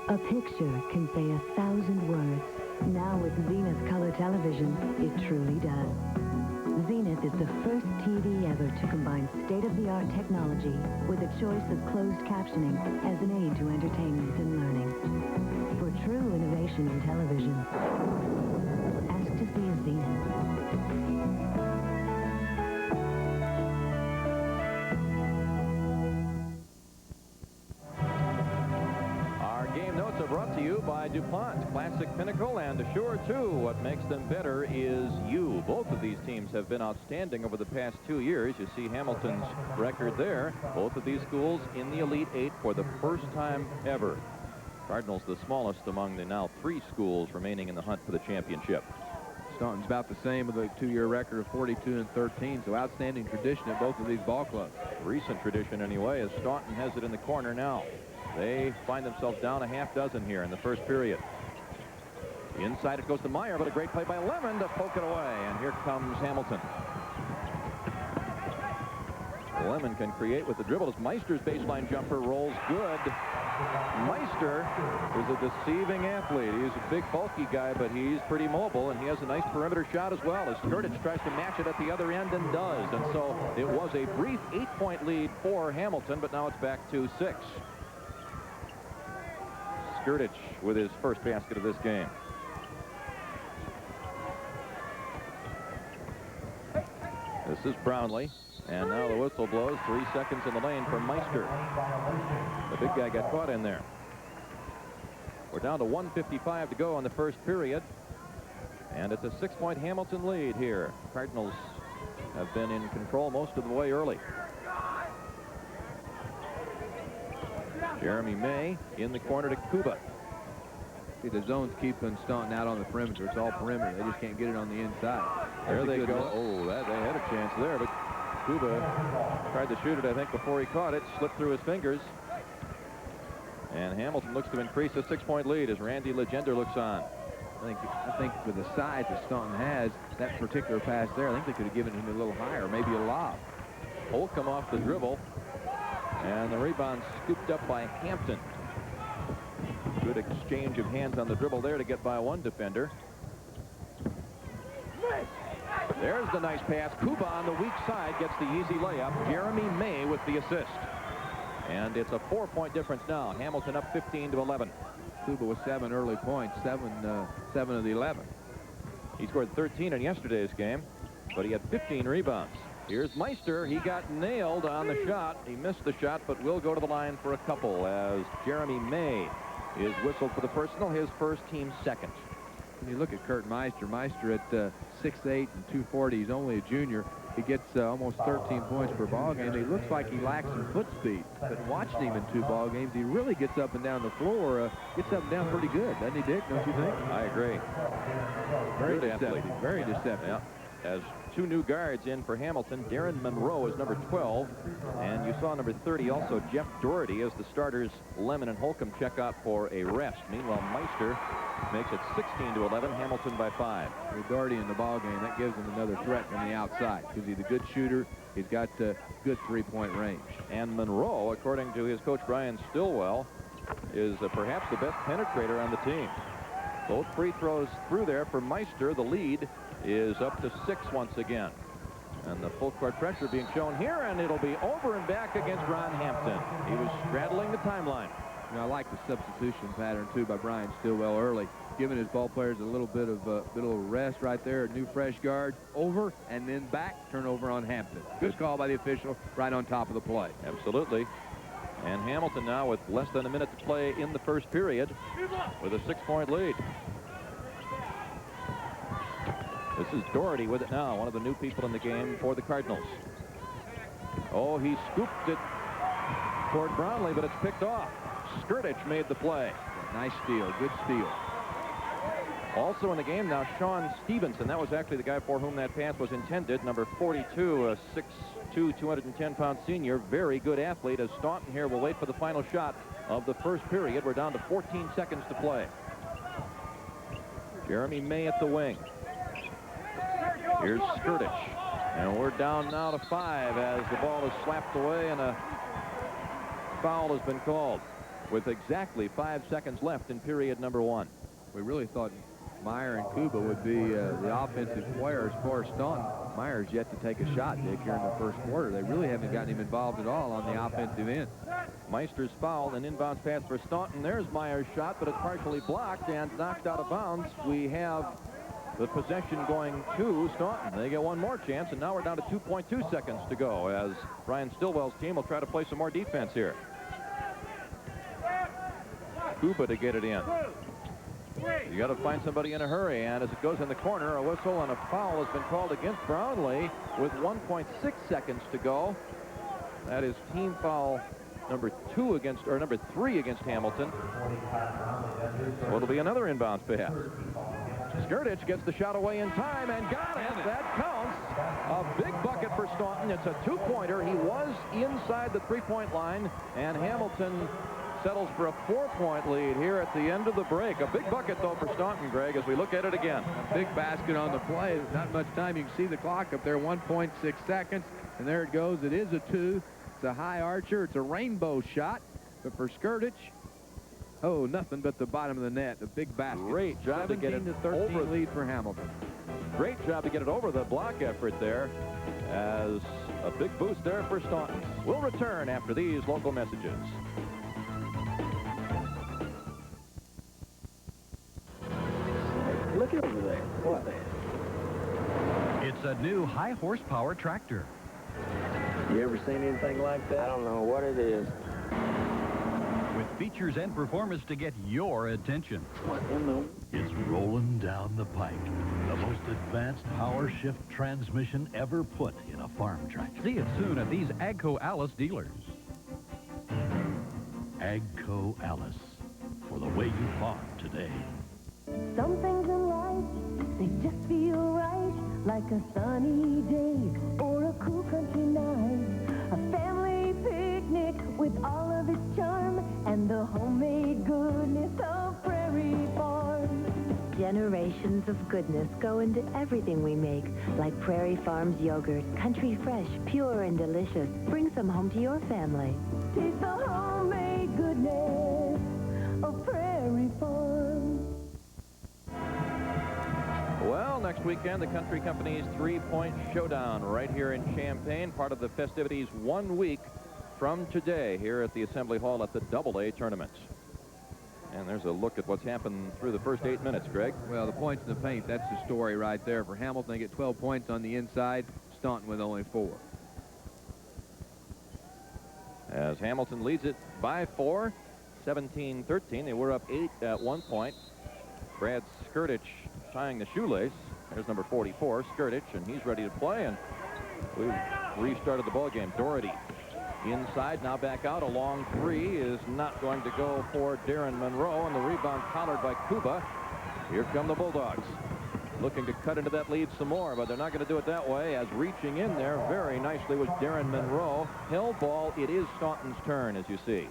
A picture can say 1,000 words. Now with Zenith Color Television, it truly does. Zenith is the first TV ever to combine state-of-the-art technology with a choice of closed captioning as an aid to entertainment and learning. For true innovation in television, ask to see a Zenith. Brought to you by DuPont, Classic Pinnacle, and Assure 2. What makes them better is you. Both of these teams have been outstanding over the past 2 years. You see Hamilton's record there. Both of these schools in the Elite 8 for the first time ever. Cardinals the smallest among the now 3 schools remaining in the hunt for the championship. Staunton's about the same with a 2-year record of 42-13, so outstanding tradition at both of these ball clubs. Recent tradition anyway, as Staunton has it in the corner now. They find themselves down a half dozen here in the first period. Inside it goes to Meyer, but a great play by Lemon to poke it away. And here comes Hamilton. Lemon can create with the dribble as Meister's baseline jumper rolls good. Meister is a deceiving athlete. He's a big, bulky guy, but he's pretty mobile, and he has a nice perimeter shot as well. As Skirtich tries to match it at the other end and does. And so it was a brief 8-point lead for Hamilton, but now it's back to 6. Skirtich with his first basket of this game. This is Brownlee. And now the whistle blows. 3 seconds in the lane for Meister. The big guy got caught in there. We're down to 1:55 to go in the first period. And it's a 6-point Hamilton lead here. Cardinals have been in control most of the way early. Jeremy May in the corner to Kuba. See, the zone's keeping Staunton out on the perimeter. It's all perimeter. They just can't get it on the inside. There they go. Oh, they had a chance there, but Kuba tried to shoot it, I think, before he caught it. Slipped through his fingers. And Hamilton looks to increase a 6-point lead as Randy Legender looks on. I think with the size that Staunton has, that particular pass there, I think they could have given him a little higher, maybe a lob. Holcomb off the dribble. And the rebound scooped up by Hampton. Good exchange of hands on the dribble there to get by one defender. There's the nice pass. Kuba on the weak side gets the easy layup. Jeremy May with the assist. And it's a 4-point difference now. Hamilton up 15-11. Kuba with 7 early points, 7 of the 11. He scored 13 in yesterday's game, but he had 15 rebounds. Here's Meister. He got nailed on the shot. He missed the shot, but will go to the line for a couple as Jeremy May is whistled for the personal, his first, team second. When you look at Kurt Meister at 6'8" and 240, he's only a junior. He gets almost 13 points per ball game. He looks like he lacks some foot speed, but watching him in 2 ball games, he really gets up and down the floor, gets up and down pretty good, doesn't he, Dick? Don't you think? I agree. Very deceptive. Very deceptive. Yeah. As 2 new guards in for Hamilton. Darren Monroe is number 12, and you saw number 30 also Jeff Doherty as the starters Lemon and Holcomb check out for a rest. Meanwhile, Meister makes it 16-11, Hamilton by 5. With Doherty in the ball game, that gives him another threat from the outside because he's a good shooter. He's got good 3-point range. And Monroe, according to his coach Brian Stillwell, is perhaps the best penetrator on the team. Both free throws through there for Meister. The lead is up to 6 once again. And the full court pressure being shown here, and it'll be over and back against Ron Hampton. He was straddling the timeline. You know, I like the substitution pattern, too, by Brian Stillwell early, giving his ball players a little bit of rest right there. New fresh guard, over, and then back, turnover on Hampton. Good call by the official, right on top of the play. Absolutely. And Hamilton now with less than a minute to play in the first period with a 6-point lead. This is Doherty with it now, one of the new people in the game for the Cardinals. Oh, he scooped it toward Brownlee, but it's picked off. Skirtich made the play. Nice steal, good steal. Also in the game now, Sean Stevenson. That was actually the guy for whom that pass was intended. Number 42, a 6'2", 210-pound senior. Very good athlete, as Staunton here will wait for the final shot of the first period. We're down to 14 seconds to play. Jeremy May at the wing. Here's Skirtich. And we're down now to 5 as the ball is slapped away and a foul has been called with exactly 5 seconds left in period number 1. We really thought Meyer and Kuba would be the offensive players for Staunton. Meyer's yet to take a shot, Dick, here in the first quarter. They really haven't gotten him involved at all on the offensive end. Meister's foul, an inbounds pass for Staunton. There's Meyer's shot, but it's partially blocked and knocked out of bounds. We have the possession going to Staunton. They get one more chance, and now we're down to 2.2 seconds to go as Brian Stillwell's team will try to play some more defense here. Kuba to get it in. You got to find somebody in a hurry, and as it goes in the corner, a whistle and a foul has been called against Brownlee with 1.6 seconds to go. That is team foul number 3 against Hamilton. So it'll be another inbounds pass. Skirtich gets the shot away in time and got it. That counts. A big bucket for Staunton. It's a 2-pointer. He was inside the 3-point line, and Hamilton settles for a 4-point lead here at the end of the break. A big bucket, though, for Staunton, Greg, as we look at it again. A big basket on the play. Not much time. You can see the clock up there, 1.6 seconds. And there it goes. It is a 2. It's a high archer. It's a rainbow shot. But for Skirtich, oh, nothing but the bottom of the net. A big basket. Great job to get it 13 over. lead for Hamilton. Great job to get it over the block effort there, as a big boost there for Staunton. We'll return after these local messages. Look over there. What? It's a new high horsepower tractor. You ever seen anything like that? I don't know what it is. With features and performance to get your attention. What in the... It's rolling down the pike. The most advanced power shift transmission ever put in a farm tractor. See it soon at these AGCO Alice dealers. AGCO Alice. For the way you farm today. Some things in life, they just feel right. Like a sunny day or a cool country night. A family picnic with all of its charm and the homemade goodness of Prairie Farm. Generations of goodness go into everything we make, like Prairie Farms yogurt, country fresh, pure and delicious. Bring some home to your family. Taste the homemade goodness of Prairie Farm. Well, next weekend, the Country Company's three-point showdown right here in Champaign, part of the festivities 1 week from today here at the Assembly Hall at the AA tournament. And there's a look at what's happened through the first 8 minutes, Greg. Well, the points in the paint, that's the story right there. For Hamilton, they get 12 points on the inside. Staunton with only 4. As Hamilton leads it by 4, 17-13. They were up 8 at one point. Brad Skirtich tying the shoelace. There's number 44, Skirtich, and he's ready to play. And we've restarted the ball game. Doherty inside, now back out. A long 3 is not going to go for Darren Monroe, and the rebound collared by Kuba. Here come the Bulldogs, looking to cut into that lead some more, but they're not going to do it that way, as reaching in there very nicely was Darren Monroe. Held ball. It is Staunton's turn, as you see.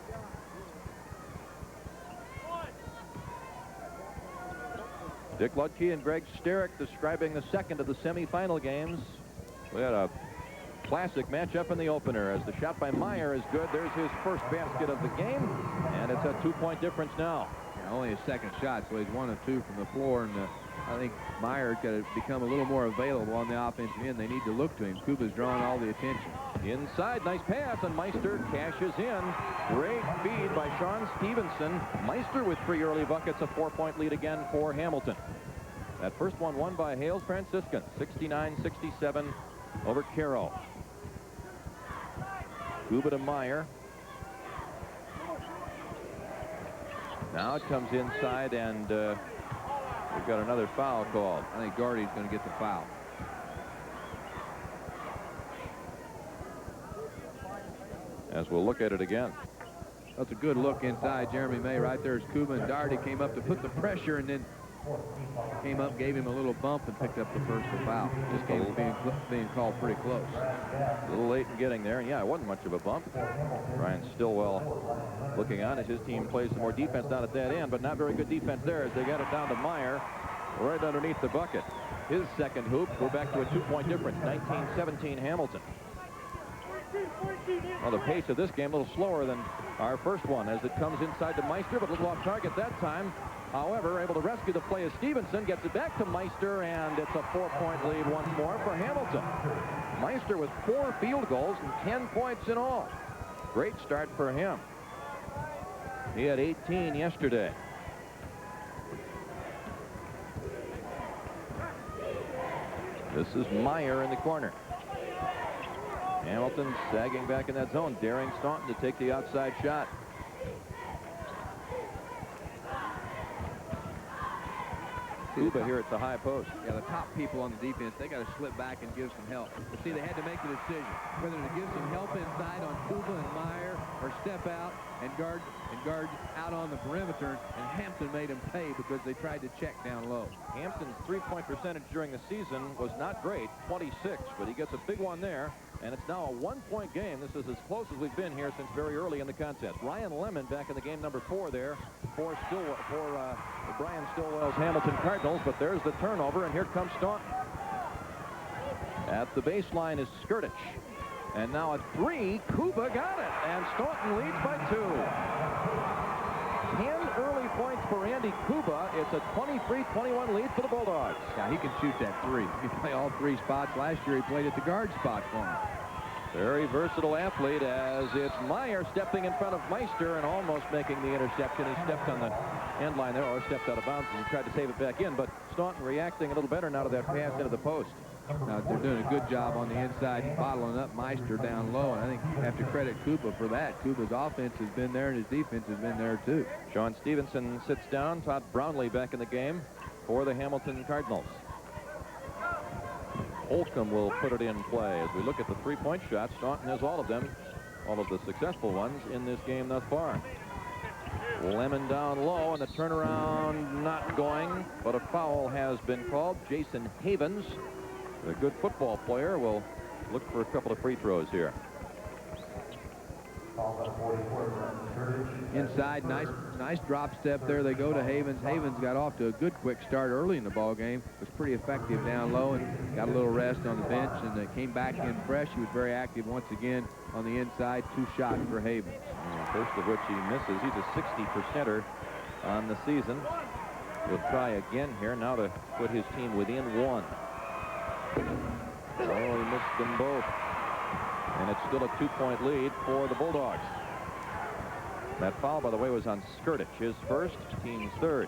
Dick Ludke and Greg Sterick describing the second of the semifinal games. We had a classic matchup in the opener, as the shot by Meyer is good. There's his first basket of the game, and it's a 2-point difference now. Yeah, only a second shot, so he's 1 of 2 from the floor, and I think Meyer's got to become a little more available on the offensive end. They need to look to him. Kuba's drawing all the attention. Inside, nice pass, and Meister cashes in. Great feed by Sean Stevenson. Meister with 3 early buckets, a 4-point lead again for Hamilton. That first one won by Hales Franciscan, 69-67 over Cairo. Kuba to Meyer. Now it comes inside, and we've got another foul called. I think Gardy's going to get the foul. As we'll look at it again. That's a good look inside. Jeremy May right there as Kuba and Doherty came up to put the pressure, and then came up, gave him a little bump, and picked up the first foul. This game was being called pretty close. A little late in getting there, and yeah, it wasn't much of a bump. Ryan Stillwell looking on as his team plays some more defense down at that end, but not very good defense there as they got it down to Meyer right underneath the bucket. His second hoop. We're back to a 2-point difference, 19-17 Hamilton. Well, the pace of this game a little slower than our first one as it comes inside to Meister, but a little off target that time. However, able to rescue the play as Stevenson gets it back to Meister, and it's a 4-point lead once more for Hamilton. Meister with 4 field goals and 10 points in all. Great start for him. He had 18 yesterday. This is Meyer in the corner. Hamilton sagging back in that zone, daring Staunton to take the outside shot. Kuba here at the high post. Yeah, the top people on the defense, they got to slip back and give some help. But see, they had to make a decision whether to give some help inside on Kuba and Meyer or step out and guard out on the perimeter. And Hampton made him pay because they tried to check down low. Hampton's 3-point percentage during the season was not great, 26, but he gets a big one there. And it's now a one-point game. This is as close as we've been here since very early in the contest. Ryan Lemon back in the game number 4 there for Brian Stillwell's Hamilton Cardinals. But there's the turnover, and here comes Staunton. At the baseline is Skirtich. And now at 3, Kuba got it. And Staunton leads by 2. 10 early points for Andy Kuba. It's a 23-21 lead for the Bulldogs. Yeah, he can shoot that 3. He can play all 3 spots. Last year he played at the guard spot for him. Very versatile athlete, as it's Meyer stepping in front of Meister and almost making the interception. He stepped on the end line there, or stepped out of bounds, and he tried to save it back in. But Staunton reacting a little better now to that pass into the post. Now, they're doing a good job on the inside, bottling up Meister down low, and I think you have to credit Kuba for that. Kuba's offense has been there, and his defense has been there, too. Sean Stevenson sits down. Todd Brownlee back in the game for the Hamilton Cardinals. Holcomb will put it in play. As we look at the three-point shots, Staunton has all of them, all of the successful ones in this game thus far. Lemon down low, and the turnaround not going, but a foul has been called. Jason Havens, a good football player, will look for a couple of free throws here. Inside, nice drop step there. They go to Havens. Havens got off to a good quick start early in the ball game. Was pretty effective down low and got a little rest on the bench, and they came back in fresh. He was very active once again on the inside. 2 shots for Havens. First of which he misses. He's a 60%er on the season. He'll try again here now to put his team within 1. Oh, he missed them both. And it's still a 2-point lead for the Bulldogs. That foul, by the way, was on Skirtich, his first, team's third.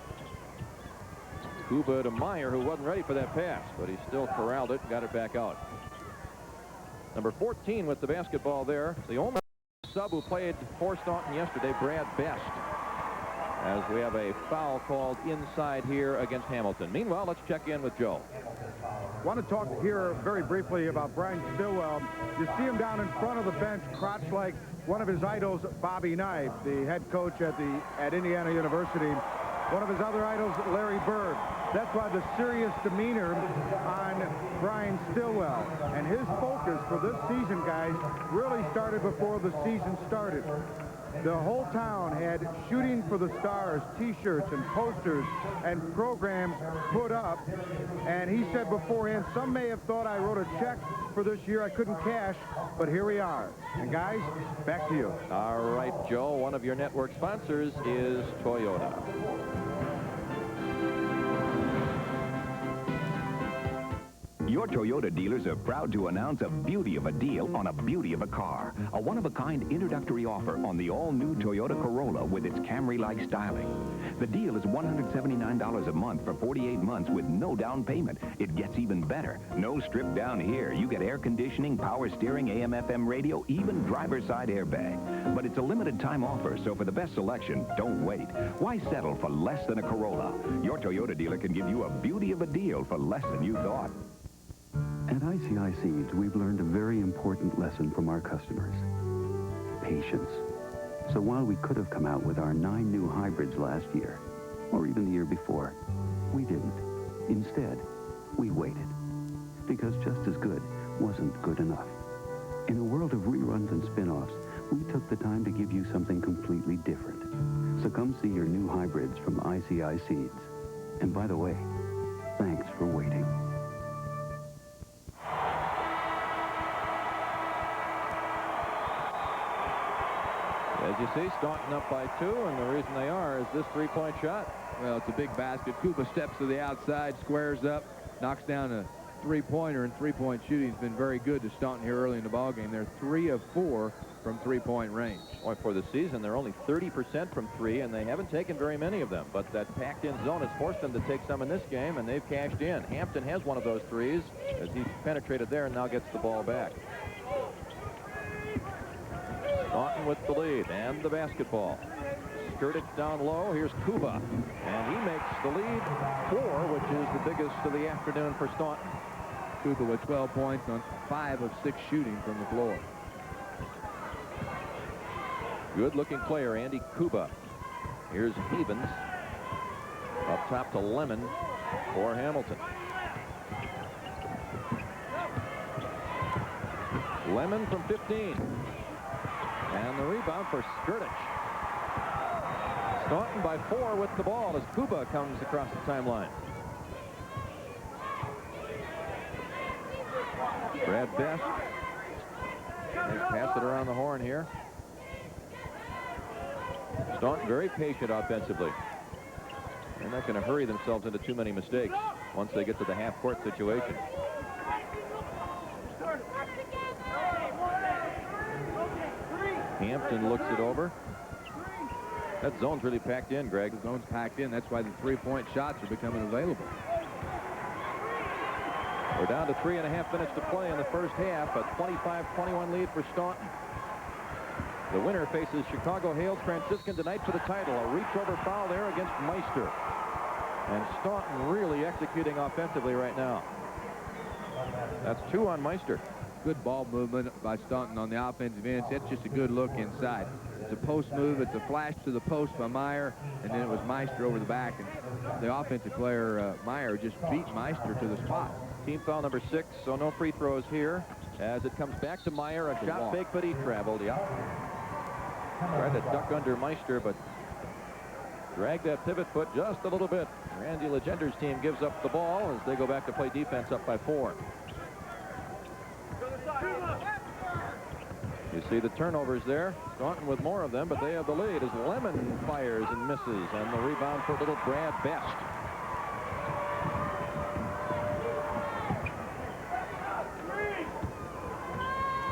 Kuba to Meyer, who wasn't ready for that pass, but he still corralled it and got it back out. Number 14 with the basketball there. The only sub who played for Staunton yesterday, Brad Best, as we have a foul called inside here against Hamilton. Meanwhile, let's check in with Joe. Want to talk here very briefly about Brian Stillwell. You see him down in front of the bench, crouched like one of his idols, Bobby Knife, the head coach at Indiana University. One of his other idols, Larry Bird. That's why the serious demeanor on Brian Stillwell. And his focus for this season, guys, really started before the season started. The whole town had Shooting for the Stars T-shirts and posters and programs put up. And he said beforehand, some may have thought I wrote a check for this year I couldn't cash, but here we are. And guys, back to you. All right, Joe, one of your network sponsors is Toyota. Your Toyota dealers are proud to announce a beauty of a deal on a beauty of a car. A one-of-a-kind introductory offer on the all-new Toyota Corolla with its Camry-like styling. The deal is $179 a month for 48 months with no down payment. It gets even better. No strip down here. You get air conditioning, power steering, AM/FM radio, even driver's side airbag. But it's a limited time offer, so for the best selection, don't wait. Why settle for less than a Corolla? Your Toyota dealer can give you a beauty of a deal for less than you thought. At ICI we've learned a very important lesson from our customers. Patience. So while we could have come out with our 9 new hybrids last year, or even the year before, we didn't. Instead, we waited. Because just as good wasn't good enough. In a world of reruns and spin-offs, we took the time to give you something completely different. So come see your new hybrids from ICI Seeds. And by the way, thanks for waiting. As you see, Staunton up by 2, and the reason they are is this 3-point shot. Well, it's a big basket. Kuba steps to the outside, squares up, knocks down a 3-pointer, and 3-point shooting has been very good to Staunton here early in the ballgame. They're 3 of 4 from 3-point range. Boy, for the season, they're only 30% from 3, and they haven't taken very many of them. But that packed-in zone has forced them to take some in this game, and they've cashed in. Hampton has one of those threes as he penetrated there and now gets the ball back. Staunton with the lead and the basketball. Skirtich down low. Here's Kuba. And he makes the lead 4, which is the biggest of the afternoon for Staunton. Kuba with 12 points on 5 of 6 shooting from the floor. Good-looking player, Andy Kuba. Here's Havens. Up top to Lemon for Hamilton. Lemon from 15. And the rebound for Skirtich. Staunton by 4 with the ball as Kuba comes across the timeline. Brad Best. They pass it around the horn here. Staunton very patient offensively. They're not going to hurry themselves into too many mistakes once they get to the half-court situation. Hampton looks it over. That zone's really packed in, Greg. The zone's packed in. That's why the three-point shots are becoming available. We're down to 3.5 minutes to play in the first half. A 25-21 lead for Staunton. The winner faces Chicago Hales Franciscan tonight for the title. A reach-over foul there against Meister. And Staunton really executing offensively right now. That's 2 on Meister. Good ball movement by Staunton on the offensive end. That's just a good look inside. It's a post move. It's a flash to the post by Meyer, and then it was Meister over the back. And the offensive player, Meyer, just beat Meister to the spot. Team foul number 6, so no free throws here. As it comes back to Meyer, a shot fake, but he traveled. Yeah. Tried to duck under Meister, but dragged that pivot foot just a little bit. Randy Legender's team gives up the ball as they go back to play defense up by 4. You see the turnovers there. Staunton with more of them, but they have the lead as Lemon fires and misses. And the rebound for little Brad Best.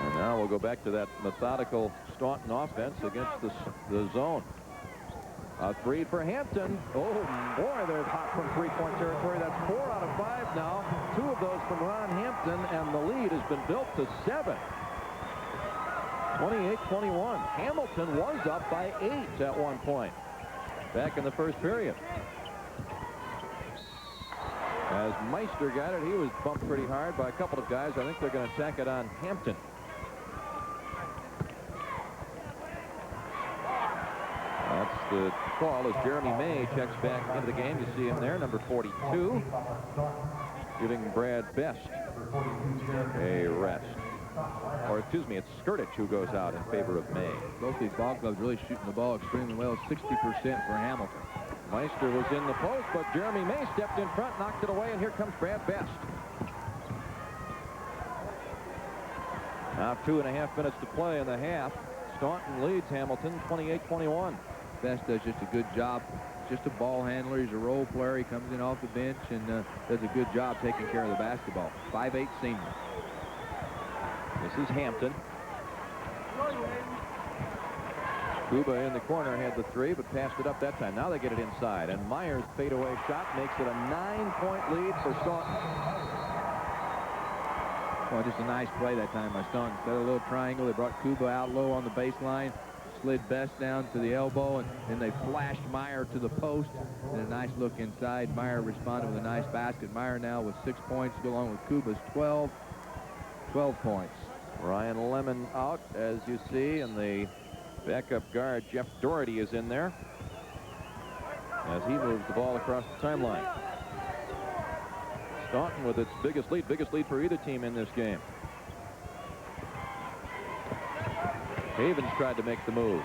And now we'll go back to that methodical Staunton offense against the zone. A 3 for Hampton. Oh, boy, they're hot from three-point territory. That's 4 out of 5 now. 2 of those from Ron Hampton, and the lead has been built to 7. 28-21. Hamilton was up by 8 at one point back in the first period. As Meister got it, he was bumped pretty hard by a couple of guys. I think they're going to tack it on Hampton. That's the call as Jeremy May checks back into the game. You see him there, number 42, giving Brad Best a rest. Or, excuse me, it's Skirtich who goes out in favor of May. Both these ball clubs really shooting the ball extremely well. 60% for Hamilton. Meister was in the post, but Jeremy May stepped in front, knocked it away, and here comes Brad Best. Now 2.5 minutes to play in the half. Staunton leads Hamilton 28-21. Best does just a good job. Just a ball handler. He's a role player. He comes in off the bench and does a good job taking care of the basketball. 5'8" senior. This is Hampton. Kuba in the corner had the 3, but passed it up that time. Now they get it inside, and Meyer's fadeaway shot makes it a 9-point lead for Staunton. Well, just a nice play that time by Staunton. Instead of a little triangle, they brought Kuba out low on the baseline, slid Best down to the elbow, and then they flashed Meyer to the post. And a nice look inside. Meyer responded with a nice basket. Meyer now with 6 points, along with Kuba's 12 points. Ryan Lemon out, as you see, and the backup guard, Jeff Doherty, is in there as he moves the ball across the timeline. Staunton with its biggest lead for either team in this game. Havens tried to make the move.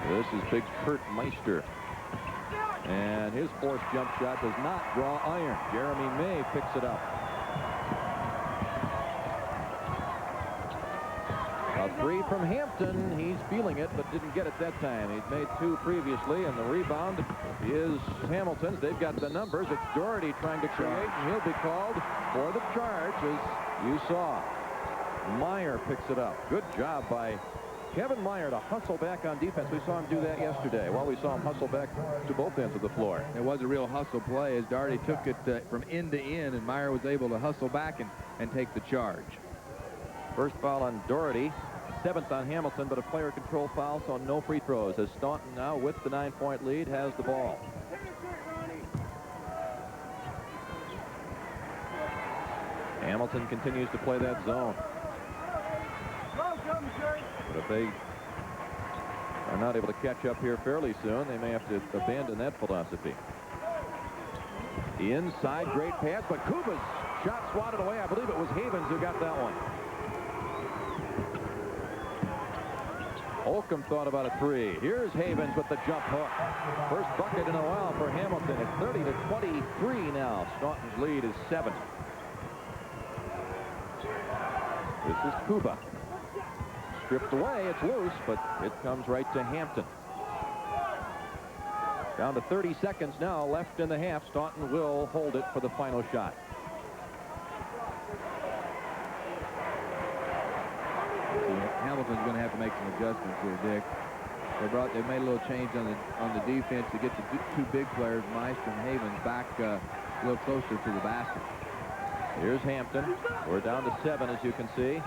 This is big Kurt Meister. And his forced jump shot does not draw iron. Jeremy May picks it up. A 3 from Hampton. He's feeling it, but didn't get it that time. He'd made 2 previously, and the rebound is Hamilton's. They've got the numbers. It's Doherty trying to create, and he'll be called for the charge, as you saw. Meyer picks it up. Good job by Kevin Meyer to hustle back on defense. We saw him do that yesterday. Well, we saw him hustle back to both ends of the floor. It was a real hustle play as Doherty took it from end to end, and Meyer was able to hustle back and take the charge. First foul on Doherty, 7th on Hamilton, but a player control foul, so no free throws, as Staunton now with the 9-point lead has the ball. Hamilton continues to play that zone. But if they are not able to catch up here fairly soon, they may have to abandon that philosophy. Inside, great pass, but Kuba's Shot swatted away. I believe it was Havens who got that one. Holcomb thought about a three. Here's Havens with the jump hook. First bucket in a while for Hamilton. It's 30-23 now. Staunton's lead is 7. This is Kuba. Stripped away. It's loose, but it comes right to Hampton. Down to 30 seconds now left in the half. Staunton will hold it for the final shot. Hamilton's going to have to make some adjustments here, Dick. They made a little change on the defense to get the two big players, Meister and Havens, back a little closer to the basket. Here's Hampton. We're down to 7, as you can see.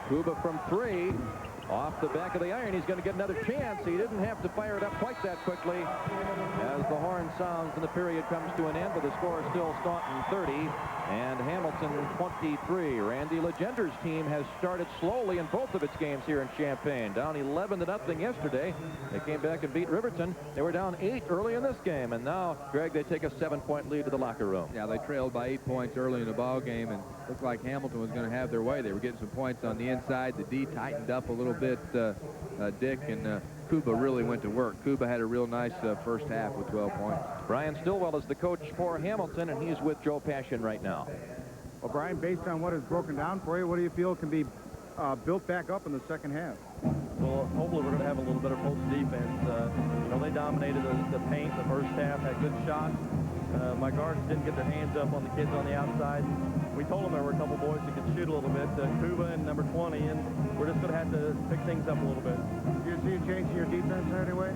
Kuba from 3. Off the back of the iron. He's going to get another chance. He didn't have to fire it up quite that quickly as the horn sounds and the period comes to an end, but the score is still Staunton 30 and Hamilton 23. Randy Legender's team has started slowly in both of its games here in Champaign. Down 11-0 yesterday. They came back and beat Riverton. They were down 8 early in this game, and now, Greg, they take a 7-point lead to the locker room. Yeah, they trailed by 8 points early in the ball game, and looked like Hamilton was going to have their way. They were getting some points on the inside. The D tightened up a little bit, Dick, and Kuba really went to work. Kuba had a real nice first half with 12 points. Brian Stillwell is the coach for Hamilton, and he's with Joe Passion right now. Well, Brian, based on what is broken down for you, what do you feel can be built back up in the second half? Well, hopefully we're going to have a little better post defense. You know, they dominated the paint the first half, had good shots. My guards didn't get their hands up on the kids on the outside. We told them there were a couple boys that could shoot a little bit, Kuba and number 20, and we're just going to have to pick things up a little bit. Do you see a change in your defense in any way?